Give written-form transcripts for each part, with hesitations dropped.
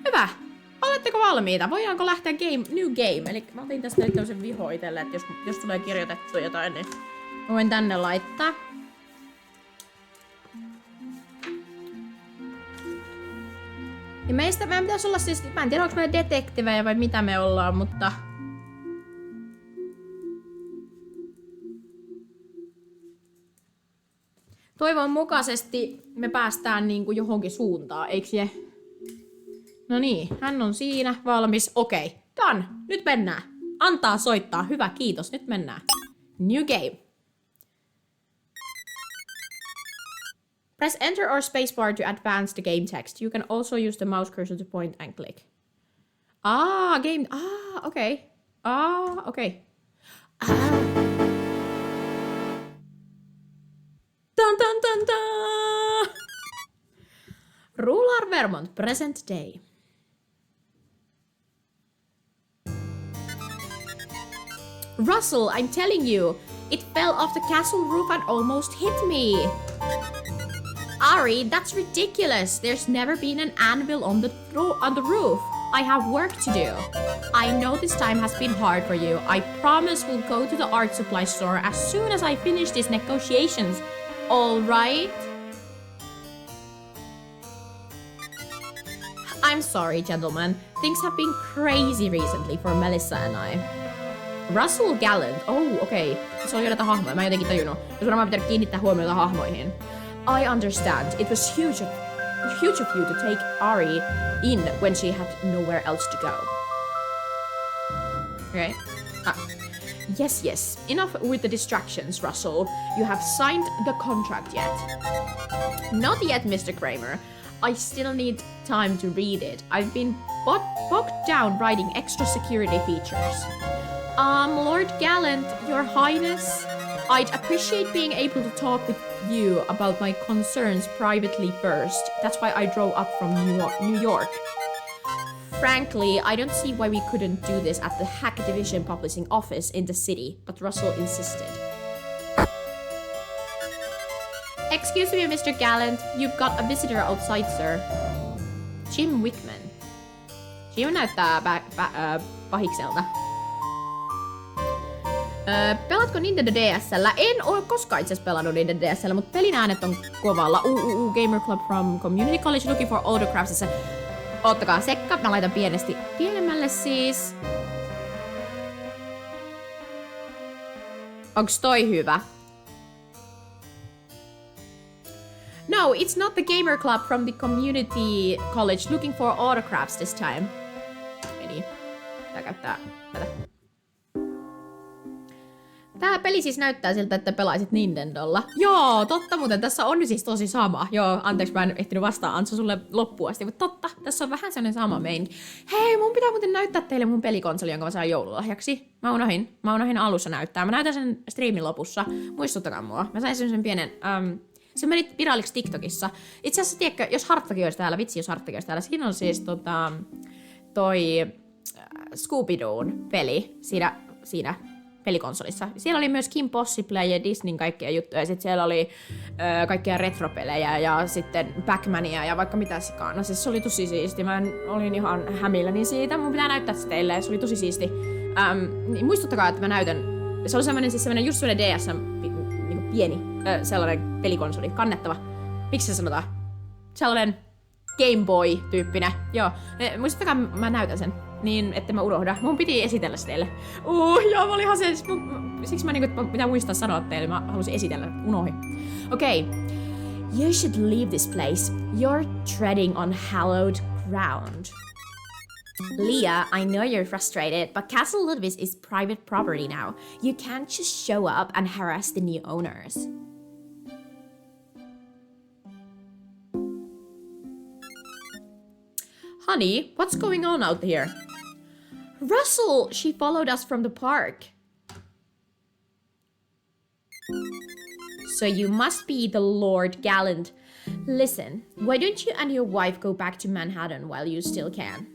Hyvä! Oletteko valmiita? Voidaanko lähteä new game? Eli mä otin tästä nyt tämmösen viho itelle, että jos tulee kirjoitettu jotain, niin voin tänne laittaa. Ja meidän pitäisi olla siis, mä en tiedä onko me detektivejä vai mitä me ollaan, mutta... Toivon mukaisesti me päästään niinku johonkin suuntaan, eiks je? No niin, hän on siinä, valmis. Okei, done. Nyt mennään. Antaa soittaa. Hyvä, kiitos. Nyt mennään. New game. Press enter or spacebar to advance the game text. You can also use the mouse cursor to point and click. Game. Okei. Okei. Dun dun dun dun! Rular Vermont, present day. Russell, I'm telling you, it fell off the castle roof and almost hit me. Ari, that's ridiculous. There's never been an anvil on the roof. I have work to do. I know this time has been hard for you. I promise we'll go to the art supply store as soon as I finish these negotiations. All right? I'm sorry, gentlemen. Things have been crazy recently for Melissa and I. Russell Gallant. Okei. Se on näitä hahmoja. Mä en jotenkin tajunnut. Jos varmaan pitää kiinnittää huomiota hahmoihin. I understand. It was huge of you to take Ari in when she had nowhere else to go. Okay. Yes. Enough with the distractions, Russell. You have signed the contract yet? Not yet, Mr. Kramer. I still need time to read it. I've been bogged down writing extra security features. Lord Gallant, Your Highness, I'd appreciate being able to talk with you about my concerns privately first. That's why I drove up from New York. Frankly, I don't see why we couldn't do this at the Hack Division Publishing office in the city, but Russell insisted. Excuse me, Mr. Gallant, you've got a visitor outside, sir. Jim Wickman. Jim näyttää pahikselta. Pelatko Nintendo DS:llä? En ole koskaan itse asiassa pelannut Nintendo DS:llä, mutta pelin äänet on kovalla. Gamer Club from Community College looking for autographs. Ottakaa sekka, mä laitan pienemmälle siis. Onks toi hyvä? No, it's not the Gamer Club from the Community College looking for autographs this time. Eli tää käyttää tätä. Tää peli siis näyttää siltä, että pelaisit Nintendolla. Joo, totta muuten, tässä on siis tosi sama. Joo, anteeksi, mä en ehtinyt vastaan Antso sulle loppuun asti, mutta totta, tässä on vähän sellainen sama meininki. Hei, mun pitää muuten näyttää teille mun pelikonsoli, jonka mä saan joululahjaksi. Mä unohdin alussa näyttää. Mä näytän sen striimin lopussa. Muistuttakaa mua. Mä sain sen pienen... se meni viraaliksi TikTokissa. Itse asiassa, tiedätkö, jos Hartvakin olisi täällä, vitsi jos Hartvakin olisi täällä, siinä on siis toi Scooby-Doon peli siinä pelikonsolissa. Siellä oli myös Kim Possible ja Disneyn kaikkia juttuja, ja sitten siellä oli kaikkia retropelejä ja sitten Pac-Mania ja vaikka mitä sikaan. No siis se oli tosi siisti, mä olin ihan hämilläni siitä, mun pitää näyttää se teille, ja se oli tosi siisti. Niin muistuttakaa, että mä näytän, se oli semmoinen just semmoinen DS, niin pieni sellainen pelikonsoli, kannettava. Miksi se sanotaan? Sellainen Game Boy-tyyppinen. Joo, muistuttakaa, mä näytän sen. Niin, että mä unohda. Mun piti esitellä se teille. Joo, mä olin ihan se. Siksi mä niinku, pitää muistaa sanoa teille. Mä halusin esitellä. Unohin. Okay. You should leave this place. You're treading on hallowed ground. Leah, I know you're frustrated, but Castle Ludwig is private property now. You can't just show up and harass the new owners. Honey, what's going on out here? Russell, she followed us from the park. So you must be the Lord Gallant. Listen, why don't you and your wife go back to Manhattan while you still can?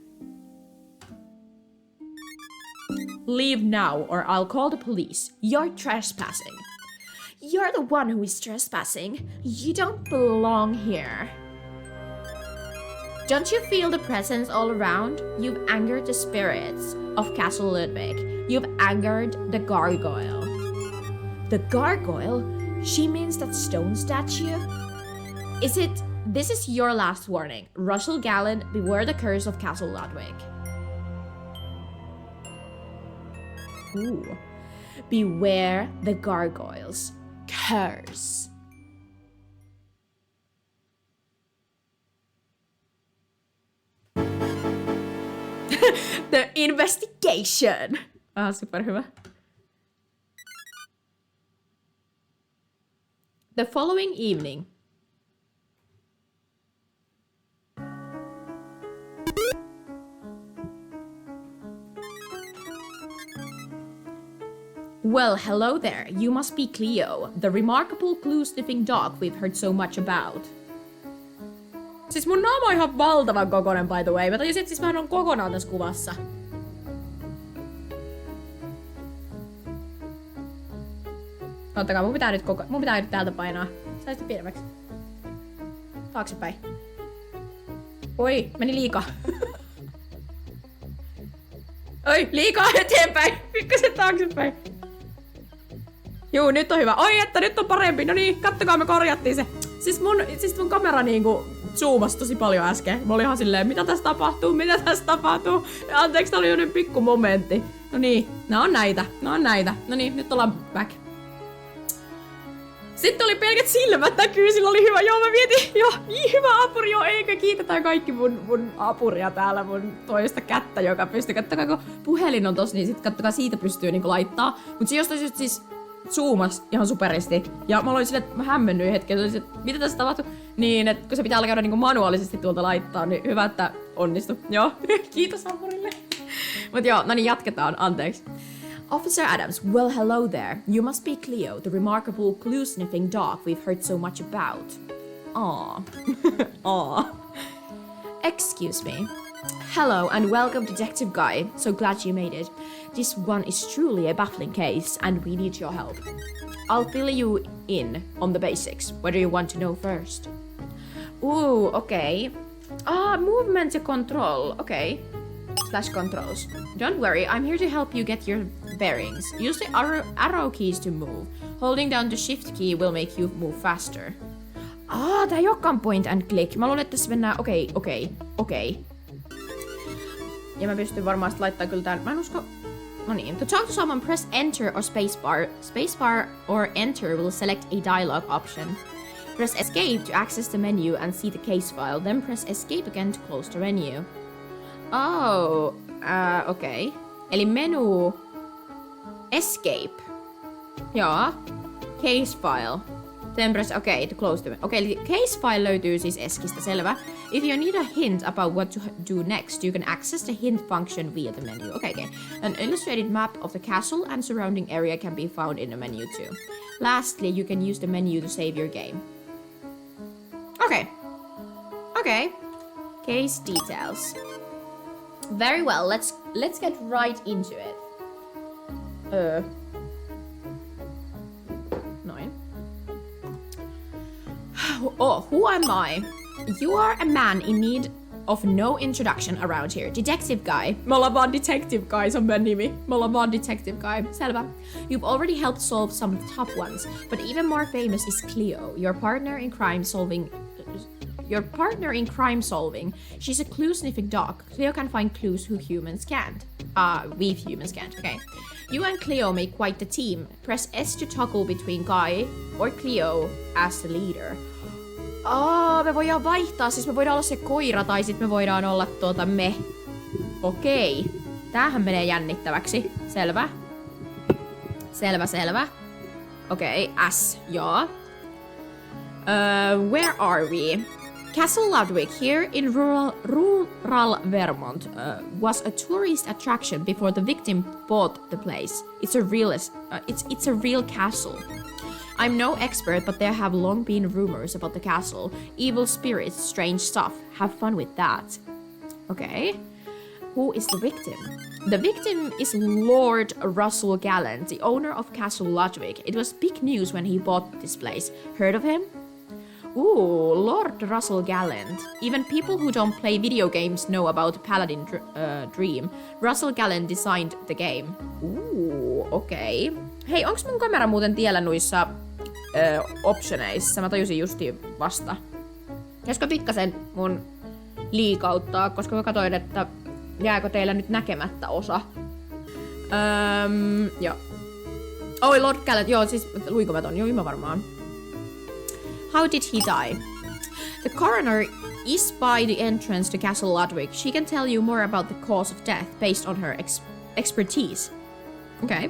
Leave now or I'll call the police. You're trespassing. You're the one who is trespassing. You don't belong here. Don't you feel the presence all around? You've angered the spirits of Castle Ludwig. You've angered the gargoyle. The gargoyle? She means that stone statue? Is it... This is your last warning. Russell Gallen, beware the curse of Castle Ludwig. Ooh. Beware the gargoyle's curse. The investigation. Ah, superhyvä. The following evening. Well, hello there. You must be Cleo, the remarkable clue-sniffing dog we've heard so much about. Siis mun naama on ihan valtavan kokonen, by the way. Mä tajusin, että siis mä oon kokonaan tässä kuvassa. Ottakaa, mun pitää nyt täältä painaa. Saisit pienemmäksi. Taaksepäin. Oi, meni liikaa. Oi, liikaa eteenpäin. Pikkasen taaksepäin. Juu, nyt on hyvä. Oi, että nyt on parempi. No niin, kattokaa, me korjattiin se. Siis mun kamera niinku zoomasi tosi paljon äsken. Mä olin ihan silleen, mitä tässä tapahtuu? Ja anteeksi, tää oli jonen pikku momentti. No niin, nää on näitä. No niin, nyt ollaan back. Sitten oli pelkät silmät näkyy, sillä oli hyvä. Joo, mä mietin, joo, niin hyvä apuri, joo, eikö kiitetään kaikki mun apuria täällä, mun toista kättä, joka pystyy. Kattokaa, kun puhelin on tossa, niin sit kattokaa, siitä pystyy niinku laittaa. Mut se jostain syystä siis zoomas ihan superisti. Ja mä olin silleen, että mä hämmennyin hetken, että mitä tässä tapahtuu? Niin, että kun se pitää käydä niinku manuaalisesti tuolta laittaa, niin hyvä, että onnistu. Joo, kiitos apurille. Mut joo, no niin, jatketaan, anteeksi. Officer Adams, well hello there. You must be Cleo, the remarkable clue-sniffing dog we've heard so much about. Aww. Aww. Excuse me. Hello and welcome, Detective Guy. So glad you made it. This one is truly a baffling case and we need your help. I'll fill you in on the basics. What do you want to know first? Ooh, okay. Movement to control. Okay. Slash controls. Don't worry, I'm here to help you get your bearings. Use the arrow keys to move. Holding down the shift key will make you move faster. Tää ei olekaan point and click. Mä luulen, että tässä mennään... Okei. Ja mä pystyn varmaan laittaa kyllä tän... Mä en usko... No niin. To talk to someone, press enter or spacebar. Spacebar or enter will select a dialogue option. Press escape to access the menu and see the case file. Then press escape again to close the menu. Okei. Eli menu... Escape. Joo. Case file. Then press to close the menu. Eli case file löytyy siis Eskistä, selvä. If you need a hint about what to do next, you can access the hint function via the menu. Okay. An illustrated map of the castle and surrounding area can be found in the menu too. Lastly, you can use the menu to save your game. Okay. Case details. Very well, let's get right into it. Noin. Who am I? You are a man in need of no introduction around here. Detective Guy. Me ollaan vaan Detective Guy, se on meidän nimi. Me ollaan vaan Detective Guy. Selvä. You've already helped solve some of the top ones, but even more famous is Cleo, your partner in crime solving. She's a clue-sniffing dog. Cleo can find clues who humans can't. We humans can't, okay. You and Cleo make quite the team. Press S to toggle between Guy or Cleo as the leader. Me voidaan vaihtaa, siis me voidaan olla se koira tai sit me voidaan olla me. Okei. Tämähän menee jännittäväksi. Selvä. Okei, S, joo. Where are we? Castle Ludwig here in rural Vermont was a tourist attraction before the victim bought the place. It's a real castle. I'm no expert, but there have long been rumors about the castle. Evil spirits, strange stuff. Have fun with that. Okay. Who is the victim? The victim is Lord Russell Gallen, the owner of Castle Ludwig. It was big news when he bought this place. Heard of him? Lord Russell Gallant. Even people who don't play video games know about Paladin Dream. Russell Gallant designed the game. Okei. Okay. Hei, onks mun kamera muuten tiellä noissa optioneissa? Mä tajusin justiin vasta. Pitäisikö pikkasen mun liikauttaa, koska mä katsoin, että jääkö teillä nyt näkemättä osa. Joo. Oi, Lord Gallant, joo, siis luinko mä ton? Joo, mä varmaan. How did he die? The coroner is by the entrance to Castle Ludwig. She can tell you more about the cause of death based on her expertise. Okay.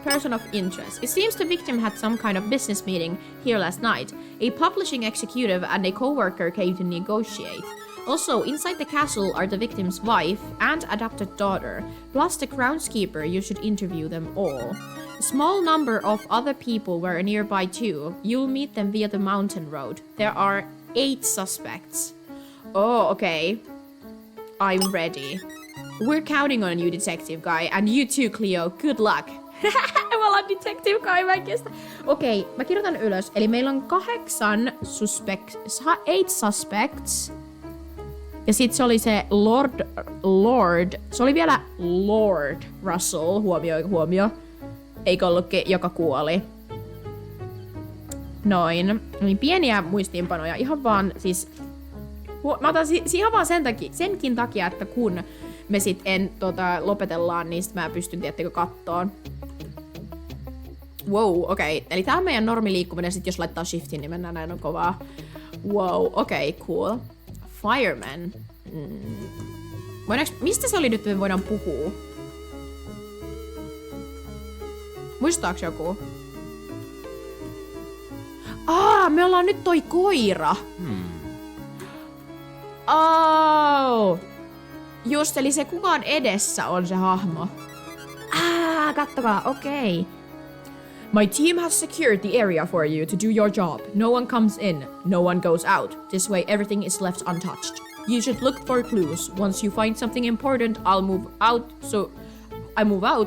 Person of interest. It seems the victim had some kind of business meeting here last night. A publishing executive and a co-worker came to negotiate. Also, inside the castle are the victim's wife and adopted daughter, plus the groundskeeper. You should interview them all. A small number of other people were nearby too. You'll meet them via the mountain road. There are 8 suspects. Oh, okay. I'm ready. We're counting on you, Detective Guy, and you too, Cleo. Good luck. Mä ollaan Detective Guy, mä en kestä. Okei, mä kirjoitan ylös. Eli meillä on 8 suspects. Ja sit se oli se Lord. Se oli vielä Lord Russell, huomio. Eikö ollutkin, joka kuoli. Noin. Niin pieniä muistiinpanoja. Ihan vaan siis... Mä otan ihan vaan senkin takia, että kun me sit lopetellaan, niin sit mä pystyn, tiettekö, kattoon. Wow, okei. Okay. Eli tää on meidän normiliikkuminen, sit jos laittaa shiftin, niin mennään näin on kovaa. Wow, okei, okay, cool. Fireman. Mistä se oli nyt, että me voidaan puhua? Muistaaks joku? Me ollaan nyt toi koira. Just, eli se kukaan edessä on se hahmo. Kattokaa, okei. Okay. My team has secured the area for you to do your job. No one comes in, no one goes out. This way everything is left untouched. You should look for clues. Once you find something important, I move out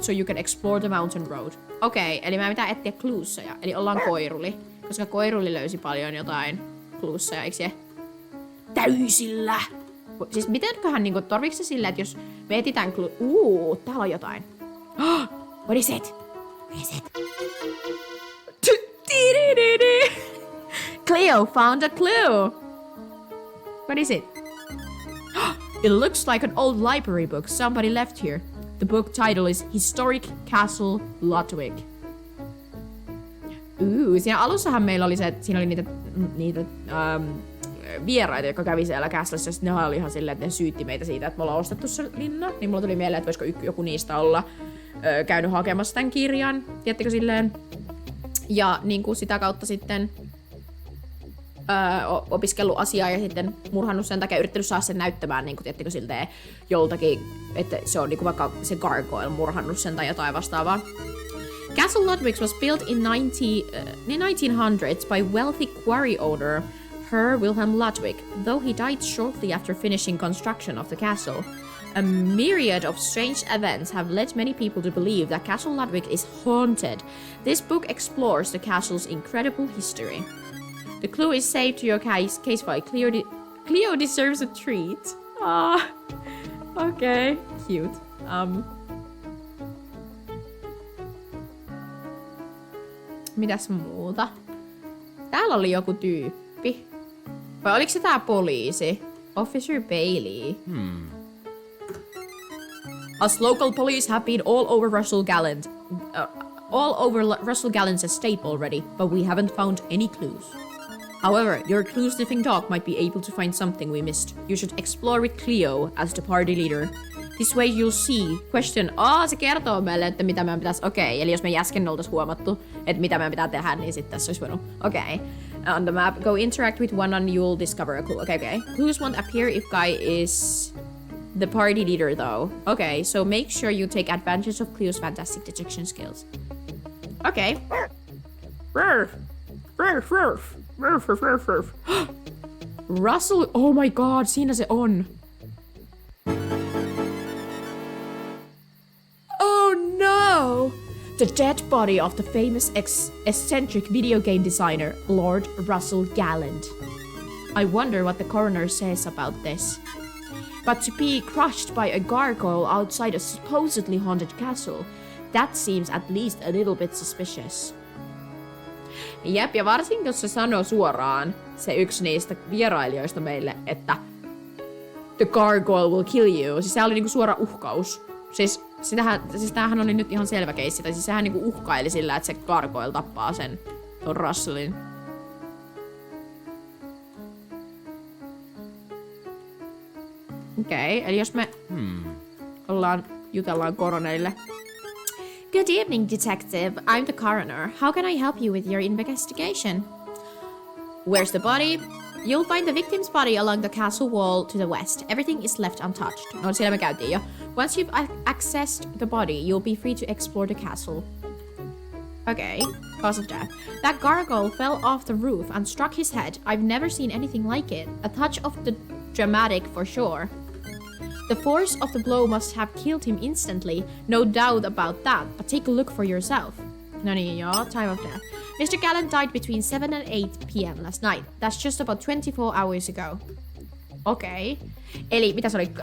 so you can explore the mountain road. Okei, eli mä pitää etsiä clueseja. Eli ollaan koiruli. Koska koiruli löysi paljon jotain clueseja, eikö se? Täysillä! Siis mitenköhän niinku, torviks se sillä, että jos me etitään täällä on jotain. What is it? What is it? Cleo found a clue! What is it? It looks like an old library book somebody left here. The book title is Historic Castle Ludwig. Siinä alussahan meillä oli se, että siinä oli niitä vieraita, jotka kävi siellä Castlessa, ja sitten ne oli ihan silleen, että ne syytti meitä siitä, että me ollaan ostettu se linna. Niin mulla tuli mieleen, että voisiko joku niistä olla käynyt hakemassa tämän kirjan, tiedättekö silleen. Ja niin kuin sitä kautta sitten opiskellut asiaa ja sitten murhannut sen takia, yrittänyt saada sen näyttämään, niin kuin, tiedättekö silleen joltakin, että se on niin kuin vaikka se gargoyle murhannut sen tai jotain vastaavaa. Castle Ludwig was built in 1900s by wealthy quarry owner Herr Wilhelm Ludwig, though he died shortly after finishing construction of the castle. A myriad of strange events have led many people to believe that Castle Ludwig is haunted. This book explores the castle's incredible history. The clue is saved to your case file. Cleo deserves a treat. Okay, cute. Mitäs muuta? Täällä oli joku tyyppi. Vai oliko se tää poliisi? Officer Bailey. Us local police have been all over Russell Gallant's estate already, but we haven't found any clues. However, your clue-sniffing dog might be able to find something we missed. You should explore with Cleo as the party leader. This way you'll see. Question. Se kertoo meille, että mitä meidän pitäisi... Okei, eli jos me äsken oltais huomattu, että mitä meidän pitää tehdä, niin sitten tässä olisi voinut... Okei. On the map, go interact with one and you'll discover a clue. Okay. Clues won't appear if Guy is the party leader though. Okay, so make sure you take advantage of Cleo's fantastic detection skills. Okay. Russell, oh my god, siinä se on. Oh no! The dead body of the famous eccentric video game designer, Lord Russell Gallant. I wonder what the coroner says about this. But to be crushed by a gargoyle outside a supposedly haunted castle, that seems at least a little bit suspicious. Jep, ja varsinkin jos se sanoo suoraan, se yksi niistä vierailijoista meille, että the gargoyle will kill you. Siis se oli niinku suora uhkaus. Siis tämähän oli nyt ihan selvä keissi. Tai siis sehän niinku uhkaili sillä, että se gargoyle tappaa sen ton Russellin. Okei, eli jos me jutellaan koronerille. Good evening, detective. I'm the coroner. How can I help you with your investigation? Where's the body? You'll find the victim's body along the castle wall to the west. Everything is left untouched. No, siellä me käytiin jo. Once you've accessed the body, you'll be free to explore the castle. Okay, cause of death. That gargoyle fell off the roof and struck his head. I've never seen anything like it. A touch of the dramatic for sure. The force of the blow must have killed him instantly, no doubt about that, but take a look for yourself. No niin, joo, time of death. Mr. Gallant died between 7 and 8 p.m. last night. That's just about 24 hours ago. Okei. Eli mitä se oli? 7-8,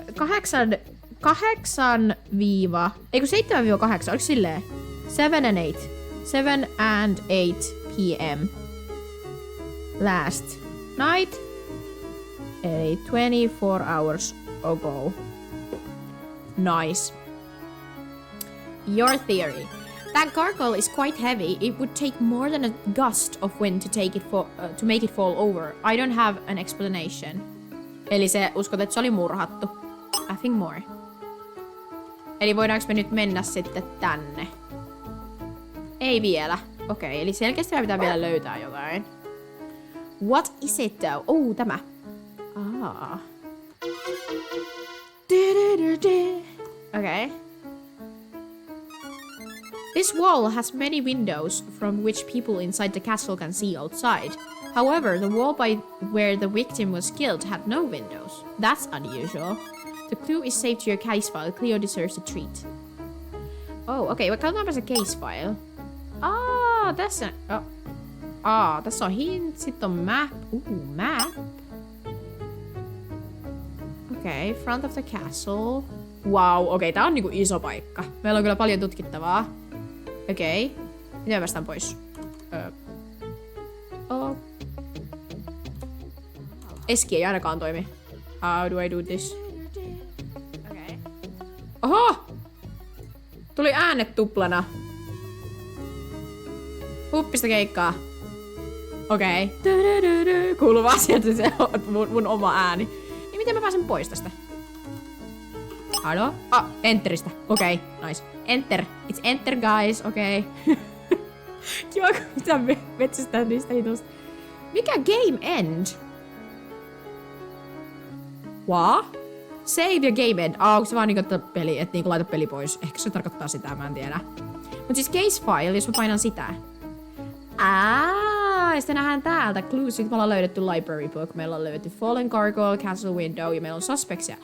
oliko silleen? 7 and 8. 7 and 8 p.m. last night. Eli 24 hours ago. Nice. Your theory. That gargoyle is quite heavy. It would take more than a gust of wind to make it fall over. I don't have an explanation. Eli se uskot, että se oli murhattu. Nothing more. Eli voidaanko me nyt mennä sitten tänne? Ei vielä. Okei, eli selkeästi meidän pitää vielä löytää jotain. What is it though? Oh, tämä. Okay. This wall has many windows from which people inside the castle can see outside. However, the wall by where the victim was killed had no windows. That's unusual. The clue is saved to your case file. Cleo deserves a treat. Oh, okay. Katsotaanpa se case file. Tässä. Tässä on hint, sitten on map. Map. Okay, front of the castle. Wow, okei, tää on niinku iso paikka. Meillä on kyllä paljon tutkittavaa. Okei. Miten me päästään pois? Eski ei ainakaan toimi. How do I do this? Okei. Oho! Tuli äänet tuplana. Huppista keikkaa. Okei. Kuuluu vaan sieltä se mun oma ääni. Niin miten mä pääsen pois tästä? Halo? Enteristä. Okei, nice. Enter. It's enter, guys. Okei. Kiva, kun pitää metsästää niistä hitusta. Mikä game end? What? Save ja game end. Onko se vaan niinku peli, että niinku laita peli pois? Ehkä se tarkoittaa sitä, mä en tiedä. Mut siis case file, jos mä painan sitä. Ja sitten nähdään täältä clues. Sitten me ollaan löydetty library book. Meillä on löydetty fallen gargoyle, castle window ja meillä on suspectsia.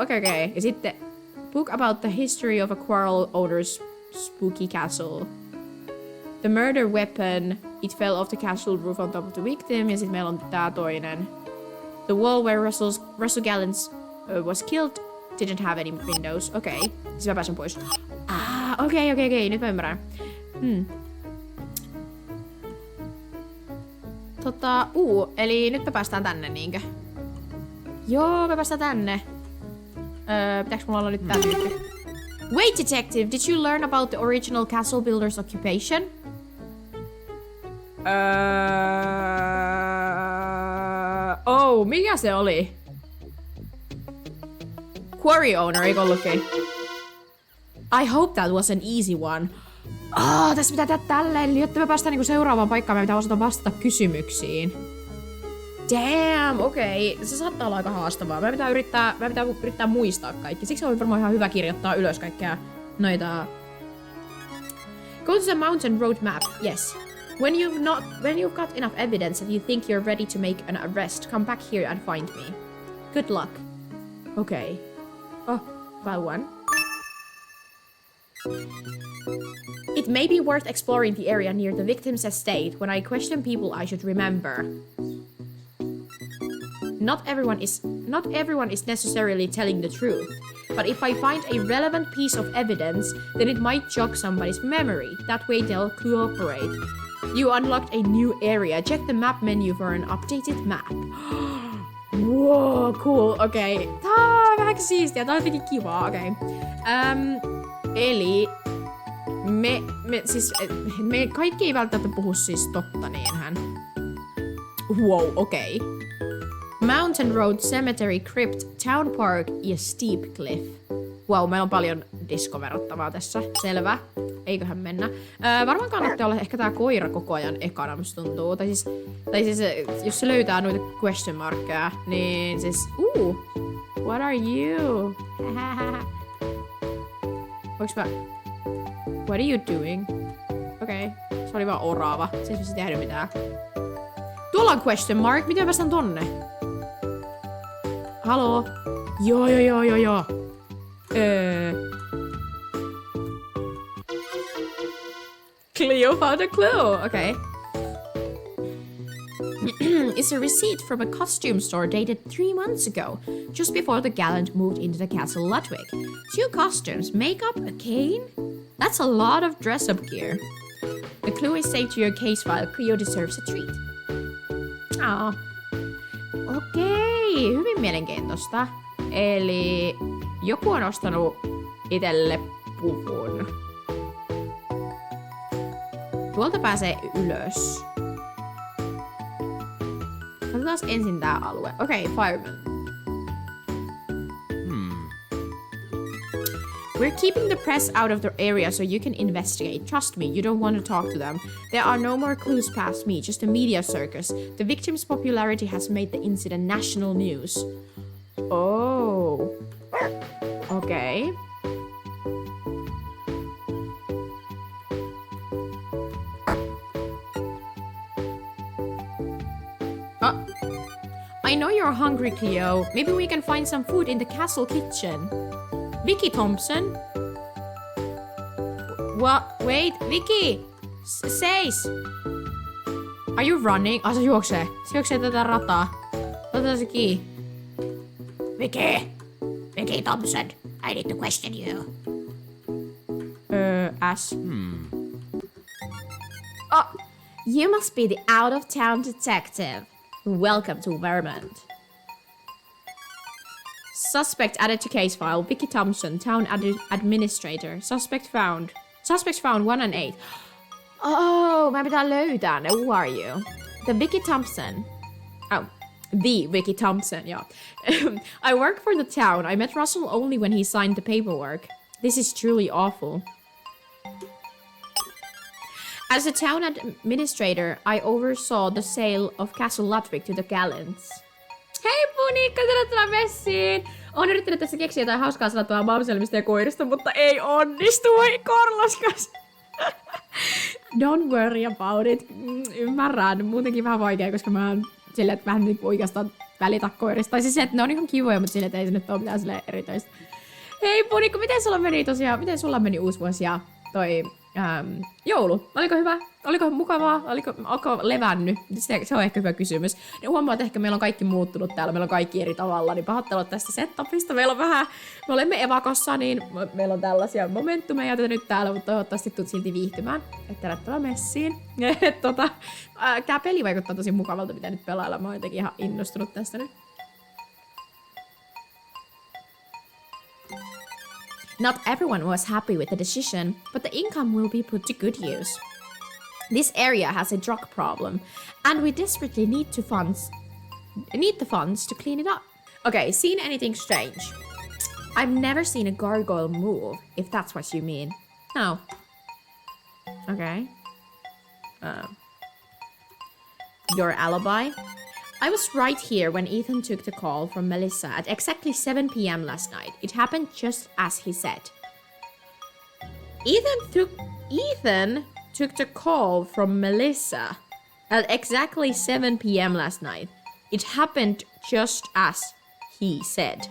Okei. Ja sitten book about the history of a quarrel owner's spooky castle. The murder weapon. It fell off the castle roof on top of the victim. Ja sitten meillä on tää toinen. The wall where Russell Gallant was killed didn't have any windows. Okei. Siis mä pääsen pois. Okei. Nyt mä ymmärrän. Eli nyt me päästään tänne niinkö? Joo, me päästään tänne. Pitääks mulla olla nyt tää tyyppi? Wait, detective, did you learn about the original castle builder's occupation? Mikä se oli? Quarry owner, eikö ollutkin? I hope that was an easy one. Tässä pitää tehdä tälleen, jotta me päästään niinku seuraavaan paikkaan, me pitää osata vastata kysymyksiin. Damn, okei. Se saattaa olla aika haastavaa. Meidän pitää yrittää muistaa kaikki. Siksi on varmaan ihan hyvä kirjoittaa ylös kaikkea noita. Go to the mountain road map. Yes. When you've got enough evidence that you think you're ready to make an arrest, come back here and find me. Good luck. Okay. Found one. It may be worth exploring the area near the victim's estate. When I question people, I should remember. Not everyone is necessarily telling the truth. But if I find a relevant piece of evidence, then it might jog somebody's memory. That way they'll cooperate. You unlocked a new area. Check the map menu for an updated map. Wow, cool. Okei. Okay. Tää on vähän siistiä. Tää on jotenkin kivaa. Okei. Okay. Eli me kaikki ei välttämättä puhu siis totta niinhän. Wow, okei. Okay. Mountain Road, Cemetery, Crypt, Town Park ja Steep Cliff. Wow, meillä on paljon diskoverrattavaa tässä. Selvä. Eiköhän mennä. Varmaan kannattaa olla ehkä tää koira koko ajan ekana, musta tuntuu. Tai siis jos se löytää noita question markkeja, niin siis... what are you? Voinks mä... What are you doing? Okei. Okay. Se oli vaan orava. Se ei tehnyt mitään. Tuolla on question mark. Miten mä päästään tonne? Haloo? Joo. Cleo found a clue. Okay. It's a receipt from a costume store dated 3 months ago, just before the gallant moved into the castle Ludwig. 2 costumes, makeup, a cane? That's a lot of dress-up gear. The clue is saved to your case file. Cleo deserves a treat. Okei, hyvin mielenkiintoista. Eli joku on ostanut itselle puvun. Tuolta pääsee ylös. Katsotaan ensin tää alue. Okei, fireman. We're keeping the press out of the area so you can investigate. Trust me, you don't want to talk to them. There are no more clues past me, just a media circus. The victim's popularity has made the incident national news. Oh. Okay. I know you're hungry, Cleo. Maybe we can find some food in the castle kitchen. Vicky Thompson? What? Wait, Vicky! Seis! Are you running? Se juoksee. Se juoksee tätä rataa. Otetaan se kiinni. Vicky Thompson. I need to question you. S. Oh, you must be the out-of-town detective. Welcome to Vermont. Suspect added to case file. Vicky Thompson, town administrator. Suspect found. Suspects found 1 and 8. Oh, mä pitää löytää ne. Who are you? The Vicky Thompson. Oh, the Vicky Thompson, yeah. I work for the town. I met Russell only when he signed the paperwork. This is truly awful. As a town administrator, I oversaw the sale of Castle Ludwig to the Gallants. Hei Punikka, tervetuloa messiin! Olen yrittänyt tässä keksiä jotain hauskaa sanottua Mamselmista ja koirista, mutta ei onnistu, voi korlaskas! Don't worry about it. Ymmärrän. Muutenkin vähän vaikea, koska mä oon silleen, että vähän niinku oikeastaan välitä koirista. Tai siis se, että ne on ihan kivoja, mutta silleen, että ei se nyt oo mitään silleen erityistä. Hei Punikka, miten sulla meni uusi vuosi ja toi joulu? Oliko hyvä? Oliko mukavaa? Oliko levännyt? Se on ehkä hyvä kysymys. Ne huomaa, että ehkä meillä on kaikki muuttunut täällä, meillä on kaikki eri tavalla, niin pahoittelut tästä setupista. Meillä on vähän, me olemme evakossa, niin meillä on tällaisia momentumeja nyt täällä, mutta toivottavasti tulet silti viihtymään. Että tervetuloa messiin. Tää peli vaikuttaa tosi mukavalta, mitä nyt pelailla. Mä oon jotenkin ihan innostunut tästä nyt. Not everyone was happy with the decision, but the income will be put to good use. This area has a drug problem, and we desperately need the funds to clean it up. Okay, seen anything strange? I've never seen a gargoyle move, if that's what you mean. No. Okay. Your alibi? I was right here when Ethan took the call from Melissa at exactly 7 p.m. last night. It happened just as he said. Ethan took the call from Melissa at exactly 7 p.m. last night. It happened just as he said.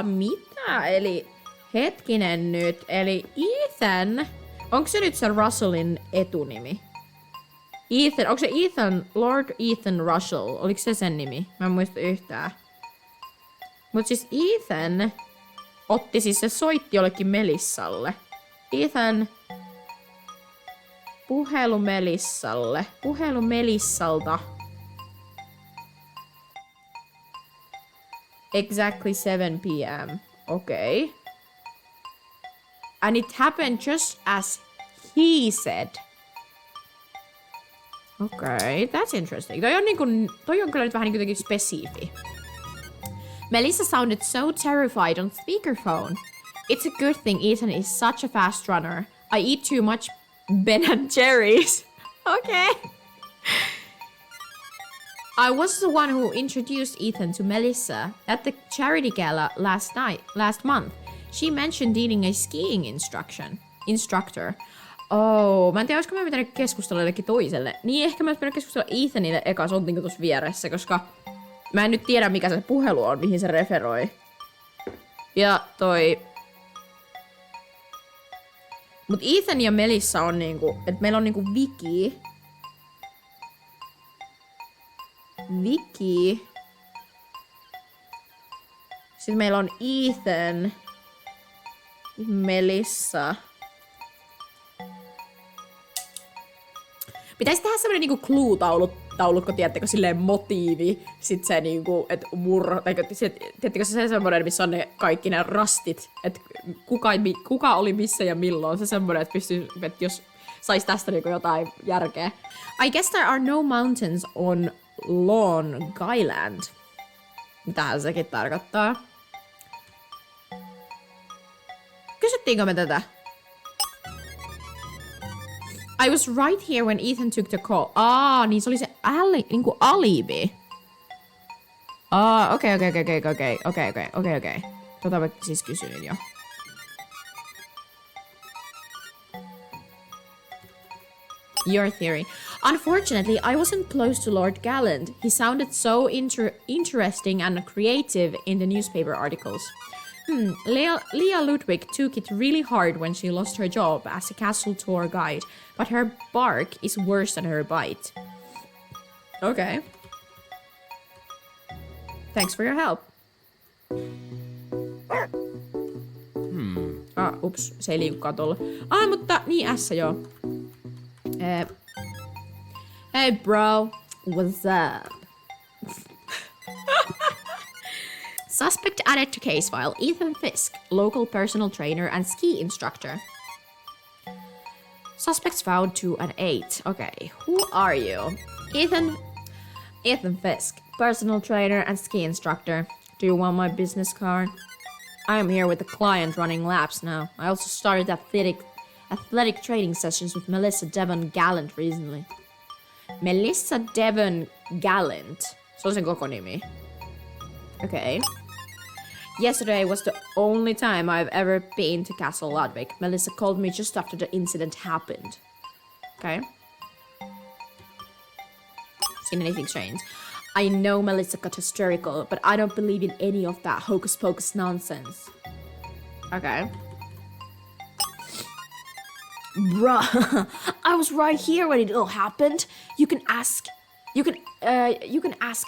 Mitä? eli hetkinen nyt. Eli Ethan, onko se nyt se Russellin etunimi? Ethan, onko se Ethan, Lord Ethan Russell? Oliko se sen nimi? Mä en muista yhtään. Mut siis Ethan otti siis, se soitti jollekin Melissalle. Ethan, puhelu Melissalle. Puhelu Melissalta. Exactly 7 p.m. Okay. And it happened just as he said. Okay, that's interesting. Toi on kyllä nyt vähän niin jotenkin spesifi. Melissa sounded so terrified on speakerphone. It's a good thing Ethan is such a fast runner. I eat too much Ben and Jerry's. Okay. I was the one who introduced Ethan to Melissa at the charity gala last month. She mentioned needing a skiing instructor. Oh, mä en tiedä, olisiko mä pitänyt keskustella jollekin toiselle. Niin ehkä mä olisi pitänyt keskustella Ethanille eka, se on niinku tuossa vieressä, koska mä en nyt tiedä, mikä se puhelu on, mihin se referoi. Ja toi... Mut Ethan ja Melissa on niinku, että meillä on niinku Vicky. Sitten meillä on Ethan. Melissa. Pitäisi tehdä semmonen niinku clue-taulukko, tiedättekö, silleen motiivi. Sit se niinku, et tiedättekö se semmonen, missä on ne kaikki ne rastit. Et kuka oli missä ja milloin. Se semmonen, että pystyy, että jos sais tästä niinku jotain järkeä. I guess there are no mountains on Long Island. Mitähän sekin tarkoittaa? Kysyttiinkö me tätä? I was right here when Ethan took the call. Niin se oli se niinku alibi. Okei. Tota mä siis kysyin jo. Your theory. Unfortunately, I wasn't close to Lord Gallant. He sounded so interesting and creative in the newspaper articles. Leah Ludwig took it really hard when she lost her job as a castle tour guide, but her bark is worse than her bite. Okay. Thanks for your help. Ups, se ei liiku katolla. Mutta niin joo. Hey bro, what's up? Suspect added to case file, Ethan Fisk, local personal trainer and ski instructor. Suspects found 2 and 8. Okay, who are you? Ethan Fisk, personal trainer and ski instructor. Do you want my business card? I am here with a client running laps now. I also started athletic training sessions with Melissa Devon Gallant recently. Melissa Devon Gallant. Se on sen koko nimi. Okay. Yesterday was the only time I've ever been to Castle Ludwig. Melissa called me just after the incident happened. Okay. Seen anything strange? I know Melissa got hysterical, but I don't believe in any of that hocus pocus nonsense. Okay. Bruh, I was right here when it all happened. You can ask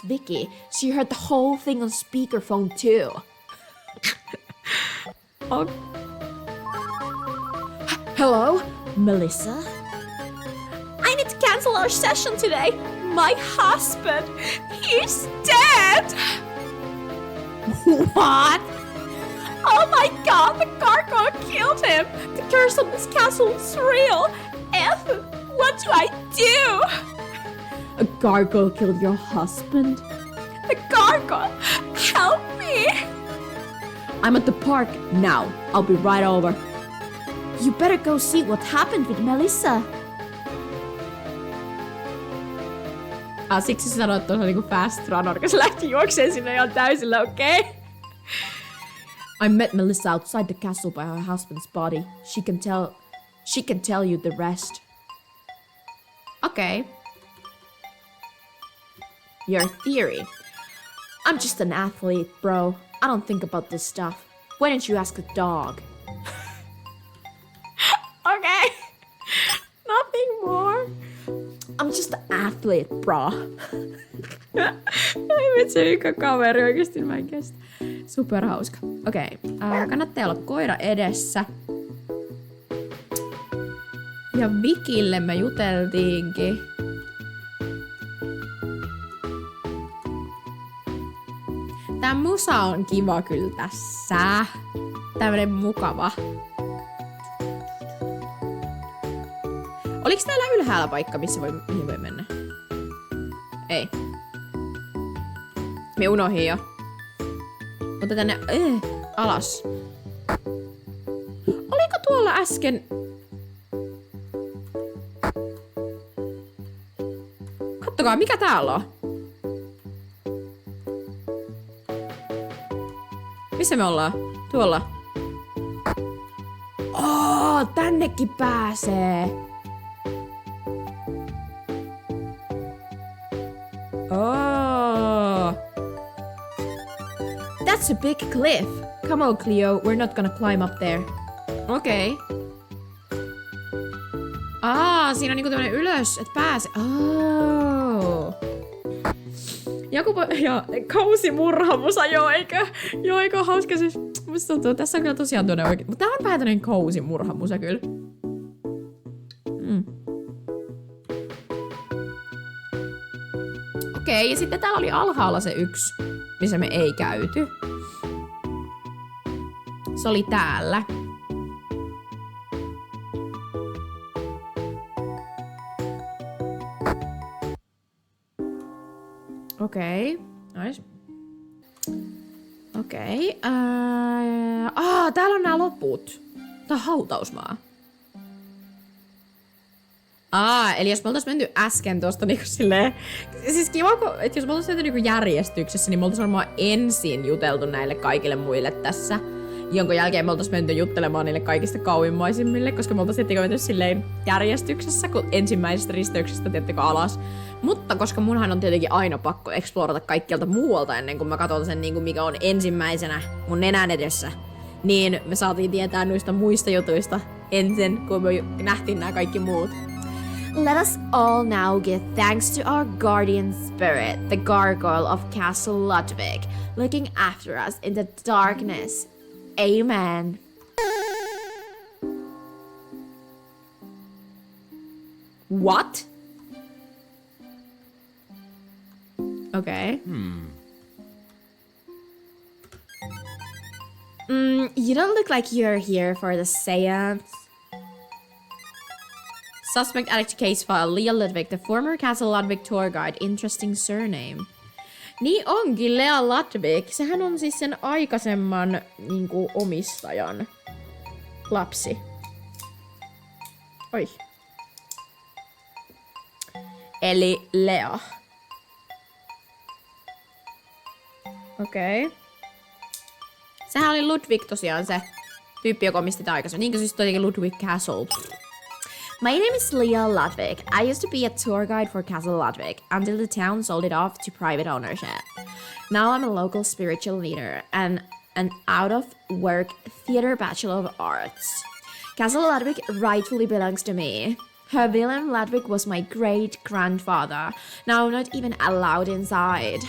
Vicky. She heard the whole thing on speakerphone too. Hello, Melissa? I need to cancel our session today. My husband, he's dead. What? Oh my god, the gargoyle killed him! The curse on this castle is real! What do I do? A gargoyle killed your husband? The gargoyle! Help me! I'm at the park now. I'll be right over. You better go see what happened with Melissa. Siksi sä sanoit, että on niinku fast runner, kun se lähti juokseen sinne ihan täysillä, okei? Okay? I met Melissa outside the castle by her husband's body. She can tell you the rest. Okay. Your theory. I'm just an athlete, bro. I don't think about this stuff. Why don't you ask the dog? Okay. Nothing more. I'm just an athlete, bro. Ei vitsi, mikä kaveri oikeesti, mä en kestä. Superhauska. Okei. Kannattaa olla koira edessä. Ja Vikille me juteltiinkin. Tää musa on kiva kyllä tässä. Tämmönen mukava. Oliks täällä ylhäällä paikka, mihin voi mennä? Ei. Me unohdin jo. Mutta tänne alas. Oliko tuolla äsken... Kattokaa, mikä täällä on? Missä me ollaan? Tuolla. Tännekin pääsee. That's a big cliff. Come on, Cleo. We're not gonna climb up there. Okei. Siinä on niinku tämmönen ylös, et pääse. Joku kausimurhamusa, eikö hauska siis. Musta tuntuu, tässä on kyllä tosiaan tuonne oikein. Mutta tää on vähän tämmönen kausimurhamusa kyllä. Okei, ja sitten täällä oli alhaalla se yksi, missä me ei käyty. Se oli täällä. Okei, nice. Okei. Täällä on nää loput. Tää on hautausmaa. Eli jos me oltais menty äsken tosta niinku silleen... Siis kiva, että jos me oltais menty niinku järjestyksessä, niin me oltais varmaan ensin juteltu näille kaikille muille tässä. Jonka jälkeen me oltais menty juttelemaan niille kaikista kauimmaisimmille, koska me oltais menty silleen järjestyksessä, kun ensimmäisestä risteyksestä tiettekö alas. Mutta koska munhan on tietenkin aina pakko explorata kaikkialta muualta ennen kuin mä katson sen niinku mikä on ensimmäisenä mun nenän edessä, niin me saatiin tietää noista muista jutuista ensin, kun me nähtiin nämä kaikki muut. Let us all now give thanks to our guardian spirit, the gargoyle of Castle Ludwig, looking after us in the darkness. Amen. What? Okay. You don't look like you're here for the seance. Suspect added to case file, Lea Ludwig, the former Castle Ludwig tour guide. Interesting surname. Niin onkin, Lea Ludwig. Sehän on siis sen aikaisemman niinku omistajan lapsi. Oi. Eli Lea. Okei. Sehän oli Ludwig tosiaan se tyyppi, joka omisti sitä aikaisemmin. Niinkö siis tosiaan Ludwig Castle? My name is Lea Ludwig. I used to be a tour guide for Castle Ludwig until the town sold it off to private ownership. Now I'm a local spiritual leader and an out-of-work theater bachelor of arts. Castle Ludwig rightfully belongs to me. Her villain Ludwig was my great-grandfather. Now I'm not even allowed inside.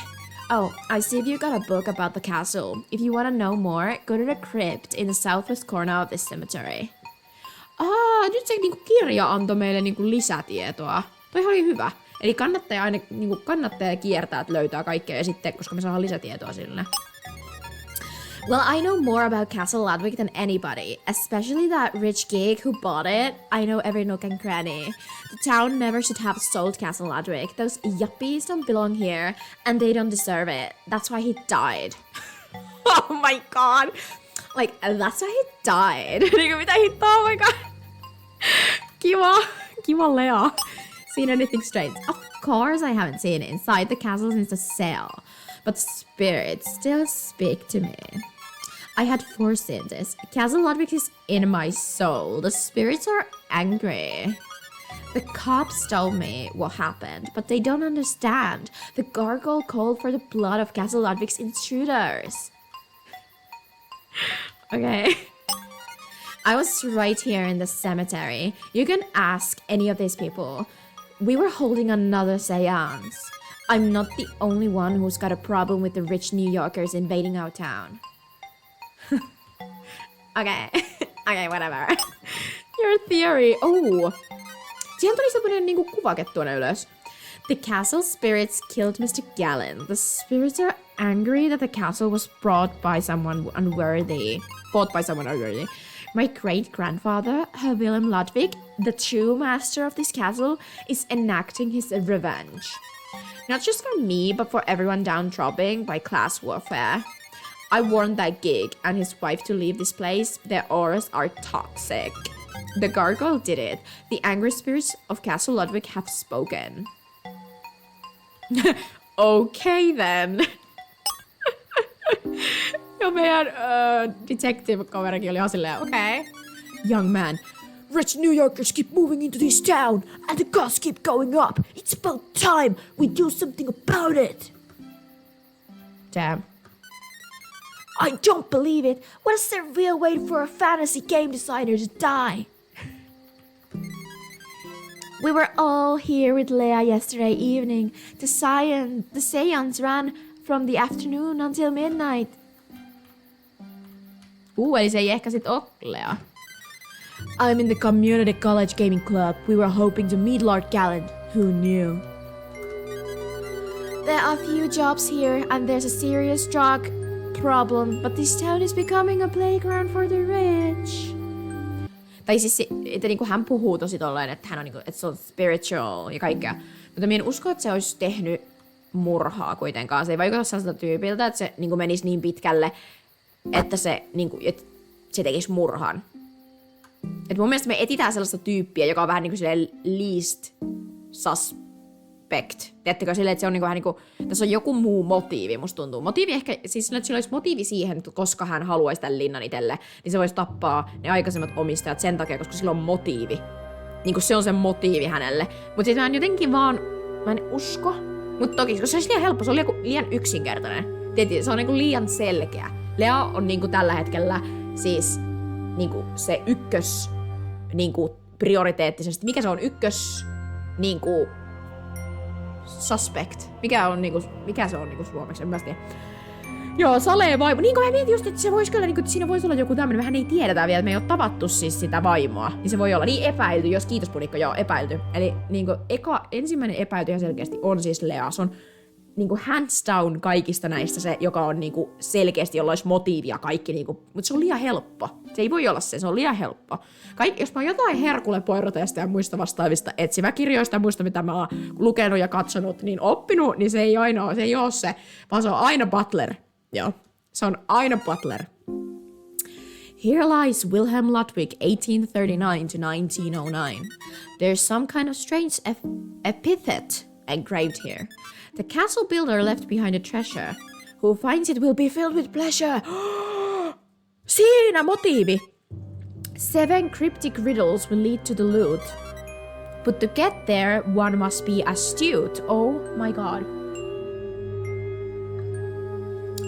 Oh, I see you got a book about the castle. If you want to know more, go to the crypt in the southwest corner of this cemetery. Nyt se niinku kirja antoi meille niinku lisätietoa. Toi oli hyvä. Eli kannattaa kiertää, että löytää kaikkea ja sitten, koska me saadaan lisätietoa sille. Well, I know more about Castle Ludwig than anybody, especially that rich geek who bought it. I know every nook and cranny. The town never should have sold Castle Ludwig. Those yuppies don't belong here, and they don't deserve it. That's why he died. Oh my god! Like, that's why he died. Niinku mitä hittoa, oh my god! Kiva Lea. Seen anything strange? Of course I haven't seen inside the castle since the sale. But spirits still speak to me. I had foreseen this. Castle Ludwig is in my soul. The spirits are angry. The cops told me what happened, but they don't understand. The gargoyle called for the blood of Castle Ludwig's intruders. Okay. I was right here in the cemetery. You can ask any of these people. We were holding another seance. I'm not the only one who's got a problem with the rich New Yorkers invading our town. Okay. Okay, whatever. Your theory. Oh. Siihen tuli semmonen niinku kuvake tuonne ylös. The castle spirits killed Mr. Gallon. The spirits are angry that the castle was bought by someone unworthy. My great-grandfather, Herr Wilhelm Ludwig, the true master of this castle, is enacting his revenge. Not just for me, but for everyone downtrodden by class warfare. I warned that gig and his wife to leave this place. Their auras are toxic. The gargoyle did it. The angry spirits of Castle Ludwig have spoken. Okay then. Ja meidän detective-kaverikin oli ihan silleen, okay. Young man, rich New Yorkers keep moving into this town and the costs keep going up. It's about time we do something about it. Damn. I don't believe it. What is the real way for a fantasy game designer to die? We were all here with Leah yesterday evening. The seance ran from the afternoon until midnight. Eli se ei ehkä sit oo Lea. I'm in the community college gaming club. We were hoping to meet Lord Gallant. Who knew? There are few jobs here and there's a serious drug problem, but this town is becoming a playground for the rich. Tai siis että niinku hän puhuu tosi tolleen, että hän on niinku, että se on spiritual ja kaikkea. Mutta minä en usko, että se olisi tehnyt murhaa kuitenkaan. Se ei vaikuta sellaiselta tyypiltä, että se niinku menisi niin pitkälle, että se, niinku, että se tekisi murhan. Et mun mielestä me etsitään sellaista tyyppiä, joka on vähän niinku silleen least suspect. Tiedättekö silleen, että se on niinku vähän niinku, tässä on joku muu motiivi, musta tuntuu. Motiivi ehkä, siis että sillä olisi motiivi siihen, että koska hän haluaisi tämän linnan itselle, niin se voisi tappaa ne aikaisemmat omistajat sen takia, koska sillä on motiivi. Niinku se on se motiivi hänelle. Mut siis mä en usko. Mut toki, koska se olisi liian helppo, se on liian yksinkertainen. Tietysti, se on niinku liian selkeä. Lea on niinku tällä hetkellä siis niinku se ykkös niinku prioriteettisesti. Mikä se on ykkös niinku suspect? Mikä se on niinku suomeksi? En mä tiedä. Joo, salee vaimo. Niin kuin mä mietin just, että se voisi kyllä, niin kuin, että siinä voisi olla joku tämmönen, mehän ei tiedetä vielä, että me ei ole tavattu siis sitä vaimoa. Niin se voi olla niin epäilty, jos kiitos Punikko, joo, epäilty. Eli niin kuin, ensimmäinen epäilty ihan selkeästi on siis Lea. Se on niin kuin hands down kaikista näistä se, joka on niin kuin selkeästi, jolla olisi motiivia kaikki. Niin kuin, mutta se on liian helppo. Se ei voi olla se on liian helppo. Jos mä oon jotain Herkule Poiroteista ja muista vastaavista etsiväkirjoista ja muista, mitä mä oon lukenut ja katsonut, niin oppinut, niin se ei ole se, vaan se on aina Butler. Joo, se on aina Butler. Here lies Wilhelm Ludwig, 1839 to 1909. There's some kind of strange epithet engraved here. The castle builder left behind a treasure. Who finds it will be filled with pleasure. Siinä motiivi! 7 cryptic riddles will lead to the loot. But to get there, one must be astute. Oh my god.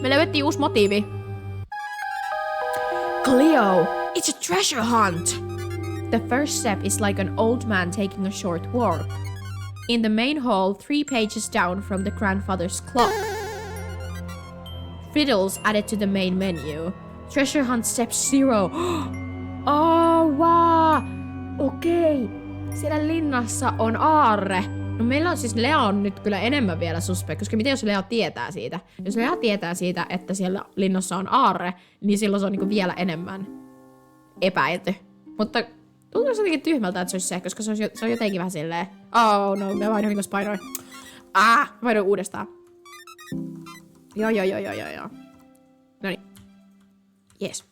Me löydettiin uusi motiivi. Cleo, it's a treasure hunt! The first step is like an old man taking a short walk. In the main hall, 3 pages down from the grandfather's clock. Riddles added to the main menu. Treasure hunt step 0. Oh, wow! Okei. Siellä linnassa on aarre. No meillä on siis, Lea on nyt kyllä enemmän vielä suspect, koska miten jos Lea tietää siitä? Jos Lea tietää siitä, että siellä linnassa on aarre, niin silloin se on niinku vielä enemmän epäilty. Mutta tuntuu se jotenkin tyhmältä, että se olisi se, koska se on jotenkin vähän silleen, oh no, mä vaihdoin niinku painoin. Vaihdoin uudestaan. Joo. Noniin. Yes.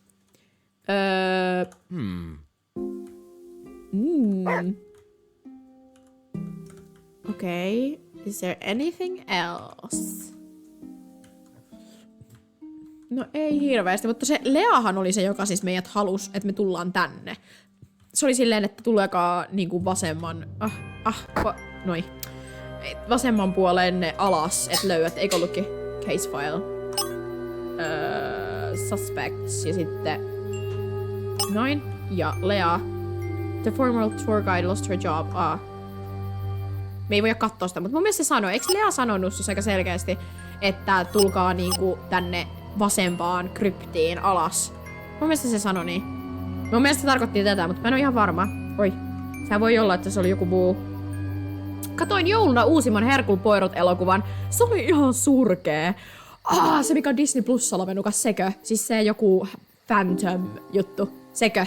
Okay. Is there anything else? No ei hirveästi, mutta se Leahan oli se, joka siis meidät halusi, että me tullaan tänne. Se oli silleen, että tuleekaa niinku vasemman... vasemman puoleen alas, että löydät, eikö ollutkin case file. Suspects ja sitten Noin. Ja Lea. The former tour guide lost her job. Me ei voida katsoa sitä, mutta mun mielestä se sanoi. Eikö Lea sanonut sus aika selkeästi, että tulkaa niinku tänne vasempaan kryptiin alas? Mun mielestä se sanoi niin. Mun mielestä se tarkoitti tätä, mutta mä en ole ihan varma. Oi. Sehän voi olla, että se oli joku muu. Katoin jouluna uusimman Herkul Poirot-elokuvan. Se oli ihan surkee. Se mikä on Disney Plusalla menukas, sekö? Siis se joku Phantom-juttu. Sekö?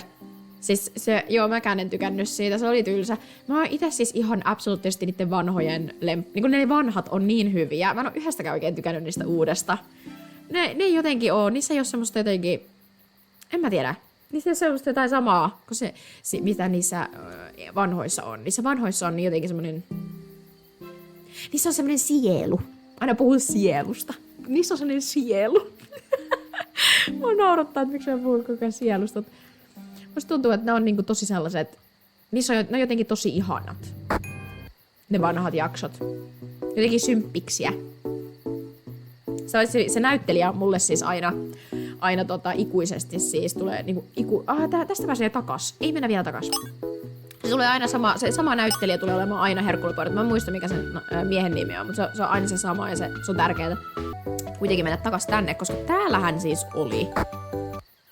Siis se, joo, mäkään en tykännyt siitä, se oli tylsä. Mä oon ite siis ihan absoluuttisesti niiden vanhojen niinku ne vanhat on niin hyviä. Mä en oo yhdestäkään oikein tykännyt niistä uudesta. Ne jotenkin oo, niissä ei oo semmoista jotenkin. En mä tiedä. Niissä ei oo semmoista jotain samaa, kuin se mitä niissä vanhoissa on. Niissä vanhoissa on jotenkin semmonen. Niissä on semmonen sielu. Aina puhun sielusta. Niissä on semmonen sielu. Mua naurattaa, että miksi mä puhun koko ajan sielusta. Musta tuntuu, että ne on niinku tosi sellaiset. Ne on jotenkin tosi ihanat. Ne vanhat jaksot. Jotenkin symppiksiä. Se näyttelijä mulle siis aina ikuisesti siis tulee niinku tästä pääsee takas. Ei mennä vielä takas. Se tulee aina se sama näyttelijä tulee olemaan aina Herkul Poirot. Mä en muista mikä sen miehen nimi on, mutta se on aina se sama ja se on tärkeää kuitenkin mennä takas tänne, koska täällähän siis oli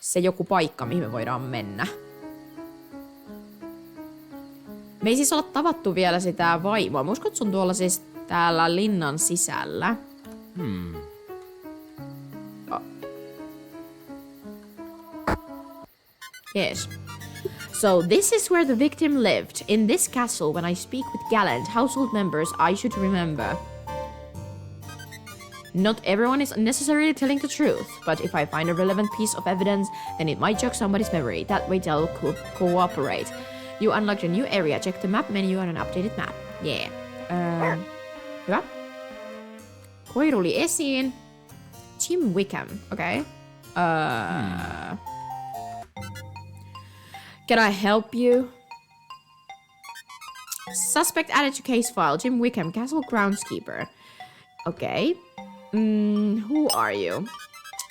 se joku paikka, mihin me voidaan mennä. Me ei siis olla tavattu vielä sitä vaimoa. Mä uskon, että se on tuolla siis täällä linnan sisällä. Yes. So this is where the victim lived. In this castle, when I speak with gallant household members, I should remember. Not everyone is necessarily telling the truth, but if I find a relevant piece of evidence, then it might jog somebody's memory. That way they'll cooperate. You unlocked a new area. Check the map menu on an updated map. Yeah. Hyvä. Koiruli esiin. Jim Wickham. Okay. Can I help you? Suspect added to case file. Jim Wickham, castle groundskeeper. Okay. Who are you?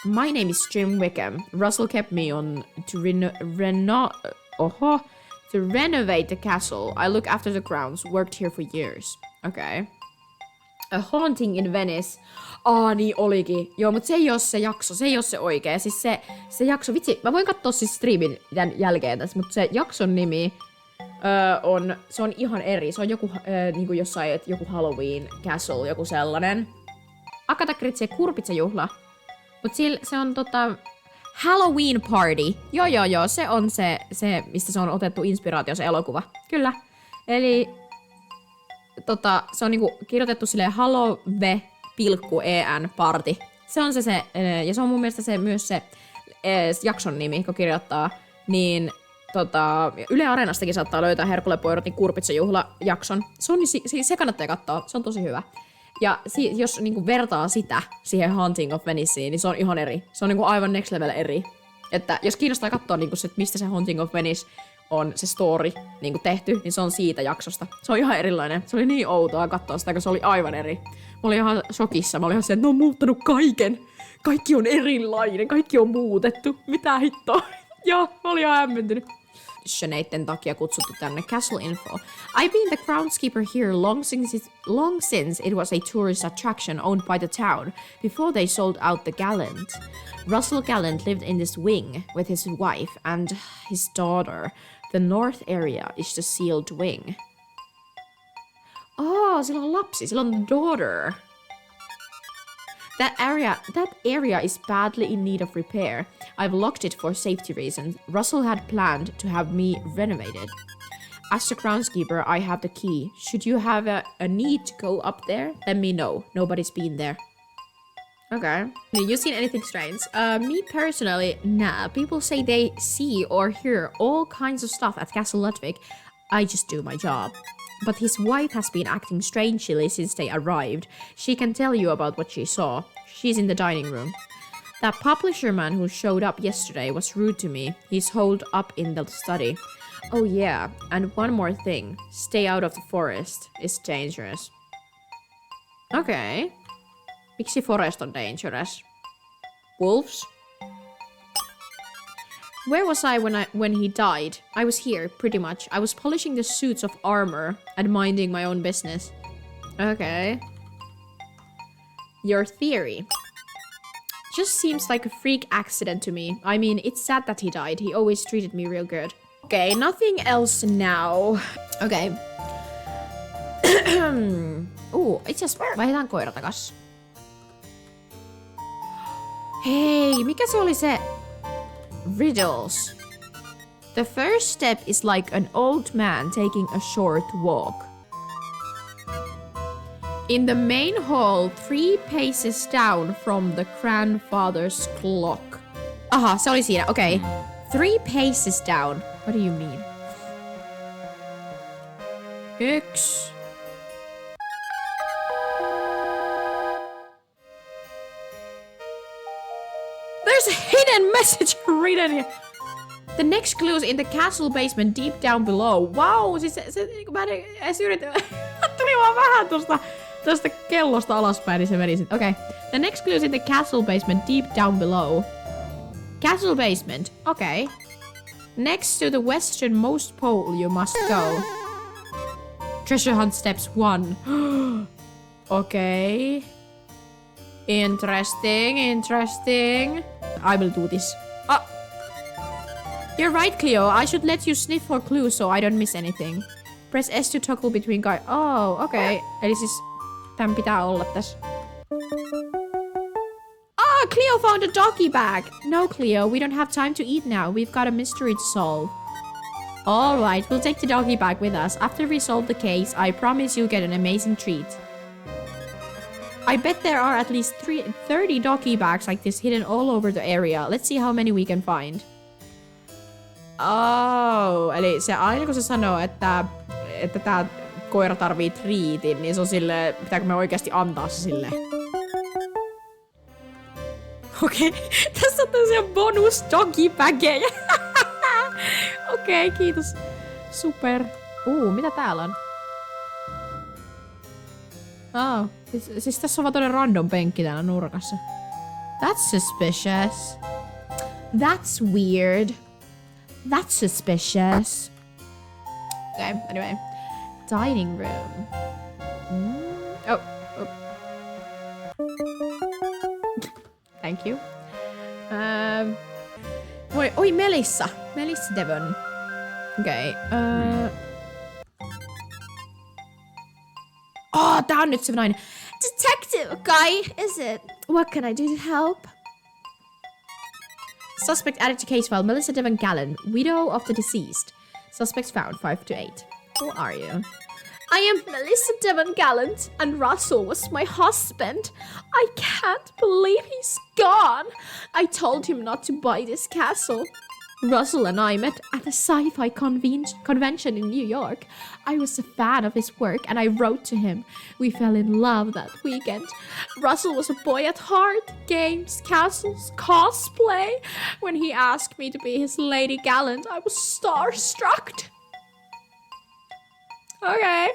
My name is Jim Wickham. Russell kept me on to renovate the castle. I look after the grounds. Worked here for years. Okay. A haunting in Venice. Niin olikin. Joo, mutta se ei oo se jakso. Se ei oo se oikee. Siis se jakso, vitsi, mä voin katsoa siis striimin tämän jälkeen tässä, mutta se jakson nimi se on ihan eri. Se on joku niinku jossain, että joku Halloween castle, joku sellainen. Akatakritse kurpitsajuhla. Mut se on Halloween party. Joo, se on se, mistä se on otettu inspiraatio, se elokuva. Kyllä. Eli se on niinku kirjoitettu silleen Halloween party. Se on se, ja se on mun mielestä myös se jakson nimi, kun kirjoittaa, niin Yle Areenastakin saattaa löytää Herkul Poirotin kurpitsajuhla-jakson. Se kannattaa katsoa, se on tosi hyvä. Ja jos niinku vertaa sitä siihen Haunting of Veniceen, niin se on ihan eri. Se on niinku aivan next level eri. Että jos kiinnostaa katsoa, niinku se, mistä se Haunting of Venice on se story niinku tehty, niin se on siitä jaksosta. Se on ihan erilainen. Se oli niin outoa katsoa sitä, kun se oli aivan eri. Mä olin ihan shokissa. Mä olin ihan se, että ne on muuttanut kaiken. Kaikki on erilainen. Kaikki on muutettu. Mitä hittoa? Joo, mä olin ihan hämmentynyt. Sineiden takia kutsuttu tänne Castle Info. I've been the groundskeeper here long since it was a tourist attraction owned by the town, before they sold out the Gallant. Russell Gallant lived in this wing with his wife and his daughter. The north area is the sealed wing. Sillä on lapsi, sillä on daughter. That area is badly in need of repair. I've locked it for safety reasons. Russell had planned to have me renovated. As the groundskeeper, I have the key. Should you have a need to go up there, let me know. Nobody's been there. Okay. Have you seen anything strange? Me personally, nah. People say they see or hear all kinds of stuff at Castle Ludwig. I just do my job. But his wife has been acting strangely since they arrived. She can tell you about what she saw. She's in the dining room. That publisher man who showed up yesterday was rude to me. He's holed up in the study. Oh yeah, and one more thing. Stay out of the forest. It's dangerous. Okay. Miksi forest on dangerous? Wolves? Where was I when he died? I was here, pretty much. I was polishing the suits of armor and minding my own business. Okay. Your theory. Just seems like a freak accident to me. I mean, it's sad that he died. He always treated me real good. Okay, nothing else now. Okay. Itse asiassa vaihdetaan koira takas. Hei, mikä se oli se? Riddles. The first step is like an old man taking a short walk. In the main hall, 3 paces down from the grandfather's clock. Aha, se oli siinä. Okay. 3 paces down. What do you mean? 1. There's a hidden message written here. The next clue is in the castle basement deep down below. Wow, siis se mä en edes yritä. Tuli vaan vähän tosta kellosta alaspäin, niin se meni sit. Okay. The next clue is in the castle basement deep down below. Castle basement. Okay. Next to the westernmost pole you must go. Treasure hunt steps 1. Okay. Interesting. I will do this. You're right, Cleo. I should let you sniff for clues so I don't miss anything. Press S to toggle between guys. Oh, okay. Eli siis tän pitää olla tässä. Cleo found a doggy bag. No, Cleo, we don't have time to eat now. We've got a mystery to solve. All right, we'll take the doggy bag with us. After we solve the case, I promise you'll get an amazing treat. I bet there are at least 30 doggy bags like this hidden all over the area. Let's see how many we can find. Oh, eli se aina kun se sanoo, että tää koira tarvii treatin, niin se on silleen, pitääkö me oikeasti antaa se silleen? Okei, tässä on tämmöisiä bonus doggy bageja. Okei, kiitos. Super. Mitä täällä on? Siis tässä on vaan todella random penkki täällä nurkassa. That's suspicious. That's weird. That's suspicious. Okay, anyway. Dining room. Oh. Thank you. Oi, Melissa Devon. Okay. Tää on nyt se nainen. Detective guy, is it? What can I do to help? Suspect added to case file, Melissa Devon Gallen, widow of the deceased. Suspects found, 5 to 8. Who are you? I am Melissa Devon Gallant, and Russell was my husband. I can't believe he's gone. I told him not to buy this castle. Russell and I met at a sci-fi convention in New York. I was a fan of his work and I wrote to him. We fell in love that weekend. Russell was a boy at heart, games, castles, cosplay. When he asked me to be his Lady Gallant, I was starstruck. Okay.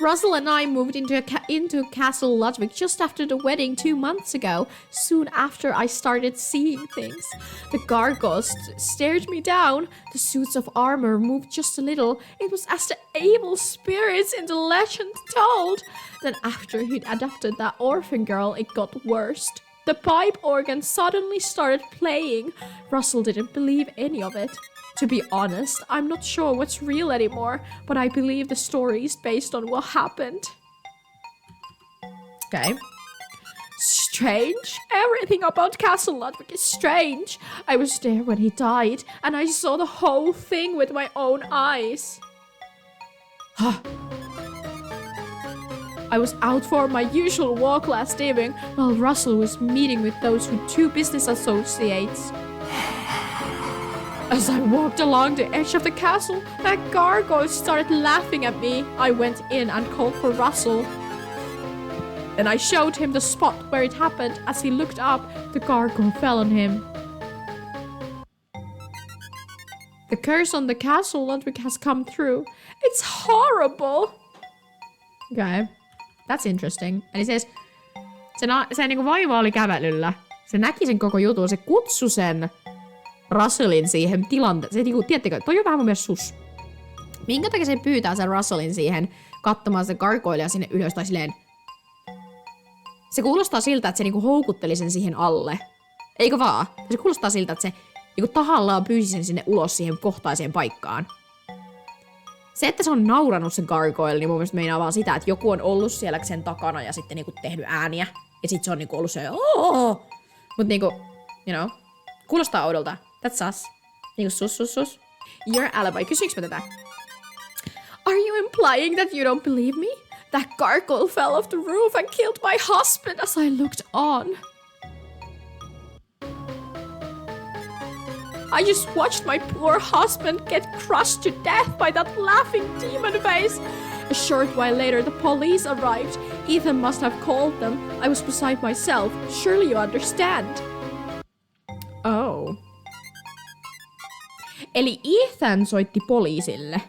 Russell and I moved into Castle Ludwig just after the wedding 2 months ago, soon after I started seeing things. The gargoyles stared me down. The suits of armor moved just a little. It was as the evil spirits in the legend told. Then after he'd adopted that orphan girl, it got worse. The pipe organ suddenly started playing. Russell didn't believe any of it. To be honest, I'm not sure what's real anymore, but I believe the story is based on what happened. Okay. Strange. Everything about Castle Ludwig is strange. I was there when he died, and I saw the whole thing with my own eyes. I was out for my usual walk last evening, while Russell was meeting with those 2 business associates. As I walked along the edge of the castle, that gargoyle started laughing at me. I went in and called for Russell. Then I showed him the spot where it happened. As he looked up, the gargoyle fell on him. The curse on the castle Ludwig has come through. It's horrible. Okay, that's interesting. Eli se niinku vaimo oli kävelyllä. Se näki sen koko jutun, se kutsui sen Russellin siihen tilanteeseen. Se niinku, tiedättekö, toi on vähän mun mielestä sus. Minkä takia se pyytää sen Russellin siihen katsomaan sen gargoilia sinne ylös tai silleen. Se kuulostaa siltä, että se niinku houkutteli sen siihen alle. Eikö vaan? Se kuulostaa siltä, että se niinku tahallaan pyysi sen sinne ulos siihen kohtaiseen paikkaan. Se, että se on nauranut sen gargoyle, niin mun mielestä meinaa vaan sitä, että joku on ollut siellä sen takana ja sitten niinku tehnyt ääniä. Ja sit se on niinku ollut se, mut niinku, you know, kuulostaa oudolta. That's us. Niinku sus. Your alibi. Kysyks mä tätä? Are you implying that you don't believe me? That gargoyle fell off the roof and killed my husband as I looked on. I just watched my poor husband get crushed to death by that laughing demon face. A short while later, the police arrived. Ethan must have called them. I was beside myself. Surely you understand. Oh. Eli Ethan soitti poliisille.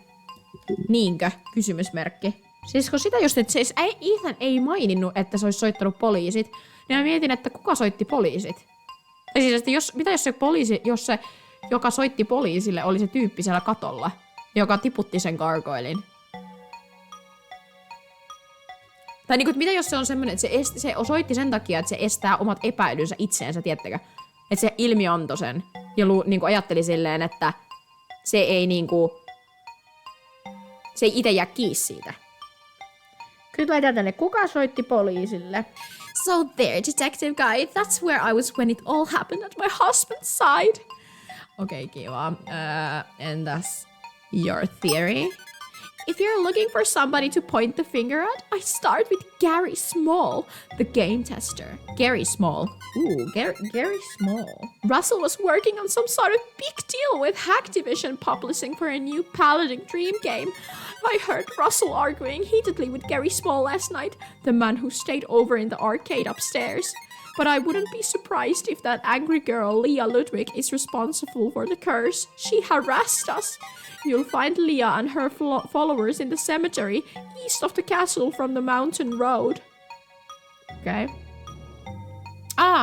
Niinkö? Kysymysmerkki. Siis kun sitä just, että Ethan ei maininnut, että se olisi soittanut poliisit, niin mä mietin, että kuka soitti poliisit. Ja siis, että mitä jos se poliisi, joka soitti poliisille, oli se tyyppi siellä katolla, joka tiputti sen gargoilin. Tai niinku, mitä jos se on semmoinen, että se soitti sen takia, että se estää omat epäilynsä itseensä, tiettäkö? Että se ilmi antoi sen ja niinku ajatteli silleen, että se ei itse jää kiinni siitä. Kyllä tulee tänne, kuka soitti poliisille? So there, detective guy, that's where I was when it all happened at my husband's side. Okei, kiva. Entäs your theory? If you're looking for somebody to point the finger at, I start with Gary Small, the game tester. Gary Small. Ooh, Gary Small. Russell was working on some sort of big deal with Hacktivision publishing for a new Paladin Dream game. I heard Russell arguing heatedly with Gary Small last night, the man who stayed over in the arcade upstairs. But I wouldn't be surprised if that angry girl, Leah Ludwig, is responsible for the curse. She harassed us. You'll find Leah and her followers in the cemetery east of the castle from the mountain road. Okei.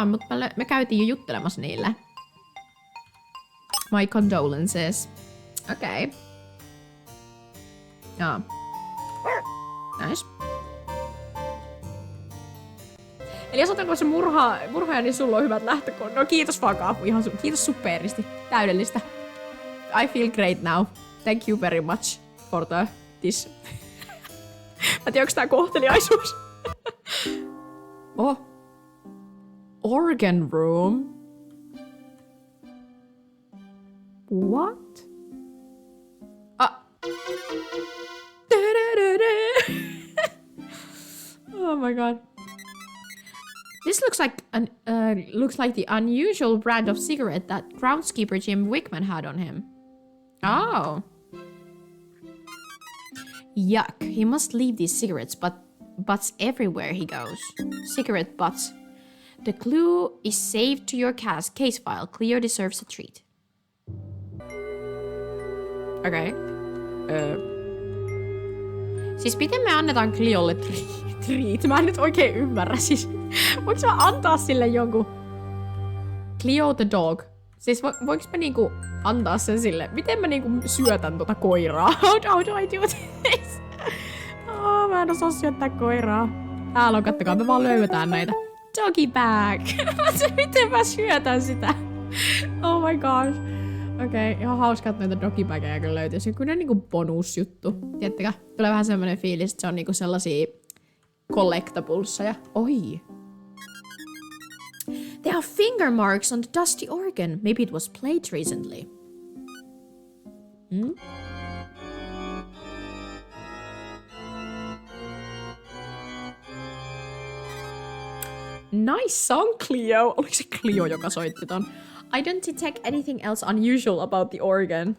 Mutta me käytiin jo juttelemassa niille. My condolences. Okei. Nice. Eli jos otanko se murhaaja, niin sulla on hyvät lähtökohdat. No kiitos vaan Kaapu, kiitos superisti. Täydellistä. I feel great now. Thank you very much for this. Mä tiedän, onks tää kohteliaisuus? Organ room. What? Oh my god. This looks like the unusual brand of cigarette that groundskeeper Jim Wickman had on him. Oh. Yuck. He must leave these cigarettes, butts everywhere he goes. Cigarette butts. The clue is saved to your case file. Cleo deserves a treat. Okay. Siis miten me annetaan Cleolle treat? Mä en nyt oikein ymmärrä. Siis, voinko mä antaa sille jonkun Cleo the dog? Siis voinko mä niinku antaa sen sille? Miten mä niinku syötän tota koiraa? How do I do this? Mä en osaa syöttää koiraa. Täällä on, kattokaa, me vaan löydetään näitä. Doggy bag. Miten mä syötän sitä? Oh my gosh. Okei, ihan hauska, että noita dogibageja kyllä löytyisi. Kyllä ne on niinku bonusjuttu. Tiedättekö? Tulee vähän semmonen fiilis, että se on niinku sellaisia collectablesia. Oi! There are finger marks on the dusty organ. Maybe it was played recently. Nice song, Cleo. Oliko se Cleo, joka soitti ton? I don't detect anything else unusual about the organ.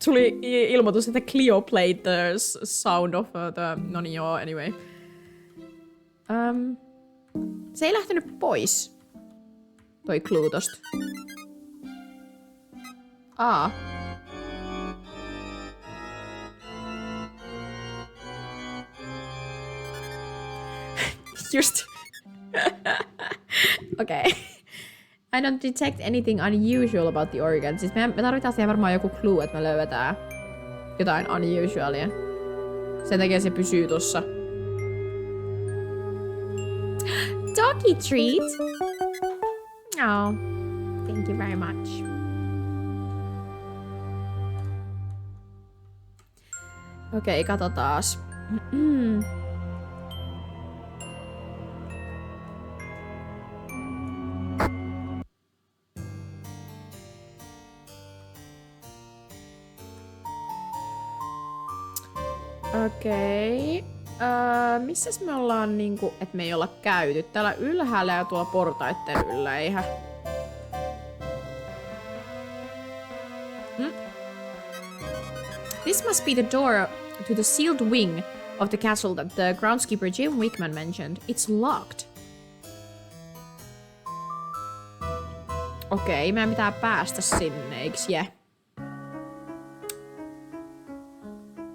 Tuli ilmoitus, että Cleo played the sound of the... No niin joo, anyway. Se ei lähtenyt pois. Toi clue tosta. Just... Okay. I don't detect anything unusual about the organ. Siis me tarvitaan siihen varmaan joku clue, että me löydetään jotain unusualia. Sen takia se pysyy tossa. Doggy treat! Oh, thank you very much. Okei, katsotaas. Okei. Missäs me ollaan niinku, et me ei olla käyty? Täällä ylhäällä ja tuolla portaitten yllä, eihän. This must be the door to the sealed wing of the castle that the groundskeeper Jim Wickman mentioned. It's locked. Okei, meidän pitää päästä sinne, eiks je?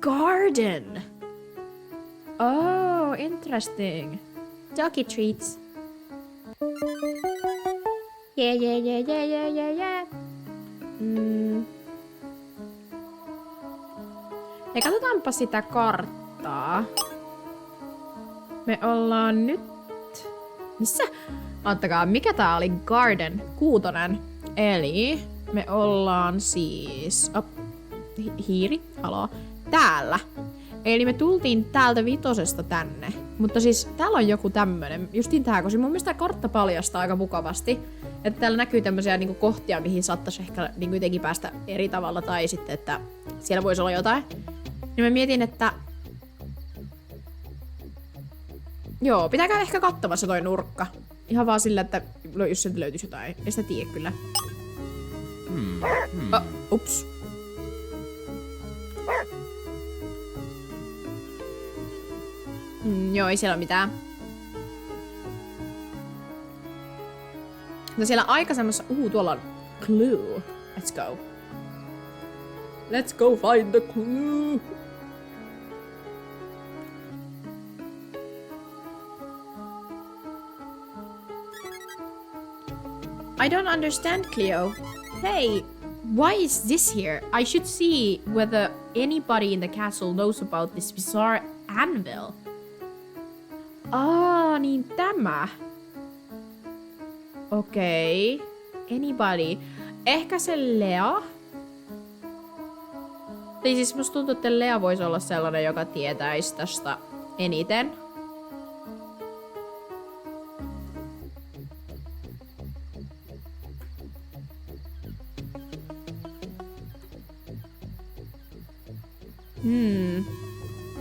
Garden! Oh, interesting. Doggy treats. Yeah. Ja katsotaanpa sitä karttaa. Me ollaan nyt... Missä? Ottakaa, mikä tää oli? Garden 6. Eli me ollaan siis... hiiri? Haloo. Täällä. Eli me tultiin täältä 5 tänne. Mutta siis täällä on joku tämmönen, justiin tää, koska mun mielestä tää kartta paljastaa aika mukavasti. Että täällä näkyy tämmösiä niinku kohtia, mihin saattaisi ehkä niinku jotenkin päästä eri tavalla. Tai sitten, että siellä voisi olla jotain. Niin mä mietin, että... Joo, pitää käydä ehkä katsomassa toi nurkka. Ihan vaan sillä, että jos sieltä löytyisi jotain. Ei sitä tiedä kyllä. Ups. Joo, ei siellä ole mitään. Mutta siellä aikaisemmassa... tuolla on clue. Let's go. Let's go find the clue. I don't understand, Cleo. Hey, why is this here? I should see whether anybody in the castle knows about this bizarre anvil. Niin tämä. Okei. Anybody. Ehkä se Lea? Tai siis musta tuntuu, että Lea voisi olla sellainen, joka tietäisi tästä eniten.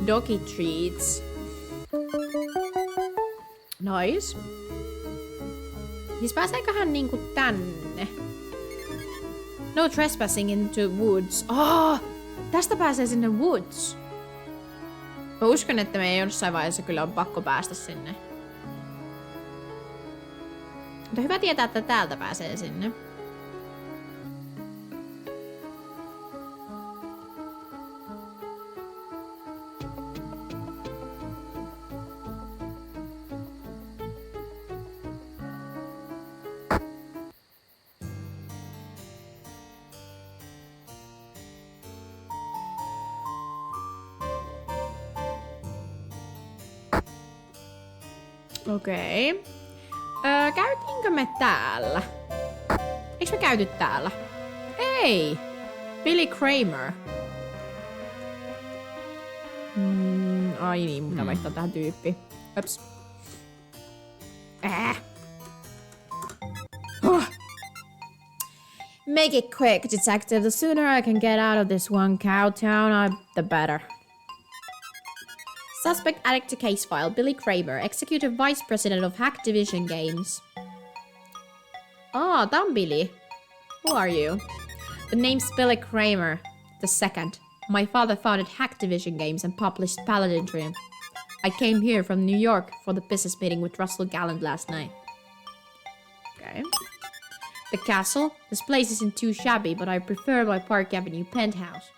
Doggy treats. Nice. Siis pääseeköhän niinku tänne? No trespassing into woods. Tästä pääsee sinne woods. Mä uskon, että me ei jossain vaiheessa kyllä on pakko päästä sinne. Mutta hyvä tietää, että täältä pääsee sinne. Okei. Käytiinkö me täällä? Eikö me käyty täällä? Ei! Billy Kramer. Ai niin, mutta vaihtaa tähän tyyppi. Ups. Make it quick, detective. The sooner I can get out of this one cow town, the better. Suspect added to case file, Billy Kramer, Executive Vice President of Hack Division Games. Tää on Billy. Who are you? The name's Billy Kramer II. My father founded Hack Division Games and published Paladin Dream. I came here from New York for the business meeting with Russell Galland last night. Okay. The castle? This place isn't too shabby, but I prefer my Park Avenue penthouse.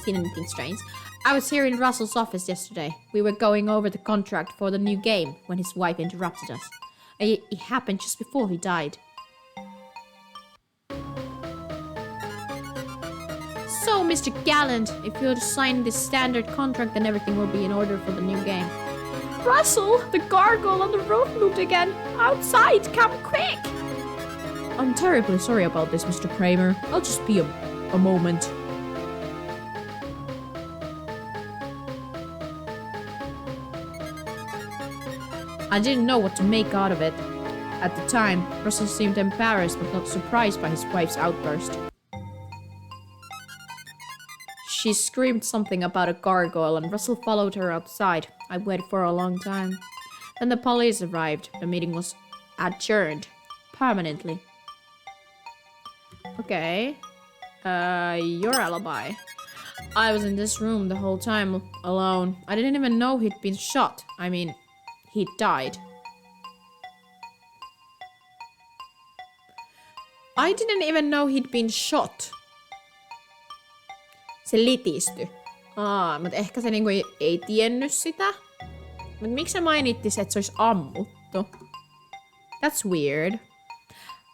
Seen anything strange? I was here in Russell's office yesterday. We were going over the contract for the new game when his wife interrupted us. It happened just before he died. So, Mr. Gallant, if you'll sign this standard contract, then everything will be in order for the new game. Russell, the gargoyle on the roof moved again. Outside, come quick! I'm terribly sorry about this, Mr. Kramer. I'll just be a moment. I didn't know what to make out of it. At the time, Russell seemed embarrassed but not surprised by his wife's outburst. She screamed something about a gargoyle and Russell followed her outside. I waited for a long time. Then the police arrived. The meeting was adjourned. Permanently. Okay. Your alibi. I was in this room the whole time alone. I didn't even know he'd been shot. I mean, he died. I didn't even know he'd been shot. Se litisty. Mutta ehkä se niinku ei tiennyt sitä. Mut miksi se mainittis, että se olisi ammuttu? That's weird.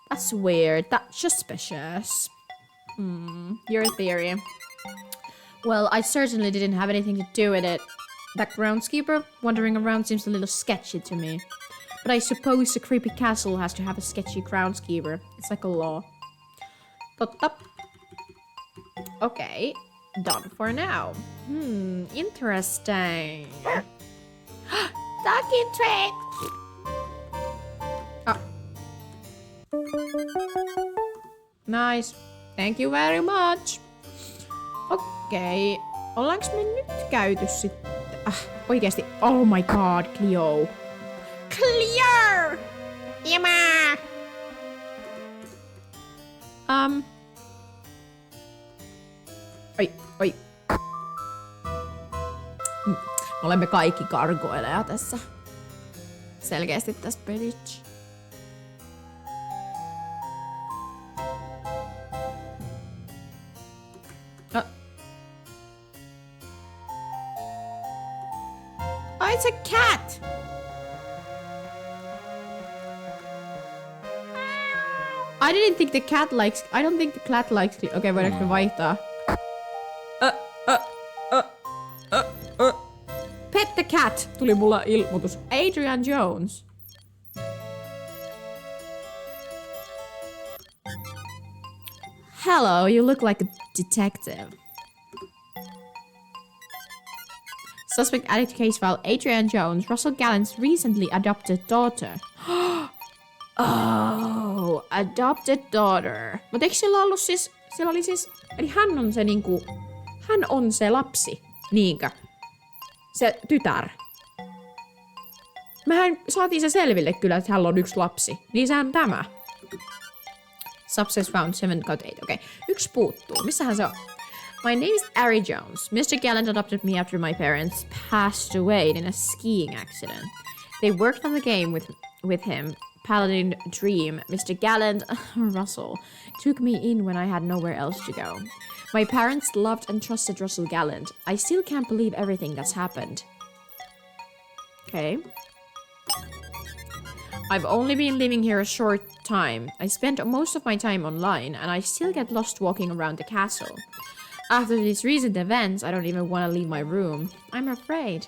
That's weird. That's suspicious. Your theory. Well, I certainly didn't have anything to do with it. That groundskeeper wandering around seems a little sketchy to me. But I suppose a creepy castle has to have a sketchy groundskeeper. It's like a law. Totta. Okay. Done for now. Interesting. Ducky trick! Nice. Thank you very much. Okei. Ollaanko me nyt käyty sitten? Oikeesti. Oh my god, Cleo. Clear! Jema! Oi. Me olemme kaikki gargoileja tässä. Selkeästi tässä pelissä. Oh, it's a cat! I don't think the cat likes... Okei, voidaanko me vaihtaa? Pet the cat! Tuli mulla ilmoitus. Adrian Jones. Hello, you look like a detective. Suspect added to case file Adrian Jones, Russell Gallant's recently adopted daughter. Oh, adopted daughter. Mutta eikö sillä ollut siis... Sillä oli siis... Eli hän on se niinku... Hän on se lapsi. Niinkö? Se tytär. Mehän saatiin se selville kyllä, että hänellä on yksi lapsi. Niin sehän on tämä. Substance found 7/8. Okei. Yksi puuttuu. Missähän se on? My name is Ari Jones. Mr. Gallant adopted me after my parents passed away in a skiing accident. They worked on the game with him. Paladin Dream. Mr. Gallant, Russell, took me in when I had nowhere else to go. My parents loved and trusted Russell Gallant. I still can't believe everything that's happened. Okay. I've only been living here a short time. I spent most of my time online, and I still get lost walking around the castle. After these recent events, I don't even want to leave my room. I'm afraid.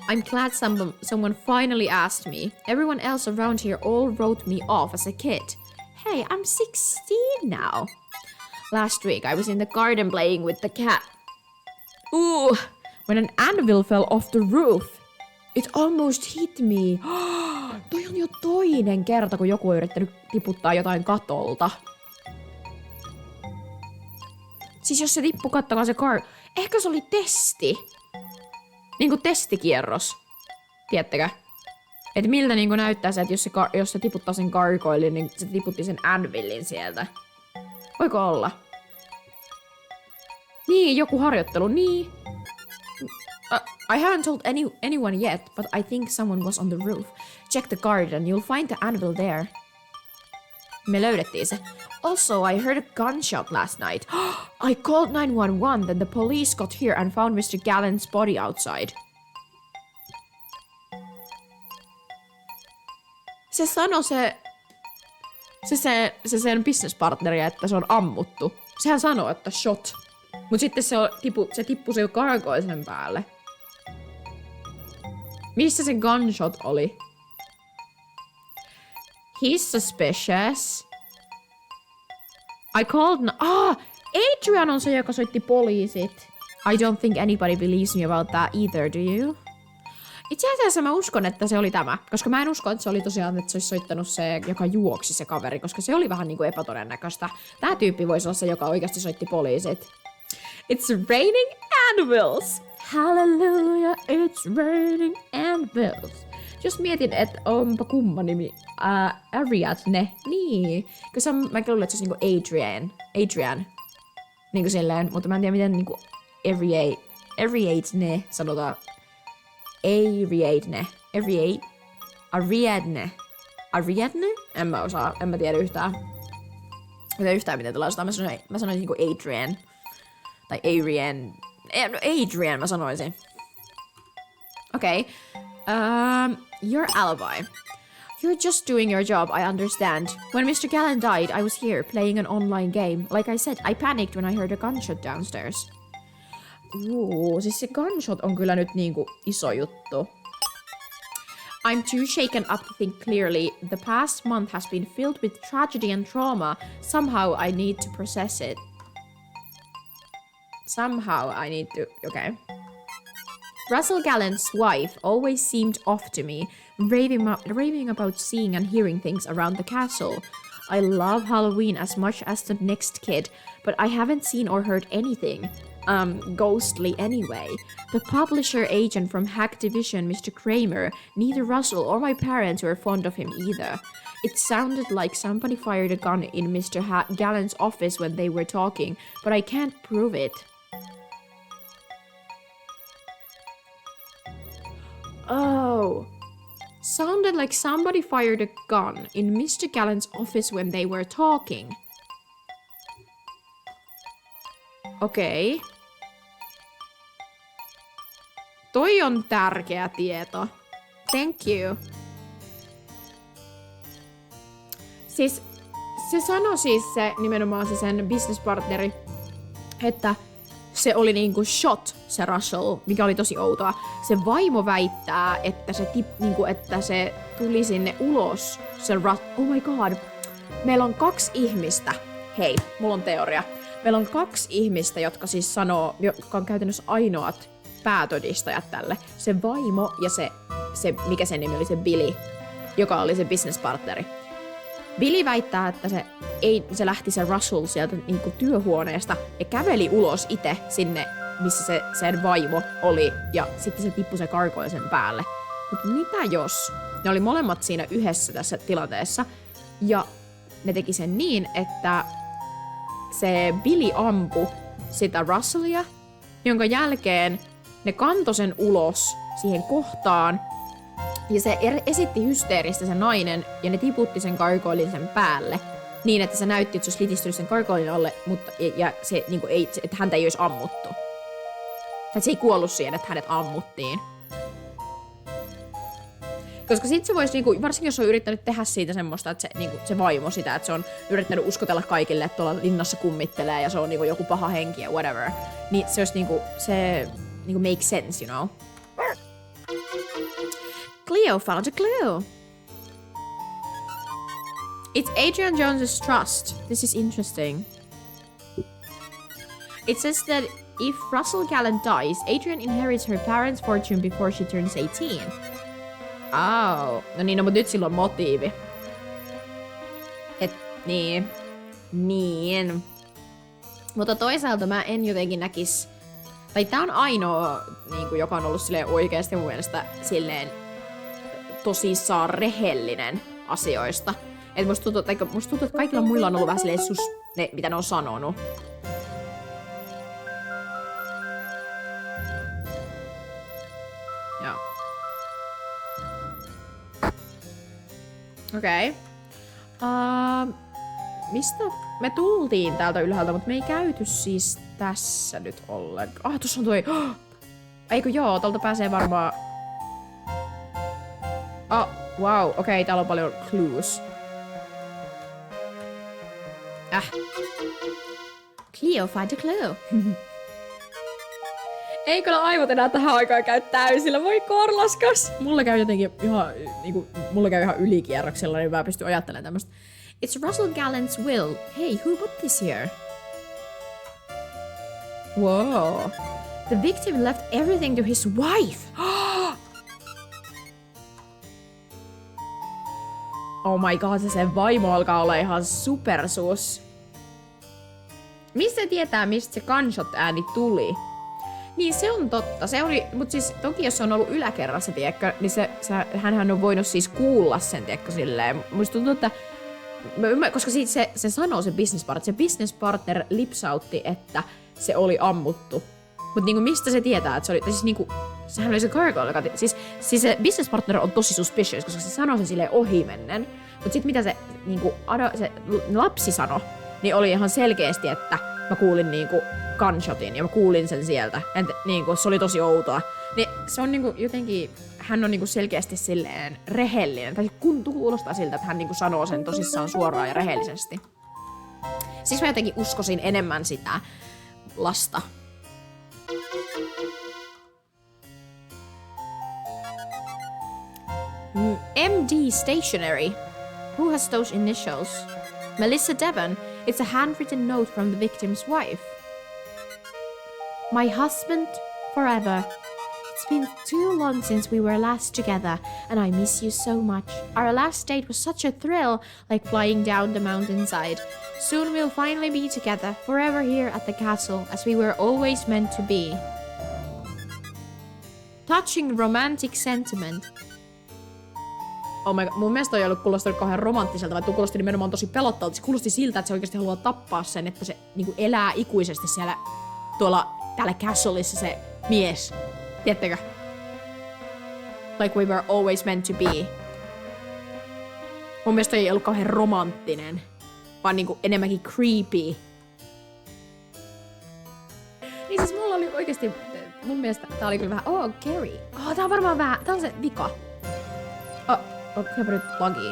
I'm glad someone finally asked me. Everyone else around here all wrote me off as a kid. Hey, I'm 16 now. Last week, I was in the garden playing with the cat. Ooh, when an anvil fell off the roof. It almost hit me. Toi on jo toinen kerta, kun joku on yrittänyt tiputtaa jotain katolta. Siis jos se tippuu, kattokaa se Ehkä se oli testi. Niinku testikierros. Tiedättekö? Et miltä niinku näyttää se, että jos se tiputtaa sen gargoilin, niin se tiputti sen anvilin sieltä. Voiko olla? Niin, joku harjoittelu, niin. I haven't told anyone yet, but I think someone was on the roof. Check the garden, you'll find the anvil there. Me löydettiin se. Also, I heard a gunshot last night. I called 911, then the police got here and found Mr. Gallant's body outside. Se sanoi se sen businesspartneri, että se on ammuttu. Sehän sanoi, että shot. Mut sitten se tippui se gargoilin päälle. Missä se gunshot oli? He's suspicious. I called... Adrian on se, joka soitti poliisit. I don't think anybody believes me about that either, do you? Itse asiassa mä uskon, että se oli tämä. Koska mä en usko, että se oli tosiaan, että se olisi soittanut se, joka juoksi se kaveri. Koska se oli vähän niinku epätodennäköistä. Tää tyyppi voisi olla se, joka oikeasti soitti poliisit. It's raining anvils! Hallelujah, it's raining anvils. Just mietin, että onpa kumma nimi. Ariadne. Niin. Koska mä luulen, että se olisi niinku Adrian. Niinku silleen, mutta mä en tiedä miten niinku Ariadne sanotaan. Ariadne? En mä tiedä yhtään. Miten tällä lausutaan. Mä sanoisin niinku Adrian. Tai Arian. Adrian mä sanoisin. Okay. Your alibi. You're just doing your job, I understand. When Mr. Gallen died, I was here, playing an online game. Like I said, I panicked when I heard a gunshot downstairs. Siis se gunshot on kyllä nyt niinku iso juttu. I'm too shaken up to think clearly. The past month has been filled with tragedy and trauma. Somehow I need to process it. Okay. Russell Gallen's wife always seemed off to me, raving about seeing and hearing things around the castle. I love Halloween as much as the next kid, but I haven't seen or heard anything ghostly anyway. The publisher agent from Hack Division, Mr. Kramer, neither Russell or my parents were fond of him either. It sounded like somebody fired a gun in Mr. Gallen's office when they were talking, but I can't prove it. Oh. Sounded like somebody fired a gun in Mr. Gallen's office when they were talking. Okei. Toi on tärkeä tieto. Thank you. Siis se sanoi se nimenomaan sen businesspartneri, että se oli niinku shot, se Russell, mikä oli tosi outoa. Se vaimo väittää, että että se tuli sinne ulos. Oh my god. Meillä on 2 ihmistä. Hei, mulla on teoria. Meillä on 2 ihmistä, jotka siis sanoo, jotka on käytännössä ainoat päätodistajat tälle. Se vaimo ja se mikä sen nimi oli, se Billy, joka oli se businesspartneri. Billy väittää, että se lähti se Russell sieltä niinku työhuoneesta ja käveli ulos itse sinne, missä sen vaimo oli, ja sitten se tippui se gargoilin päälle. Mutta mitä jos ne oli molemmat siinä yhdessä tässä tilanteessa, ja ne teki sen niin, että se Billy ampui sitä Russellia, jonka jälkeen ne kantoi sen ulos siihen kohtaan, ja se esitti hysteeristä se nainen, ja ne tiputti sen gargoilin sen päälle, niin että se näytti, että se olisi litistynyt sen gargoilin alle, mutta se, niin kuin että häntä ei olisi ammuttu. Että se ei kuollut siihen, että hänet ammuttiin. Koska sit se voisi, niinku, varsinkin jos on yrittänyt tehdä siitä semmoista, että se vaimo sitä, että se on yrittänyt uskotella kaikille, että tuolla linnassa kummittelee ja se on niinku joku paha henki ja whatever, niin se olisi se make sense, you know. Cleo found a clue. It's Adrian Jones's trust. This is interesting. It says that if Russell Gallen dies, Adrian inherits her parents' fortune before she turns 18. Oh. No niin, no, mutta nyt sillä on motiivi. Niin. Mutta toisaalta mä en jotenkin näkis... Tai tää on ainoa, niin joka on ollut silleen oikeasti mun mielestä silleen tosissaan rehellinen asioista. Et musta tuntuu, että kaikilla muilla on ollut vähän silleen mitä ne on sanonut. Joo. Okei. Mistä me tultiin täältä ylhäältä, mutta me ei käyty siis tässä nyt ollenkaan. Tuossa on toi... Eikö joo, tuolta pääsee varmaan... Wow, okei, täällä on paljon clues. Cleo, find a clue. Ei kyllä aivot enää tähän aikaan käy täysillä, voi korlaskas! Mulla käy jotenkin ihan, ihan ylikierroksella, niin mä pystyn ajattelemaan tämmöstä. It's Russell Gallant's will. Hey, who put this here? Wow. The victim left everything to his wife. Oh my god, se vaimo alkaa olla ihan supersus. Mistä tietää, mistä se gunshot-ääni tuli? Niin se on totta. Se oli, mut siis toki jos se on ollut yläkerrassa, tiedätkö, niin hänhän on voinut siis kuulla sen, tiedätkö, silleen. Musta tuntuu, että koska siitä se sanoo se business partner lipsautti, että se oli ammuttu. Mut niinku mistä se tietää, että se oli, siis niinku, sehän oli se gargoyle, siis se business partner on tosi suspicious, koska se sanoo sen silleen ohimennen. Mut sit mitä se niinku, se lapsi sanoi, niin oli ihan selkeästi, että mä kuulin niinku gunshotin ja mä kuulin sen sieltä. Niinku, se oli tosi outoa. Niin se on niinku jotenkin, hän on niinku selkeästi silleen rehellinen. Tai kuulostaa siltä, että hän niinku sanoo sen tosissaan suoraan ja rehellisesti. Siis mä jotenkin uskoisin enemmän sitä lasta. MD Stationery. Who has those initials? Melissa Devon. It's a handwritten note from the victim's wife. My husband, forever. It's been too long since we were last together, and I miss you so much. Our last date was such a thrill, like flying down the mountainside. Soon we'll finally be together, forever here at the castle, as we were always meant to be. Touching romantic sentiment. Oh my God. Mun mielestä ei ollut kuulostanut kauhean romanttiselta, vaan kuulosti nimenomaan tosi pelottavalta. Se kuulosti siltä, että se oikeasti haluaa tappaa sen, että se niinku elää ikuisesti siellä täällä castleissa se mies. Tiedättekö? Like we were always meant to be. Mun mielestä ei ollut kauhean romanttinen, vaan niinku enemmänkin creepy. Niin siis mulla oli oikeasti, mun mielestä tää oli kyllä vähän, Gary. Tää on varmaan vähän, tää on se vika. Onko nyt lagi?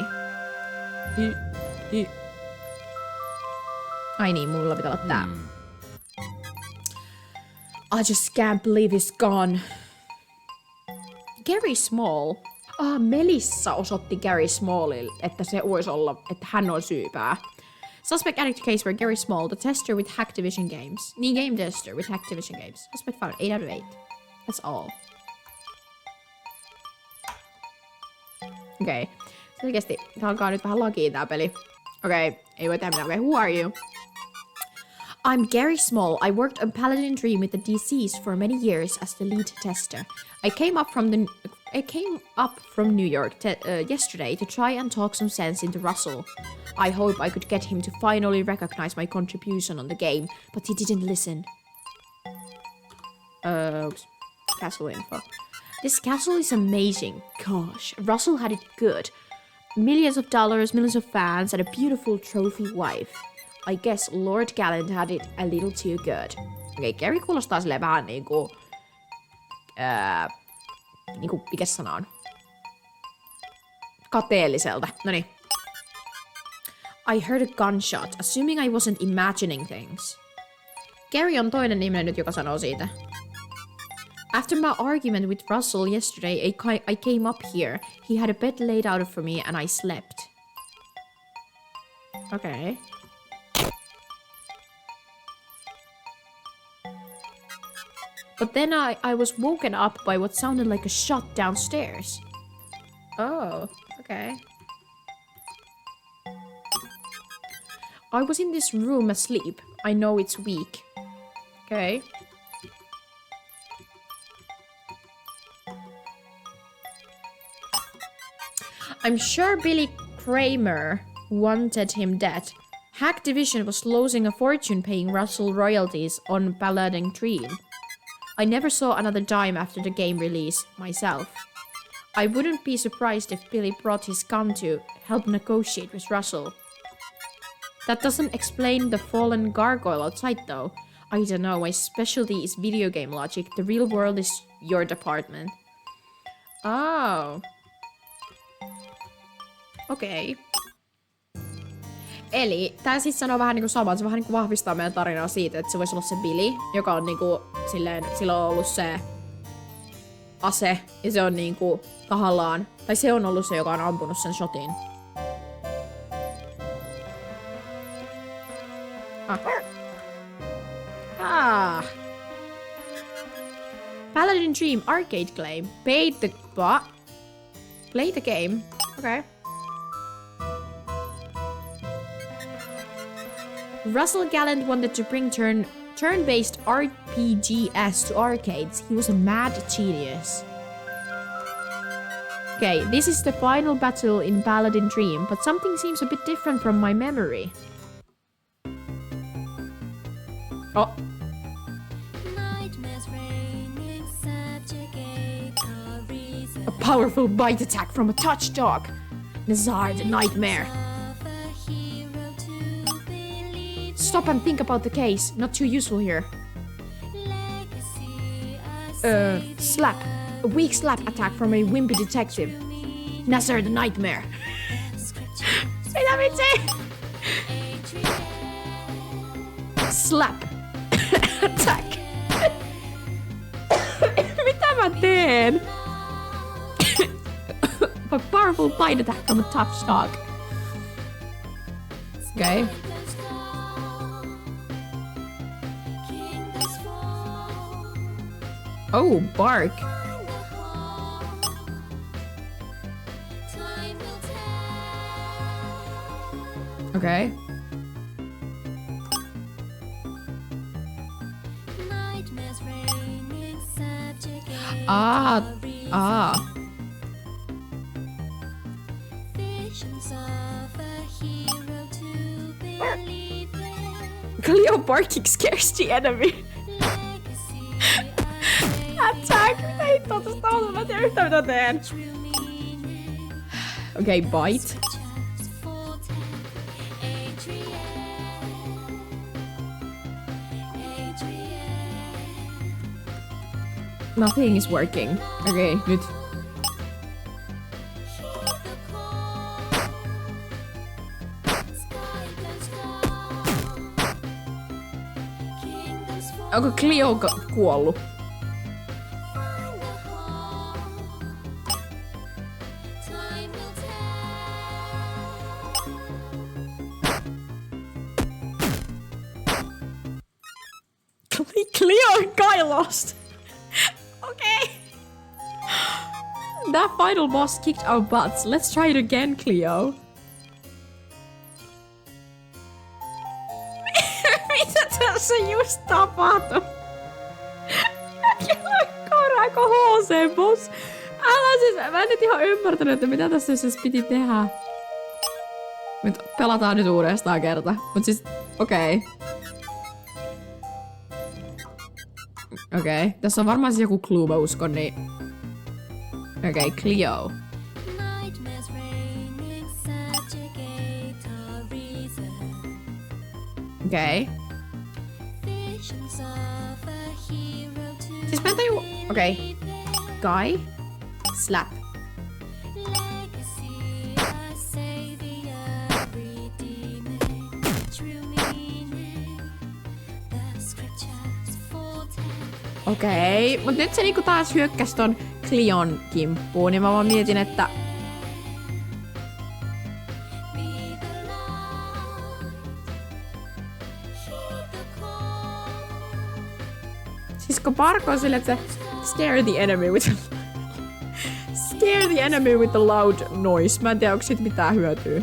Ai niin, mulla pitää olla tää. I just can't believe he's gone. Gary Small. Melissa osoitti Gary Smallille, että se voisi olla, että hän on syypää. Suspect added to case where Gary Small, the tester with Hacktivision Games. Niin, game tester with Hacktivision Games. Suspect found 8 out of 8. That's all. Okei. Selkeästi tää alkaa nyt vähän lakiin tää peli. Okei, ei voi tehdä mitään. Okay, who are you? I'm Gary Small. I worked on Paladin Dream with the deceased for many years as the lead tester. I came up from New York yesterday to try and talk some sense into Russell. I hope I could get him to finally recognize my contribution on the game, but he didn't listen. Oops. Castle info. This castle is amazing. Gosh, Russell had it good. Millions of dollars, millions of fans, and a beautiful trophy wife. I guess Lord Gallant had it a little too good. Okei, Gary kuulostaa silleen vähän niinku... mikä sana on? Kateelliselta. Noniin. I heard a gunshot, assuming I wasn't imagining things. Gary on toinen ihminen nyt, joka sanoo siitä. After my argument with Russell yesterday, I came up here. He had a bed laid out for me and I slept. Okay. But then I was woken up by what sounded like a shot downstairs. Oh, okay. I was in this room asleep. I know it's weak. Okay. I'm sure Billy Kramer wanted him dead. Hacktivision was losing a fortune paying Russell royalties on Paladin Dream. I never saw another dime after the game release, myself. I wouldn't be surprised if Billy brought his gun to help negotiate with Russell. That doesn't explain the fallen gargoyle outside though. I don't know, my specialty is video game logic. The real world is your department. Oh. Okei. Eli tää siis sanoo vähän niinku samaa, se vähän niinku vahvistaa meidän tarinaa siitä, että se voisi olla se Billy, joka on niinku silleen, sillä on ollut se ase, ja se on niinku tahallaan, tai se on ollut se, joka on ampunut sen shotin. Paladin Dream Arcade Claim. Play the game. Okay. Russell Gallant wanted to bring turn-based RPGs to arcades. He was a mad genius. Okay, this is the final battle in Paladin Dream, but something seems a bit different from my memory. Oh. A powerful bite attack from a touch dog. Nazar the nightmare. Stop and think about the case. Not too useful here. Slap. A weak slap attack from a wimpy detective. Nazar the nightmare. Mitä vitsi? Slap. Attack. Mitä mä teen? A powerful bite attack from a tough dog. Okay. Oh, bark. Okay. Ah. Cleo barking scares the enemy. Attack! Mitä hittoa tosta on? Mä en tiedä yhtään mitä teen. Okay, bite. Nothing is working. Okay, nyt. Onko Cleo kuollut? Cleo guy lost. Okay. That final boss kicked our butts. Let's try it again, Cleo. Mitä tässä just tapahtui? Koiraako HC boss? Älä siis, mä en nyt ihan ymmärtänyt, että mitä tässä siis piti tehdä. Nyt pelataan nyt uudestaan kerta. Mut siis, okei. Okei, tässä on varmaan siis joku clue, mä uskon, niin... Okei, Cleo. Okei. Siis mä en taju... Okei. Guy. Slap. Okei, mut nyt se niinku taas hyökkäs ton Cleon kimppuun, niin mä vaan mietin, että... Siis kun Bark on sille, että se scare the enemy with a loud noise. Mä en tiedä, onko siitä mitään hyötyä.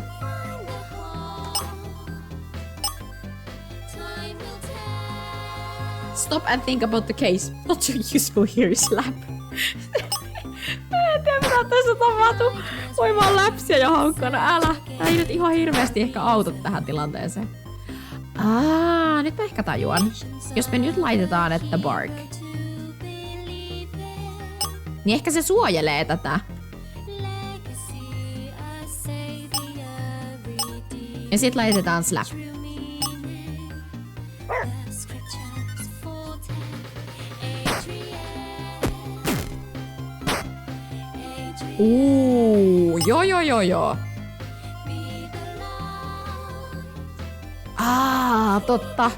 Stop and think about the case. Not too useful here, slap. Mä en tiedä, mitä tässä tapahtuu. Voi vaan läpsiä ja haukkana. Älä. Tää ei nyt ihan hirveästi ehkä auta tähän tilanteeseen. Nyt mä ehkä tajuan. Jos me nyt laitetaan, että bark. Niin ehkä se suojelee tätä. Ja sit laitetaan slap. Joo. Totta.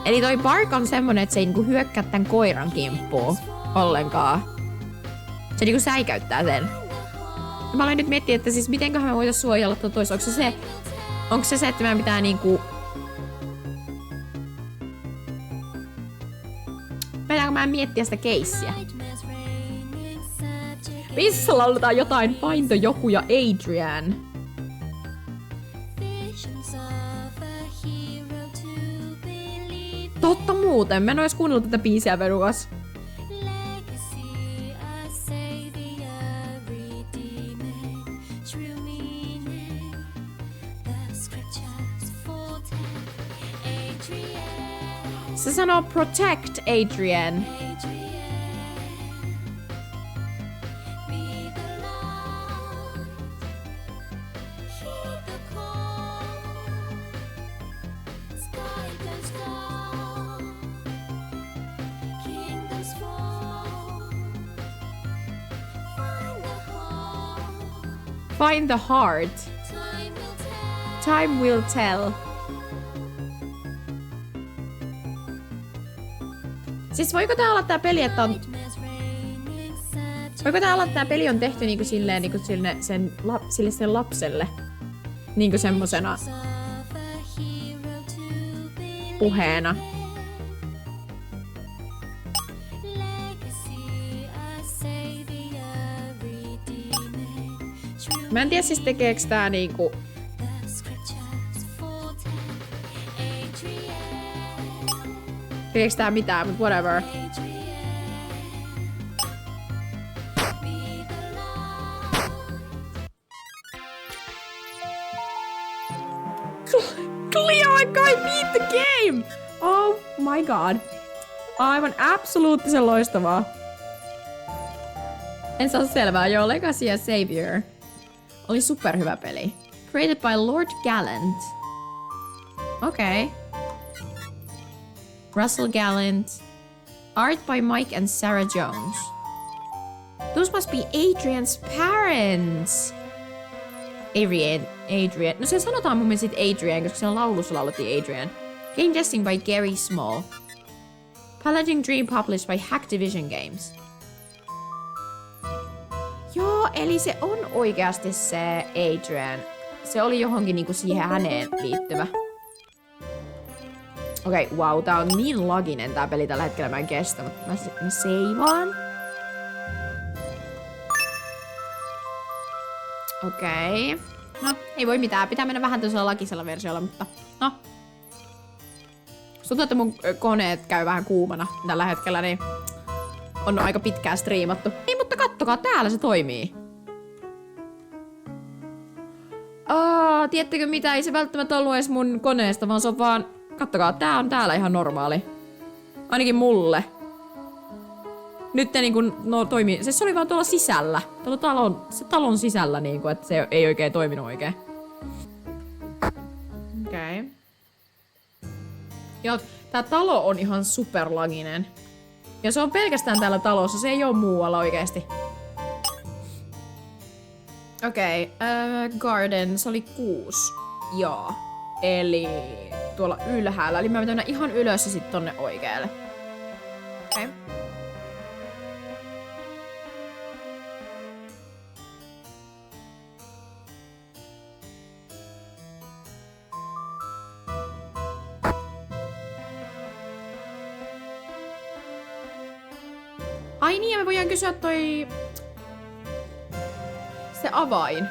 Eli toi bark on semmonen, että se ei niinku hyökkää tän koiran kimppuun ollenkaan. Se niinku säikäyttää sen. Ja mä aloin nyt miettiä, että siis mitenköhän me voitais suojella tois. Onko se, että meidän pitää niinku... Pitääkö mä miettiä sitä keissiä? Missä lauletaan jotain Find joku ja Adrian? Totta muuten, mä en ois kuunnellut tätä biisiä perukas. Se sanoo protect Adrian. Find the heart. Time will tell. Siis voiko tää olla tää peli, että on... Voiko tää olla, että tää peli on tehty niinku silleen niinku sille sen lapselle? Niinku semmosena... puheena. Mä en tiedä siis tekeeks tää niinku... Tekeeks tää mitään, but whatever. Cleo, I can't beat the game! Oh my god. Aivan absoluuttisen loistavaa. En saa selvää, joo, Legacy ja Savior. Oli superhyvä peli. Created by Lord Gallant. Okei. Okay. Russell Gallant. Art by Mike and Sarah Jones. Those must be Adrian's parents. Adrian. No se sanotaan mun mielestä Adrian, koska siellä laulussa laulettiin Adrian. Game testing by Gary Small. Paladin Dream published by Hacktivision Games. Joo, eli se on oikeasti se Adrian. Se oli johonkin niinku siihen häneen liittyvä. Okei, wow, tää on niin laginen tää peli tällä hetkellä, mä en kestä, mutta mä seivaan. Okei. No, ei voi mitään. Pitää mennä vähän tuolla lagisella versiolla, mutta no. Tuntuu, että mun koneet käy vähän kuumana tällä hetkellä, niin on aika pitkään striimattu. Ei, mutta kattokaa, täällä se toimii. Tiedättekö mitä? Ei se välttämättä ollut edes mun koneesta, vaan se on vaan... Kattokaa, tää on täällä ihan normaali. Ainakin mulle. Nyt ne niinku, no toimii. Se oli vaan tuolla sisällä. Tuolla talon sisällä niinku, että se ei oikein toiminut oikein. Okei. Okay. Joo, tää talo on ihan superlaginen. Ja se on pelkästään täällä talossa, se ei oo muualla oikeesti. Okei, garden, se oli 6. Joo. Eli tuolla ylhäällä. Eli mä mennä ihan ylös ja sit tonne oikealle. Okei. Okay. Ai niin, ja me voidaan kysyä toi... Se avain.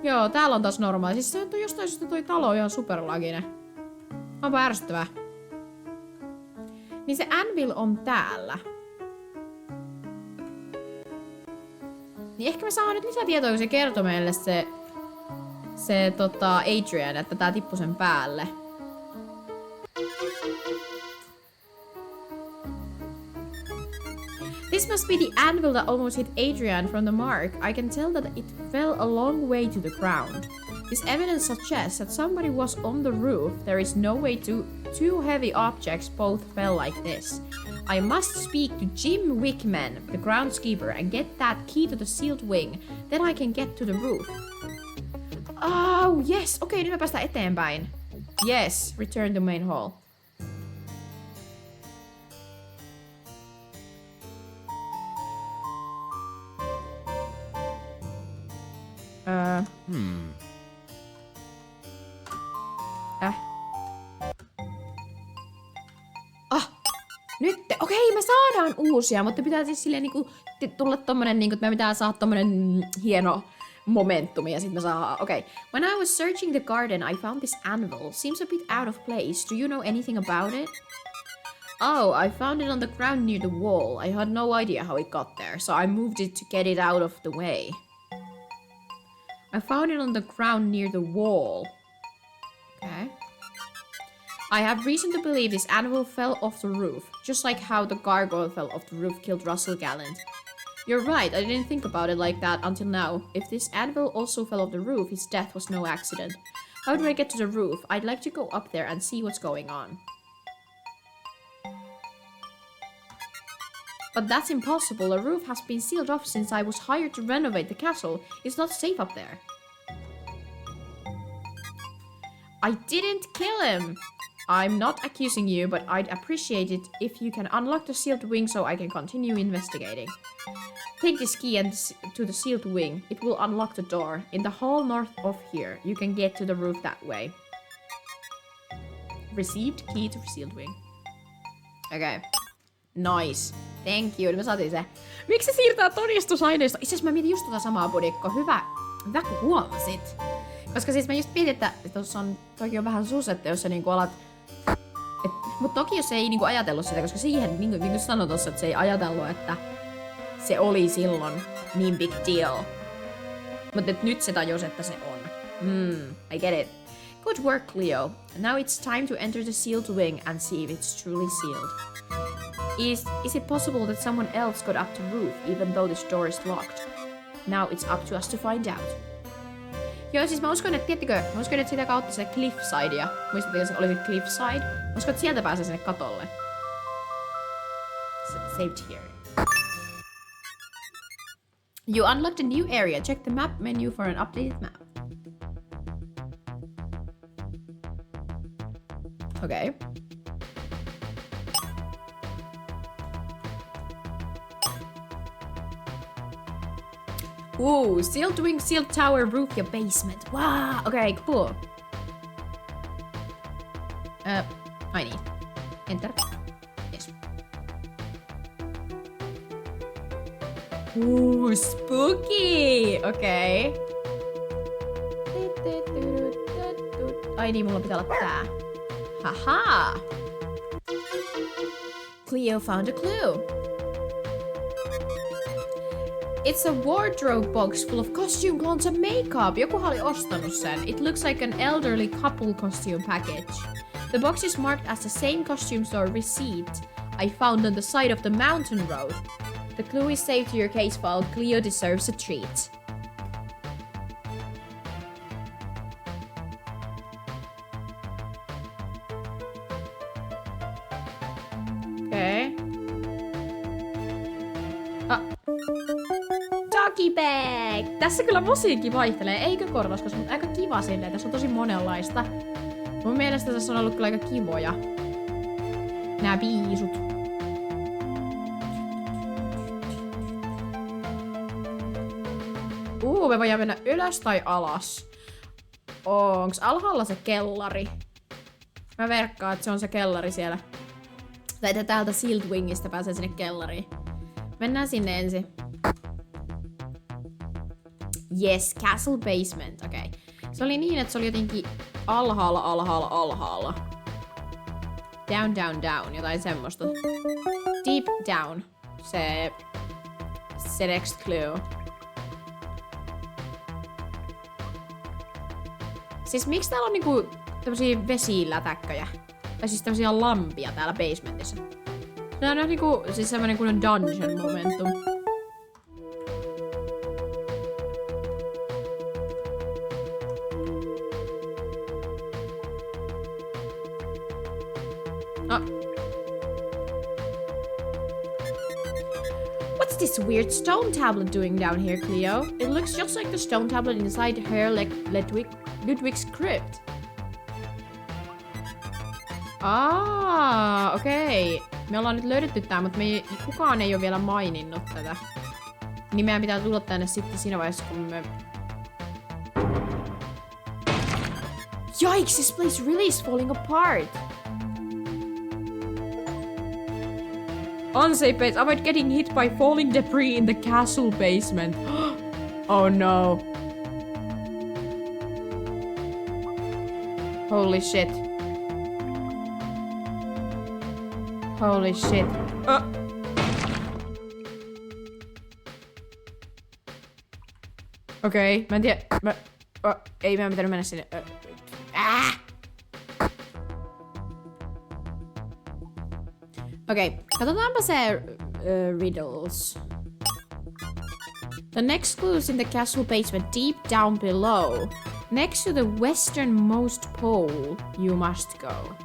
Joo, täällä on taas normaali. Siis se on jostain syystä toi talo ihan superlaginen. Onpa ärsyttävää. Niin se anvil on täällä. Niin ehkä me saadaan nyt lisätietoa, kun se kertoo meille se Adrian, että tää tippui sen päälle. This must be the anvil that almost hit Adrian from the mark. I can tell that it fell a long way to the ground. This evidence suggests that somebody was on the roof. There is no way two heavy objects both fell like this. I must speak to Jim Wickman, the groundskeeper, and get that key to the sealed wing. Then I can get to the roof. Oh, yes. Okei, nyt me päästään eteenpäin. Yes, return to main hall. Nyt, okei, me saadaan uusia, mutta pitää siis silleen niinku tulla tommonen niinku, että me pitää saada tommonen hieno momentumi ja sit me saa, okei. When I was searching the garden, I found this anvil. Seems a bit out of place. Do you know anything about it? Oh, I found it on the ground near the wall. I had no idea how it got there, so I moved it to get it out of the way. I found it on the ground near the wall. Okay. I have reason to believe this anvil fell off the roof, just like how the gargoyle fell off the roof killed Russell Gallant. You're right, I didn't think about it like that until now. If this anvil also fell off the roof, his death was no accident. How do I get to the roof? I'd like to go up there and see what's going on. But that's impossible. The roof has been sealed off since I was hired to renovate the castle. It's not safe up there. I didn't kill him! I'm not accusing you, but I'd appreciate it if you can unlock the sealed wing so I can continue investigating. Take this key to the sealed wing. It will unlock the door. In the hall north of here, you can get to the roof that way. Received key to sealed wing. Okay. Nice. Thank you. Me saatiin se. Miksi se siirtää todistusaineisto? Itse asiassa mä mietin just tota samaa, Budikko. Hyvä kun huomasit. Koska siis mä just mietin, että tossa on toki on vähän sus, että jos sä niinku alat... Mut toki jos se ei niinku ajatellut sitä, koska siihen, niin kuin sanoin tossa, että se ei ajatellut, että se oli silloin niin big deal. Mutta nyt se tajus, että se on. I get it. Good work, Cleo. Now it's time to enter the sealed wing and see if it's truly sealed. Is it possible that someone else got up the roof even though this door is locked? Now it's up to us to find out. Joo, siis mä uskon, että että sitä kautta se cliffsidea. Muistatko, se oli se cliffside? Mä uskon, että sieltä pääsee sinne katolle. Saved here. You unlocked a new area. Check the map menu for an updated map. Okay. Ooh, sealed wing, sealed tower, roof, your basement. Wow, okay, cool. I need. Enter. Yes. Ooh, spooky! Okay. Ai niin, mulla pitää olla tää. Haha! Cleo found a clue. It's a wardrobe box full of costume, clothes and makeup. Jokuhan oli ostanut sen. It looks like an elderly couple costume package. The box is marked as the same costume store receipt I found on the side of the mountain road. The clue is saved to your case file. Cleo deserves a treat. Okay. Doggy bag! Tässä kyllä musiikki vaihtelee, eikö Korvaskos, mutta aika kiva silleen. Tässä on tosi monenlaista. Mun mielestä tässä on ollut kyllä aika kivoja. Nää biisut. Me voidaan mennä ylös tai alas. Onks alhaalla se kellari? Mä verkkaan, että se on se kellari siellä. Tai että täältä Sealed Wingistä pääsee sinne kellariin. Mennään sinne ensin. Yes, Castle Basement, okei. Okay. Se oli niin, että se oli jotenkin alhaalla. Down, jotain semmoista. Deep down. Se next clue. Siis miksi täällä on niinku tämmösiä vesilätäkköjä? Tai siis tämmösiä lampia täällä basementissa? Se on niinku siis semmonen kuin dungeon momentum. What's this weird stone tablet doing down here, Cleo? It looks just like the stone tablet inside her Ludwig's crypt. Okei. Me ollaan nyt löydetty tää, mutta kukaan ei ole vielä maininnut tätä. Niin meidän pitää tulla tänne sitten siinä vaiheessa, kun me... Yikes, this place really is falling apart. Unsafe base. Avoid getting hit by falling debris in the castle basement. Oh no. Holy shit. Holy shit. Okei, mä en tiedä. Ei meidän pitänyt mennä sinne. Okei, katsotaanpa se riddles. The next clue is in the castle basement deep down below. Next to the westernmost pole, you must go.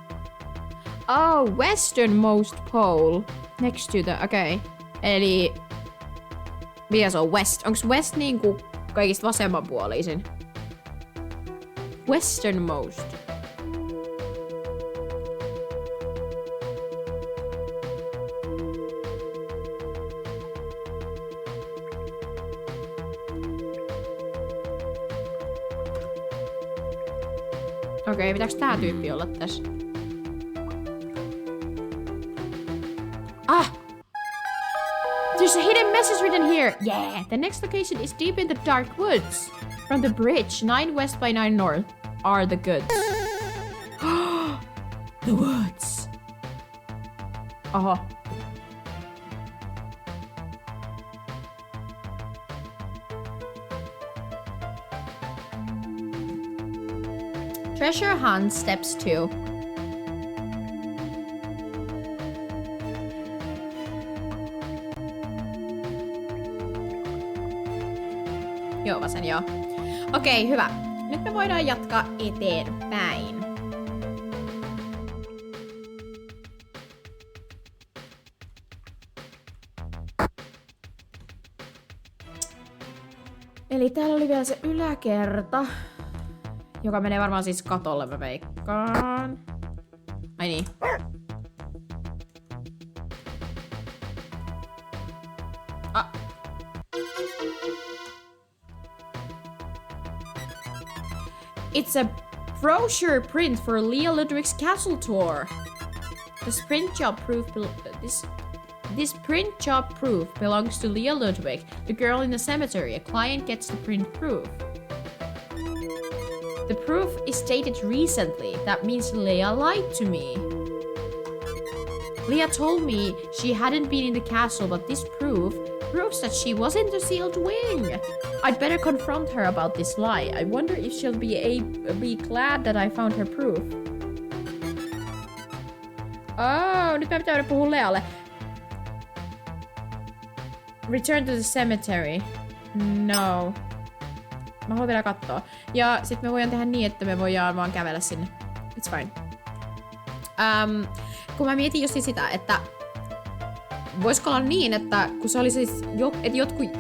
Oh, westernmost pole. Next to the, okei. Eli... Mitä se on west? Onks west niinku kaikista vasemmanpuolisin? Westernmost. Okei, pitääks tää tyyppi olla tässä? There's a hidden message written here. Yeah, the next location is deep in the dark woods. From the bridge, 9 west by 9 north are the goods. The woods. Oho. Treasure hunt steps 2. Joo, vasen joo. Okei, hyvä. Nyt me voidaan jatkaa eteenpäin. Eli täällä oli vielä se yläkerta, joka menee varmaan siis katolle, mä veikkaan. Ai niin. It's a brochure print for Leah Ludwig's castle tour. This print job proof belongs to Leah Ludwig, the girl in the cemetery. A client gets the print proof. The proof is dated recently. That means Leah lied to me. Leah told me she hadn't been in the castle, but this proof proves that she was in the sealed wing. I'd better confront her about this lie. I wonder if she'll be glad that I found her proof. Oh, nyt mä pitää puhua Lealle. Return to the cemetery. No. Mä haluan vielä kattoo. Ja sit me voidaan tehdä niin, että me voidaan vaan kävellä sinne. It's fine. Kun mä mietin just sitä, että voisiko olla niin, että kun se oli siis että jotkut,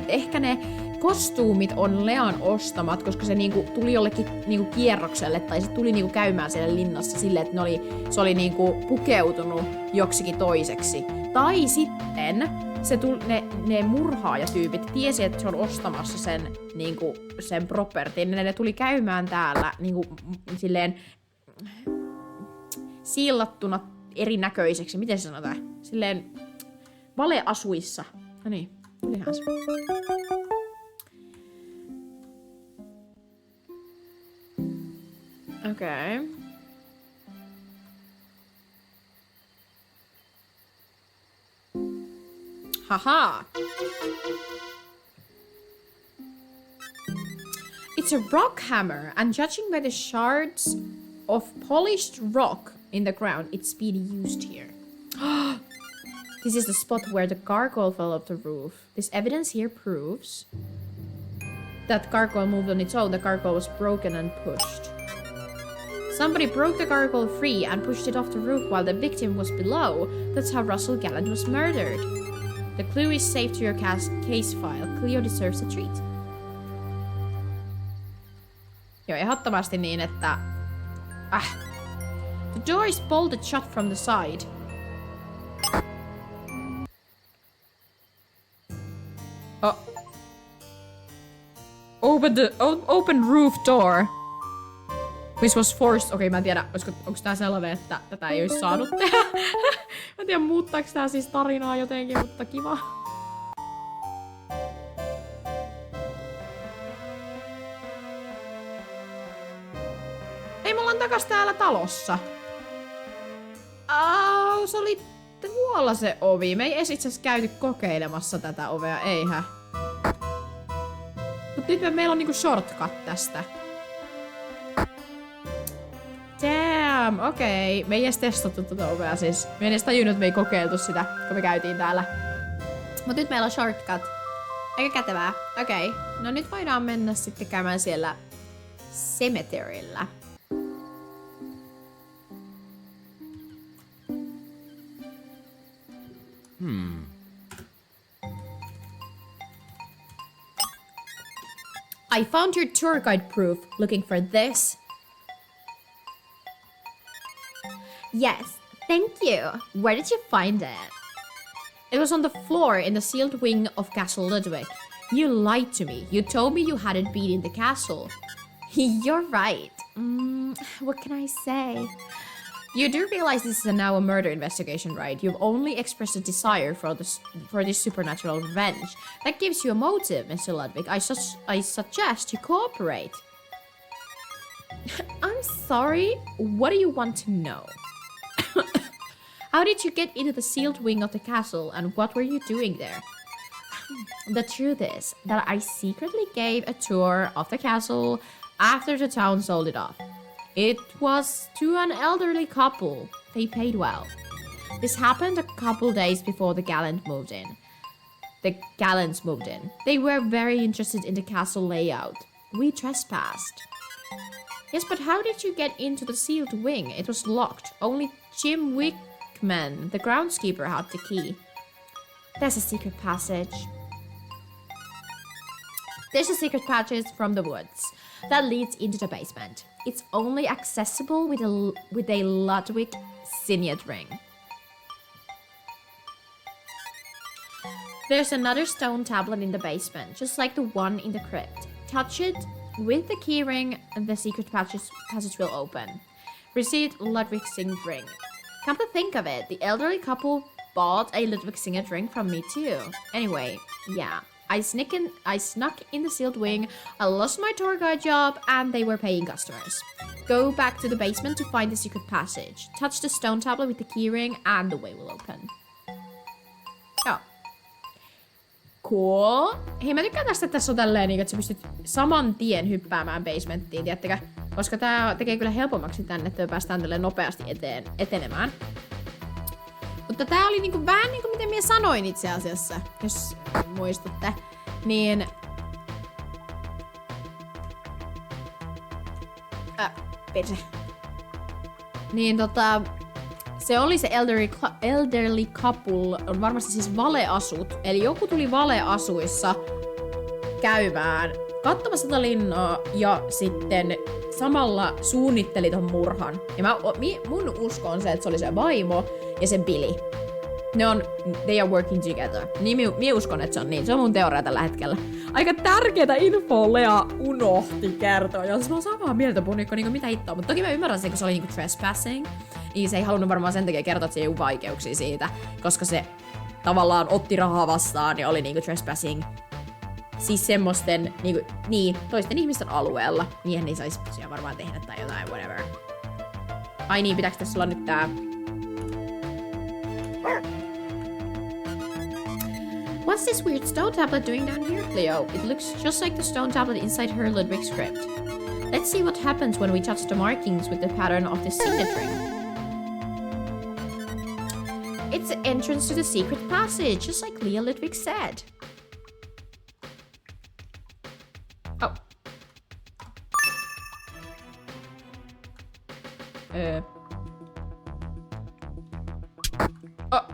ehkä ne kostuumit on Lean ostamat, koska se niinku tuli jollekin niinku kierrokselle tai se tuli niinku käymään siellä linnassa silleen, että se oli niinku pukeutunut joksikin toiseksi. Tai sitten ne murhaajatyypit tiesi, että se on ostamassa sen, niinku, sen propertin, ne tuli käymään täällä niinku, silleen siillattuna erinäköiseksi. Miten se sanotaan? Silleen valeasuissa. No niin, tulihan se. Okei. Okay. Haha. It's a rock hammer, and judging by the shards of polished rock in the ground, it's been used here. This is the spot where the gargoyle fell off the roof. This evidence here proves that gargoyle moved on its own. The gargoyle was broken and pushed. Somebody broke the gargoyle free and pushed it off the roof while the victim was below. That's how Russell Gallant was murdered. The clue is saved to your case file. Cleo deserves a treat. Joo, ehdottomasti niin, että... The door is bolted shut from the side. Oh. Open roof door. Which was forced. Okei, mä en tiedä, onko tää sellainen, että tätä ei olisi saanut tehdä. Mä en tiedä, muuttaako tää siis tarinaa jotenkin, mutta kiva. Ei, me ollaan takas täällä talossa. Se oli tuolla se ovi. Me ei edes itse asiassa käyty kokeilemassa tätä ovea, eihän. Mut nyt meillä on niinku shortcut tästä. Damn, okei. Me ei edes testattu tätä ovea siis. Me en edes tajunnut, että me ei kokeiltu sitä, kun me käytiin täällä. Mut nyt meillä on shortcut. Aika kätevää. Okei. No nyt voidaan mennä sitten käymään siellä cemeteryllä. I found your tour guide proof. Looking for this? Yes, thank you. Where did you find it? It was on the floor in the sealed wing of Castle Ludwig. You lied to me. You told me you hadn't been in the castle. You're right. What can I say? You do realize this is now a murder investigation, right? You've only expressed a desire for this supernatural revenge. That gives you a motive, Mr. Ludwig. I suggest you cooperate. I'm sorry. What do you want to know? How did you get into the sealed wing of the castle, and what were you doing there? The truth is that I secretly gave a tour of the castle after the town sold it off. It was to an elderly couple. They paid well. This happened a couple days before the Gallants moved in. They were very interested in the castle layout. We trespassed. Yes, but how did you get into the sealed wing? It was locked. Only Jim Wickman, the groundskeeper, had the key. There's a secret passage. There's a secret passage from the woods that leads into the basement. It's only accessible with a Ludwig signet ring. There's another stone tablet in the basement, just like the one in the crypt. Touch it with the keyring and the secret passage will open. Receipt Ludwig signet ring. Come to think of it, the elderly couple bought a Ludwig signet ring from me too. Anyway, yeah. I snuck in the sealed wing, I lost my tour guide job, and they were paying customers. Go back to the basement to find the secret passage. Touch the stone tablet with the keyring, and the way will open. Joo. Cool. Hei, mä tykkään tästä, että tässä on tälleen, että sä pystyt saman tien hyppäämään basementtiin, tiedättekö? Koska tää tekee kyllä helpommaksi tänne, että me päästään tälleen nopeasti etenemään. Mutta tää oli niinku vähän niinku miten minä sanoin itse asiassa, jos muistutte. Niin... Perse. Niin se oli se elderly couple, on varmasti siis valeasut. Eli joku tuli valeasuissa käymään katsomassa tätä linnaa ja sitten samalla suunnitteli ton murhan. Ja mun usko on se, että se oli se vaimo ja se Billy. They are working together. Niin minä uskon, että se on niin. Se on mun teoria tällä hetkellä. Aika tärkeetä infoa Lea unohti kertoa. Ja mä oon samaa mieltä puhunikko niinku mitä hittoa. Mutta toki mä ymmärrän sen, kun se oli niinku trespassing. Niin se ei halunnut varmaan sen takia kertoa, että se ei ole vaikeuksia siitä. Koska se tavallaan otti rahaa vastaan ja oli niinku trespassing. Siis semmoisten toisten ihmisten alueella. Niinhän ei saisi varmaan tehdä tai jotain, whatever. Ai niin, pitääkö tässä olla nyt tää... What's this weird stone tablet doing down here, Cleo? It looks just like the stone tablet inside her Ludwig script. Let's see what happens when we touch the markings with the pattern of the signet ring. It's the entrance to the secret passage, just like Leah Ludwig said. Oh. Oh.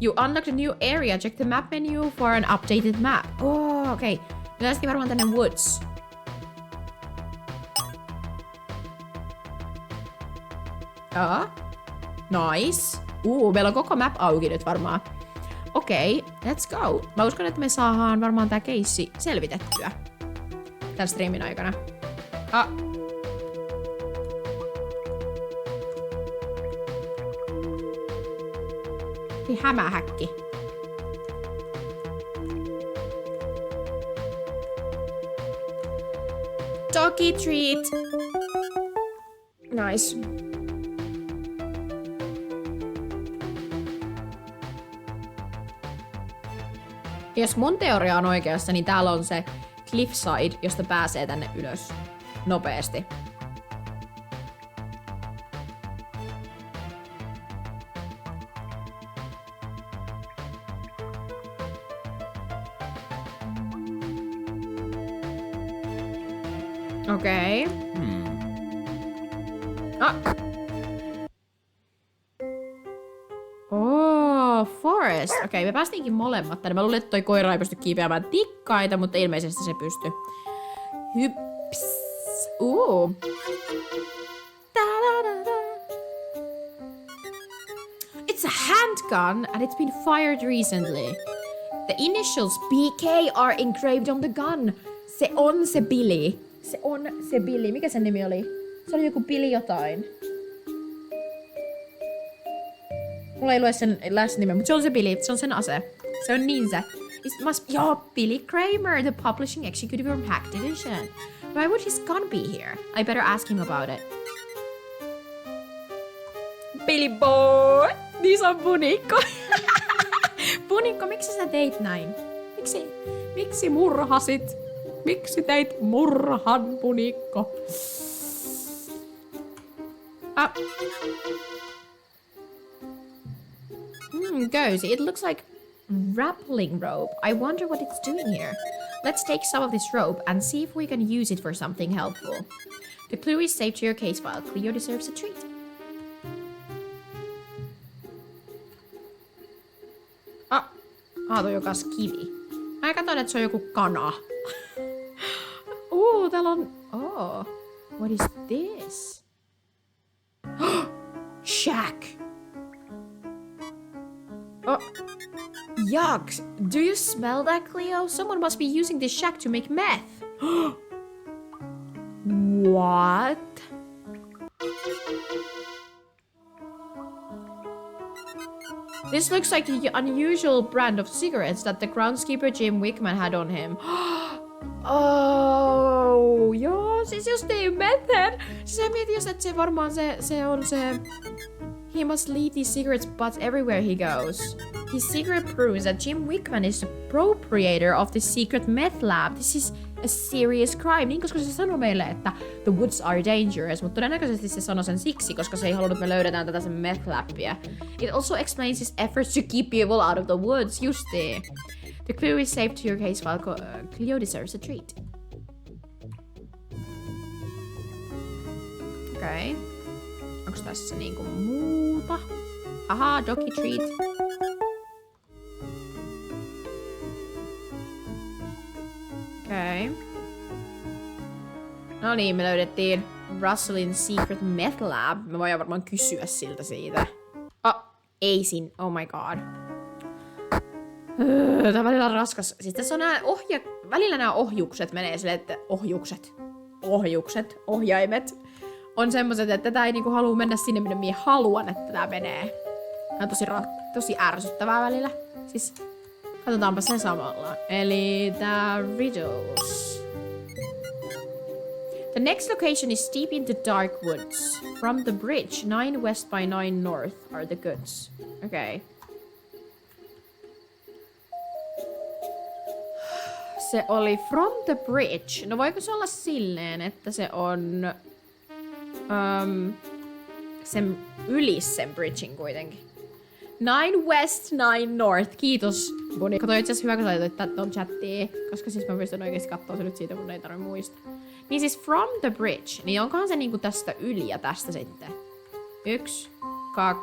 You unlocked a new area. Check the map menu for an updated map. Oh, okei. Okay. Me lähtiin varmaan tänne woods. Nice. Meillä on koko map auki nyt varmaan. Okei, let's go. Mä uskon, että me saadaan varmaan tää keissi selvitettyä tän striimin aikana. Hämähäkki. Doggy treat. Nice. Jos mun teoria on oikeassa, niin täällä on se cliffside, josta pääsee tänne ylös nopeasti. Okei. Forest. Okei, me päästiinkin molemmat tänne. Mä luulen, että toi koira ei pysty kiipeämään tikkaita, mutta ilmeisesti se pystyy. Hyps. It's a handgun and it's been fired recently. The initials BK are engraved on the gun. Se on se Billy. Se on se Billy. Mikä sen nimi oli? Se oli joku Billy jotain. Mulla ei lue sen last nimeä, mutta se on se Billy. Se on sen ase. Se on niin se. It must be Billy Kramer, the publishing executive from Activision. Why would his gun be here? I better ask him about it. Billy boy! Niin on punikko. Punikko, miksi sä teit näin? Miksi murhasit? Miksi teit murhan, punikko? Cozy. It looks like rappelling rope. I wonder what it's doing here. Let's take some of this rope and see if we can use it for something helpful. The clue is saved to your case file. Cleo deserves a treat. Toi jokas kivi. Mä katson, että se on joku kana. Täällä on... what is this? Shack! Yuck! Do you smell that, Cleo? Someone must be using this shack to make meth. What? This looks like the unusual brand of cigarettes that the groundskeeper Jim Wickman had on him. Joo, siis just ei method. Siis mietin just, että se varmaan se on se... He must leave these cigarettes butts everywhere he goes. His secret proves that Jim Wickman is the proprietor of the secret meth lab. This is a serious crime. Niin, koska se sanoi meille, että the woods are dangerous, mutta todennäköisesti se sanoi sen siksi, koska se ei halunnut, että me löydetään tätä sen meth labia. It also explains his efforts to keep people out of the woods, justiin. The clue is saved to your case file. Cleo deserves a treat. Okei. Okay. Onks tässä niinku muuta? Aha, doggy treat. Okei. Okay. No niin, me löydettiin Russellin Secret Meth Lab. Me voidaan varmaan kysyä siltä siitä. Eisin. Oh my god. Tää on välillä raskas. Siis tässä on välillä nämä ohjukset menee silleen, että ohjaimet on semmoset, että tätä ei niinku halua mennä sinne, minne minä haluan, että tää menee. Tää on tosi ärsyttävää välillä. Siis, katsotaanpa sen samalla. Eli tää riddles. The next location is deep in the dark woods. From the bridge, 9 west by 9 north are the goods. Okay. Se oli from the bridge. No voiko se olla silleen, että se on... sen yli sen bridgein kuitenkin. 9 west, 9 north. Kiitos, Bunny. Kato, itse asiassa hyvä, kun sä laitoit ton chattiin, koska siis mä pystyn oikeesti kattoo se nyt siitä, mun ei tarvitse muistaa. Niin siis from the bridge, niin onkohan se niinku tästä yli ja tästä sitten? 1, 2,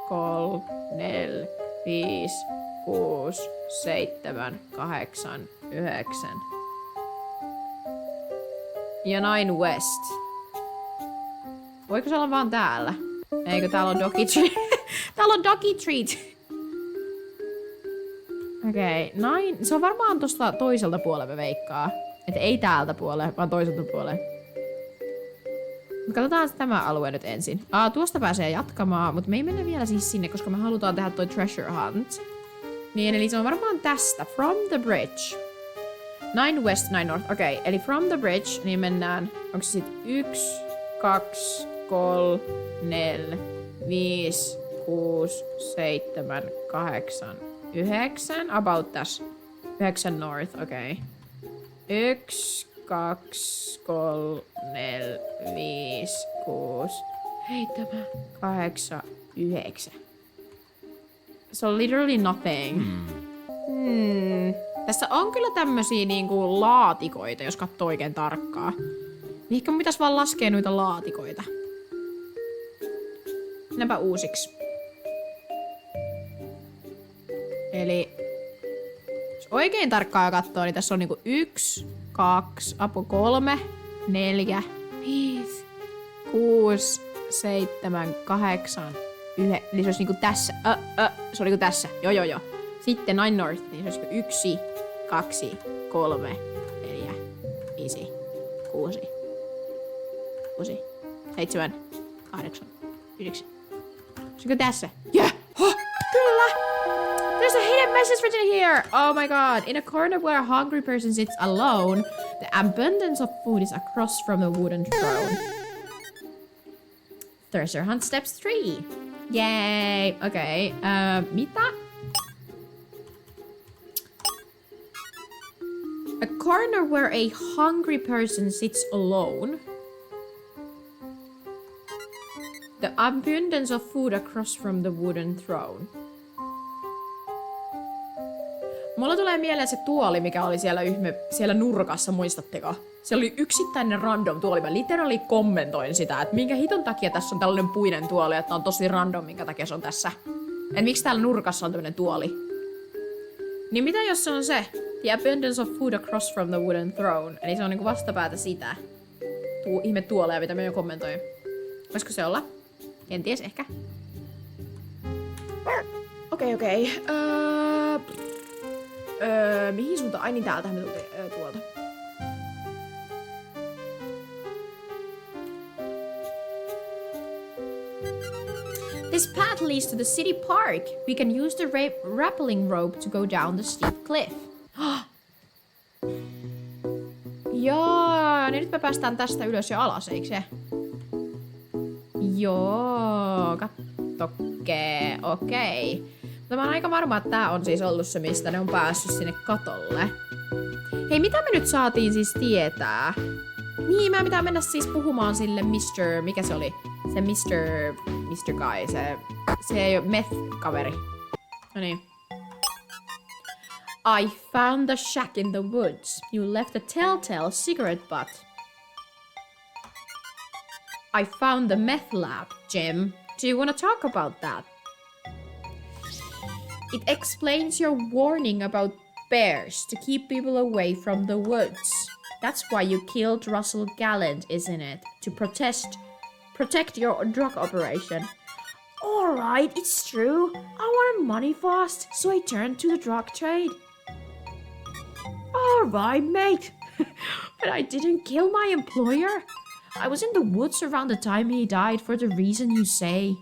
3, 4, 5, 6, 7, 8, 9. Ja 9 west. Voiko se olla vaan täällä? Eikö täällä on doggy treat? Täällä on doggy treat. Okei, okay, se on varmaan tosta toiselta puolelta veikkaa. Että ei täältä puolelle, vaan toiselta puolelle. Katsotaan tämä alue nyt ensin. Tuosta pääsee jatkamaan, mutta me ei mennä vielä siis sinne, koska me halutaan tehdä toi treasure hunt. Niin, eli se on varmaan tästä. From the bridge. 9 west, 9 north. Okei, eli from the bridge, niin mennään... Onko se sit 1, 2, 3, 4, 5, 6, 7, 8, 9. About tässä. 9 north, okei. 1, 2, 3, 4, 5, 6, 7, 8, 9. So literally nothing. Tässä on kyllä tämmösiä niinku laatikoita, jos katsoo oikein tarkkaa. Ehkä mun pitäis vaan laskea noita laatikoita. Mennäänpä uusiksi. Eli jos oikein tarkkaa katsoo, niin tässä on niinku 1, 2, 3, 4, 5, 6, 7, 8, 9. Eli se olisi niinku tässä. Se oli niinku tässä. Joo. Sitten 9 north, niin se olisi 1, 2, 3, 4, 5, 6, 7, 8, 9. Olisiko tässä? Yeah! Kyllä! There's a hidden message written here! Oh my god! In a corner where a hungry person sits alone, the abundance of food is across from the wooden throne. Treasure hunt steps 3. Yay! Okay, mitä? A corner where a hungry person sits alone. The abundance of food across from the wooden throne. Mulla tulee mieleen se tuoli, mikä oli siellä nurkassa, muistatteko? Se oli yksittäinen random tuoli. Mä literally kommentoin sitä, että minkä hiton takia tässä on tällainen puinen tuoli, että on tosi random, minkä takia se on tässä. Et miksi täällä nurkassa on tämmönen tuoli? Niin mitä jos se on se? The abundance of food across from the wooden throne. Eli se on niinku vastapäätä sitä. Ihme tuoleja, mitä mä jo kommentoin. Voisiko se olla? Kenties, ehkä. Okei. Mihin suuntaan? Ai niin, täältähän me tultiin tuolta. This path leads to the city park. We can use the rappelling rope to go down the steep cliff. Joo, niin nyt me päästään tästä ylös ja alas, eikö se? Joo, kattokee, okei. Mutta mä oon aika varma, että tää on siis ollut se, mistä ne on päässyt sinne katolle. Hei, mitä me nyt saatiin siis tietää? Niin, mä pitää mennä siis puhumaan sille Mr. Mikä se oli? Se Mr. Guy, se ei oo meth-kaveri. No niin. I found the shack in the woods. You left a telltale cigarette butt. I found the meth lab, Jim. Do you want to talk about that? It explains your warning about bears to keep people away from the woods. That's why you killed Russell Gallant, isn't it? To protect your drug operation. Alright, it's true. I wanted money fast, so I turned to the drug trade. Alright, mate. But I didn't kill my employer. I was in the woods around the time he died for the reason you say.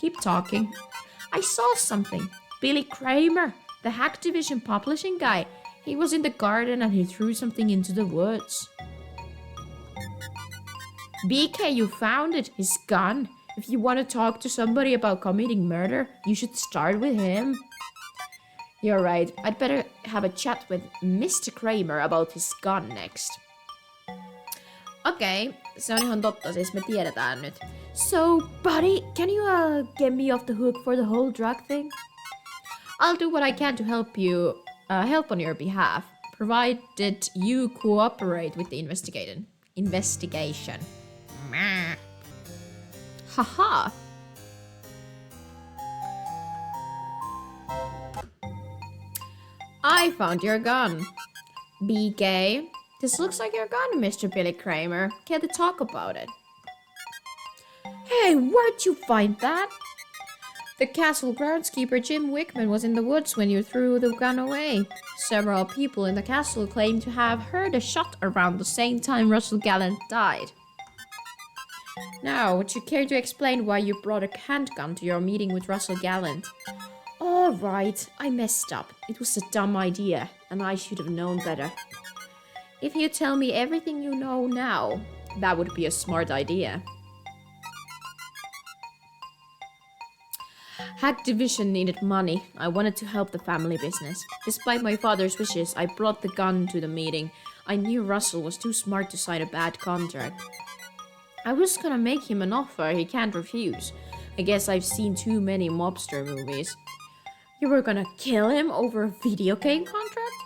Keep talking. I saw something. Billy Kramer, the Hack Division publishing guy. He was in the garden and he threw something into the woods. BK, you found it. His gun. If you want to talk to somebody about committing murder, you should start with him. You're right. I'd better have a chat with Mr. Kramer about his gun next. Okei, se on ihan totta, siis me tiedetään nyt. So, buddy, can you get me off the hook for the whole drug thing? I'll do what I can to help on your behalf, provided you cooperate with the investigation. Investigation. Haha. I found your gun. Be gay. This looks like your gun, Mr. Billy Kramer. Care to talk about it? Hey, where'd you find that? The castle groundskeeper Jim Wickman was in the woods when you threw the gun away. Several people in the castle claim to have heard a shot around the same time Russell Gallant died. Now, would you care to explain why you brought a handgun to your meeting with Russell Gallant? All right, I messed up. It was a dumb idea, and I should have known better. If you tell me everything you know now, that would be a smart idea. Hack Division needed money. I wanted to help the family business. Despite my father's wishes, I brought the gun to the meeting. I knew Russell was too smart to sign a bad contract. I was gonna make him an offer he can't refuse. I guess I've seen too many mobster movies. You were gonna kill him over a video game contract?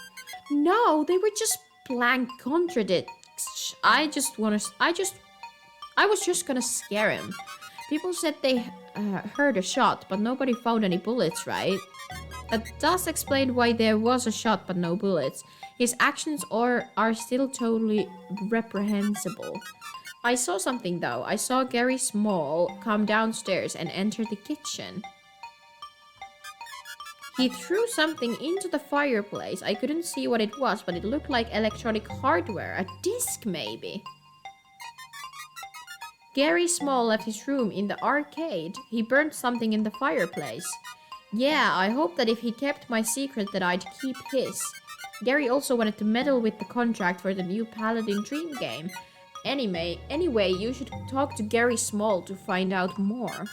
No, they were just blank contradicts. I was just gonna scare him. People said they heard a shot, but nobody found any bullets, right? That does explain why there was a shot but no bullets. His actions are still totally reprehensible. I saw something though. I saw Gary Small come downstairs and enter the kitchen. He threw something into the fireplace. I couldn't see what it was, but it looked like electronic hardware. A disc, maybe. Gary Small left his room in the arcade. He burned something in the fireplace. Yeah, I hope that if he kept my secret that I'd keep his. Gary also wanted to meddle with the contract for the new Paladin Dream game. Anyway, you should talk to Gary Small to find out more.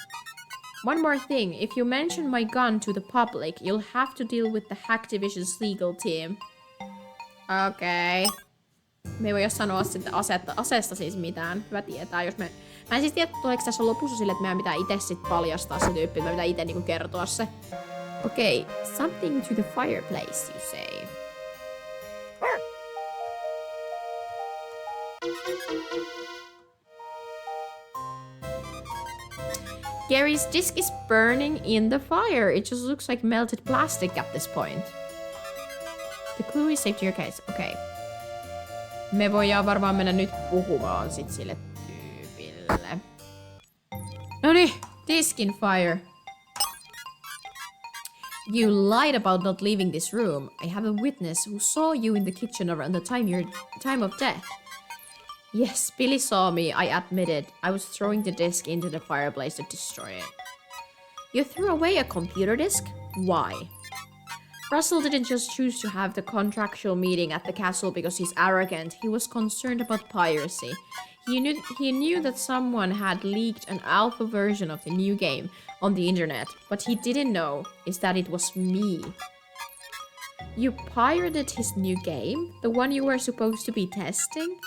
One more thing, if you mention my gun to the public, you'll have to deal with the Hack Division's legal team. Okei. Me ei voi sanoa sitten aseesta siis mitään. Hyvä tietää, jos me... Mä en siis tiedä, tuleeko tässä lopussa sille, että meidän pitää itse sit paljastaa se tyyppi, että meidän pitää itse niinku kertoa se. Okei, something to the fireplace, you say. Gary's disc is burning in the fire. It just looks like melted plastic at this point. The clue is saved to your case. Okay. Me voidaan varmaan mennä nyt puhumaan sit sille tyypille. Noniin, disc in fire. You lied about not leaving this room. I have a witness who saw you in the kitchen around the time of death. Yes, Billy saw me, I admitted. I was throwing the disc into the fireplace to destroy it. You threw away a computer disc? Why? Russell didn't just choose to have the contractual meeting at the castle because he's arrogant. He was concerned about piracy. He knew that someone had leaked an alpha version of the new game on the internet. What he didn't know is that it was me. You pirated his new game? The one you were supposed to be testing?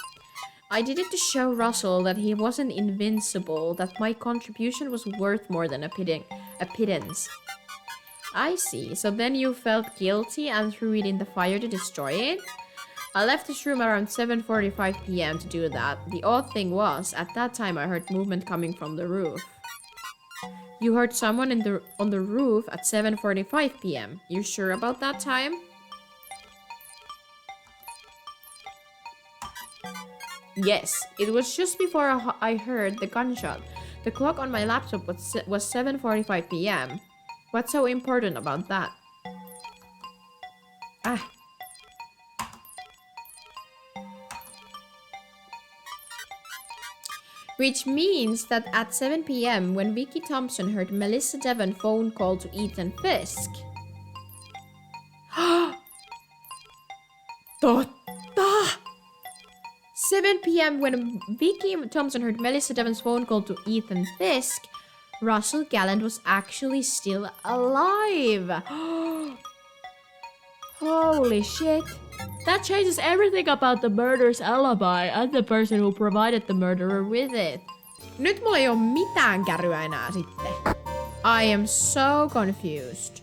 I did it to show Russell that he wasn't invincible, that my contribution was worth more than a pittance. I see, so then you felt guilty and threw it in the fire to destroy it? I left this room around 7:45 p.m. to do that. The odd thing was, at that time I heard movement coming from the roof. You heard someone on the roof at 7:45 p.m. You sure about that time? Yes, it was just before I heard the gunshot. The clock on my laptop was 7:45 p.m. What's so important about that? Which means that at 7 p.m. when Vicky Thompson heard Melissa Devon phone call to Ethan Fisk. Totta! 7 p.m. when Vicky Thompson heard Melissa Devon's phone call to Ethan Fisk, Russell Gallant was actually still alive. Holy shit. That changes everything about the murder's alibi and the person who provided the murderer with it. Nyt mulla ei oo mitään kärryä enää sitten. I am so confused.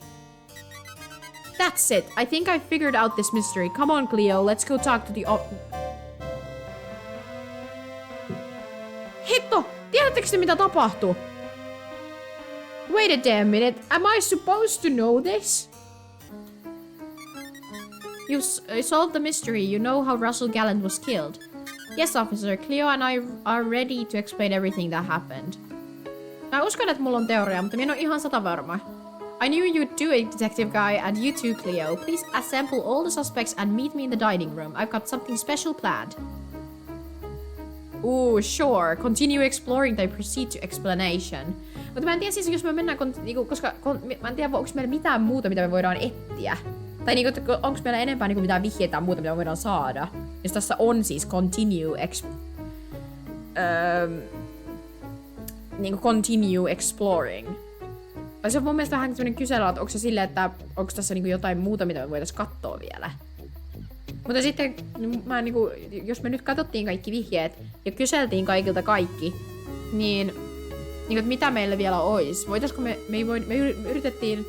That's it. I think I figured out this mystery. Come on, Cleo. Let's go talk to the Tiedättekö te mitä tapahtui? Wait a damn minute, am I supposed to know this? You solved the mystery, you know how Russell Gallant was killed. Yes, officer, Cleo and I are ready to explain everything that happened. Mä uskon, että mulla on teoria, mutta minä en ole ihan 100% varma. I knew you'd do it, detective guy, and you too, Cleo. Please assemble all the suspects and meet me in the dining room. I've got something special planned. Ooh, sure. Continue exploring tai proceed to explanation. Mutta mä en tiedä siis, jos me mennään, koska mä en tiedä, onko meillä mitään muuta, mitä me voidaan etsiä. Tai onko meillä enempää mitään vihjeitä muuta, mitä me voidaan saada. Jos tässä on siis continue exploring. Se on mun mielestä vähän sellainen kysely, että onko se silleen, että onko tässä jotain muuta, mitä me voitaisiin katsoa vielä. Mutta sitten, jos me nyt katsottiin kaikki vihjeet ja kyseltiin kaikilta kaikki, niin mitä meillä vielä olisi? Voitaisko me yritettiin...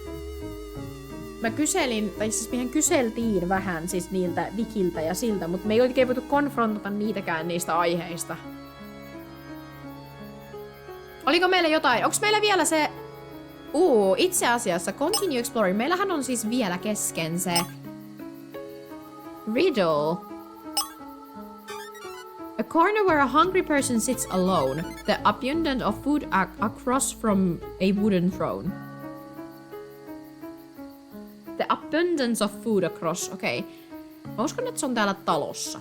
Mä kyselin, tai siis mehän kyseltiin vähän siis niiltä Vikiltä ja siltä, mutta me ei oikein voitu konfrontata niitäkään niistä aiheista. Oliko meillä jotain? Onko meillä vielä se... itse asiassa Continue Exploring. Meillähän on siis vielä kesken se... Riddle. A corner where a hungry person sits alone. The abundance of food across from a wooden throne. The abundance of food across. Okei. Okay. Mä uskon, että se on täällä talossa.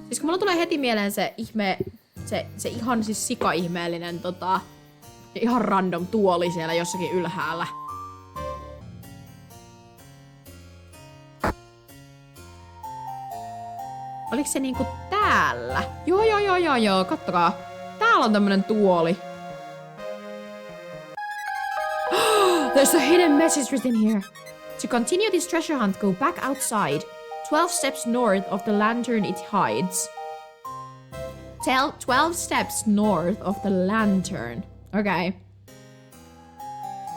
Siis kun mulla tulee heti mieleen se ihme... Se ihan siis sika-ihmeellinen ihan random tuoli siellä jossakin ylhäällä. Oliko se niinku täällä? Joo, kattokaa. Täällä on tämmönen tuoli. There's a hidden message written here. To continue this treasure hunt, go back outside. 12 steps north of the lantern it hides. 12 steps north of the lantern. Okay.